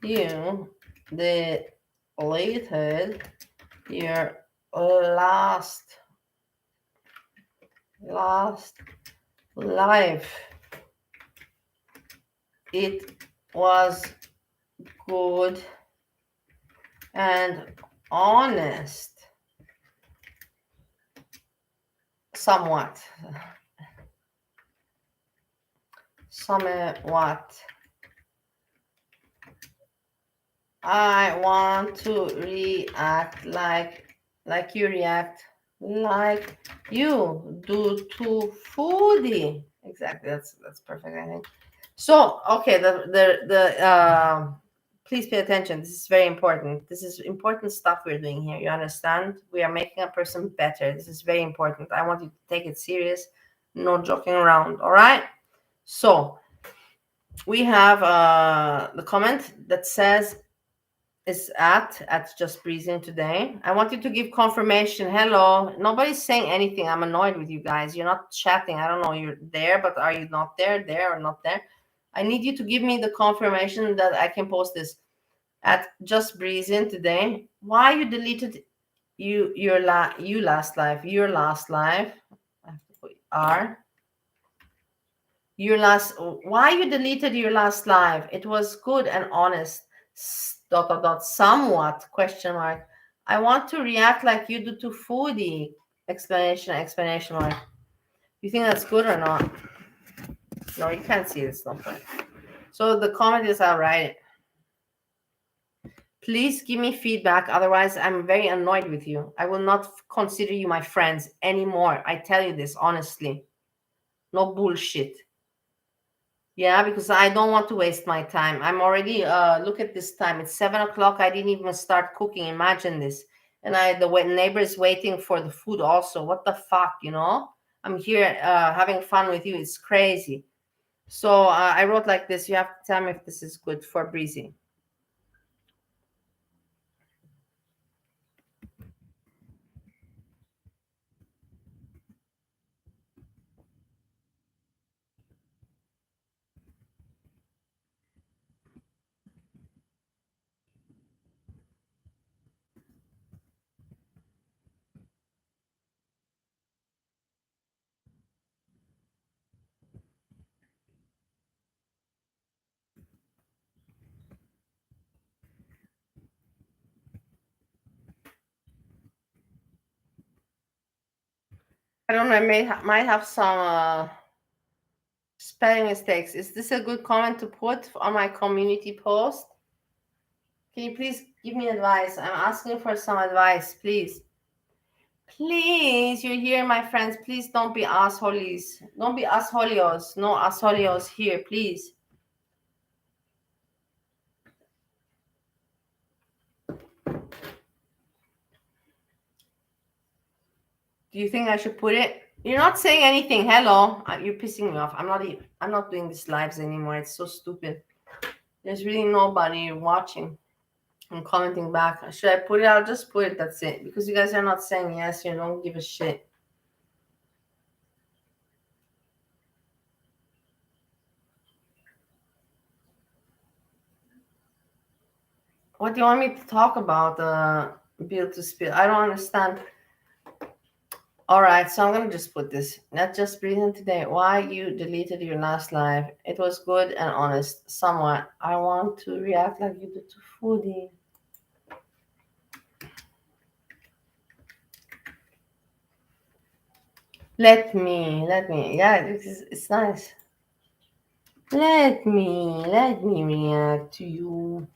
you deleted your last life? It was good and honest. Somewhat. I want to react like you react, like you do to foodie. Exactly. That's perfect, I think. So okay, please pay attention. This is very important. This is important stuff we're doing here. You understand? We are making a person better. This is very important. I want you to take it serious. No joking around. All right. So we have the comment that says is at just breezing today. I want you to give confirmation. Hello. Nobody's saying anything. I'm annoyed with you guys. You're not chatting. I don't know. You're there, but are you not there? There or not there? I need you to give me the confirmation that I can post this at just breezing today. Why you deleted your last life? Your last life. I have to put R. Your last. Why you deleted your last life? It was good and honest. Somewhat question mark. I want to react like you do to foodie explanation mark. You think that's good or not? No, you can't see this. No point. So the comment is, I'll write it. Please give me feedback, otherwise I'm very annoyed with you. I will not consider you my friends anymore. I tell you this honestly. No bullshit. Yeah, because I don't want to waste my time. I'm already look at this time. It's 7 o'clock. I didn't even start cooking. Imagine this. And the neighbor is waiting for the food also. What the fuck, you know? I'm here having fun with you. It's crazy. So I wrote like this. You have to tell me if this is good for Breezy. I don't know. I might have some spelling mistakes. Is this a good comment to put on my community post? Can you please give me advice? I'm asking for some advice, please. Please, you're here, my friends. Please don't be assholes. Don't be assholios. No assholios here, please. Do you think I should put it? You're not saying anything. Hello. You're pissing me off. I'm not doing these lives anymore. It's so stupid. There's really nobody watching and commenting back. Should I put it? I'll just put it. That's it. Because you guys are not saying yes. You don't give a shit. What do you want me to talk about? Build to spill. I don't understand. All right, so I'm gonna just put this. Not just breathing today. Why you deleted your last live? It was good and honest, somewhat. I want to react like you did to Foodie. Let me. Yeah, it's nice. Let me react to you.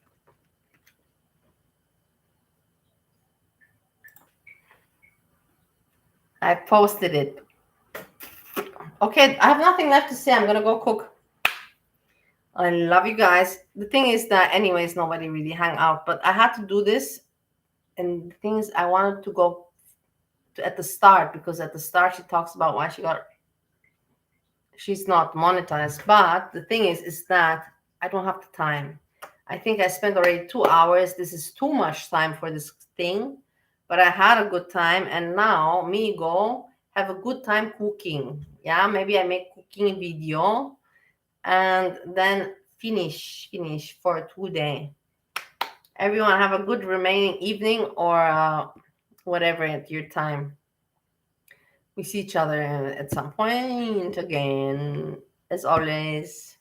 I posted it. Okay, I have nothing left to say. I'm gonna go cook. I love you guys. The thing is that, anyways, nobody really hang out, but I had to do this. And the thing is, I wanted to go at the start, because at the start she talks about why she's not monetized. But the thing is that I don't have the time. I think I spent already 2 hours. This is too much time for this thing, but I had a good time, and now me go have a good time cooking. Yeah, maybe I make cooking video and then finish for today. Everyone have a good remaining evening, or whatever at your time. We see each other at some point again, as always.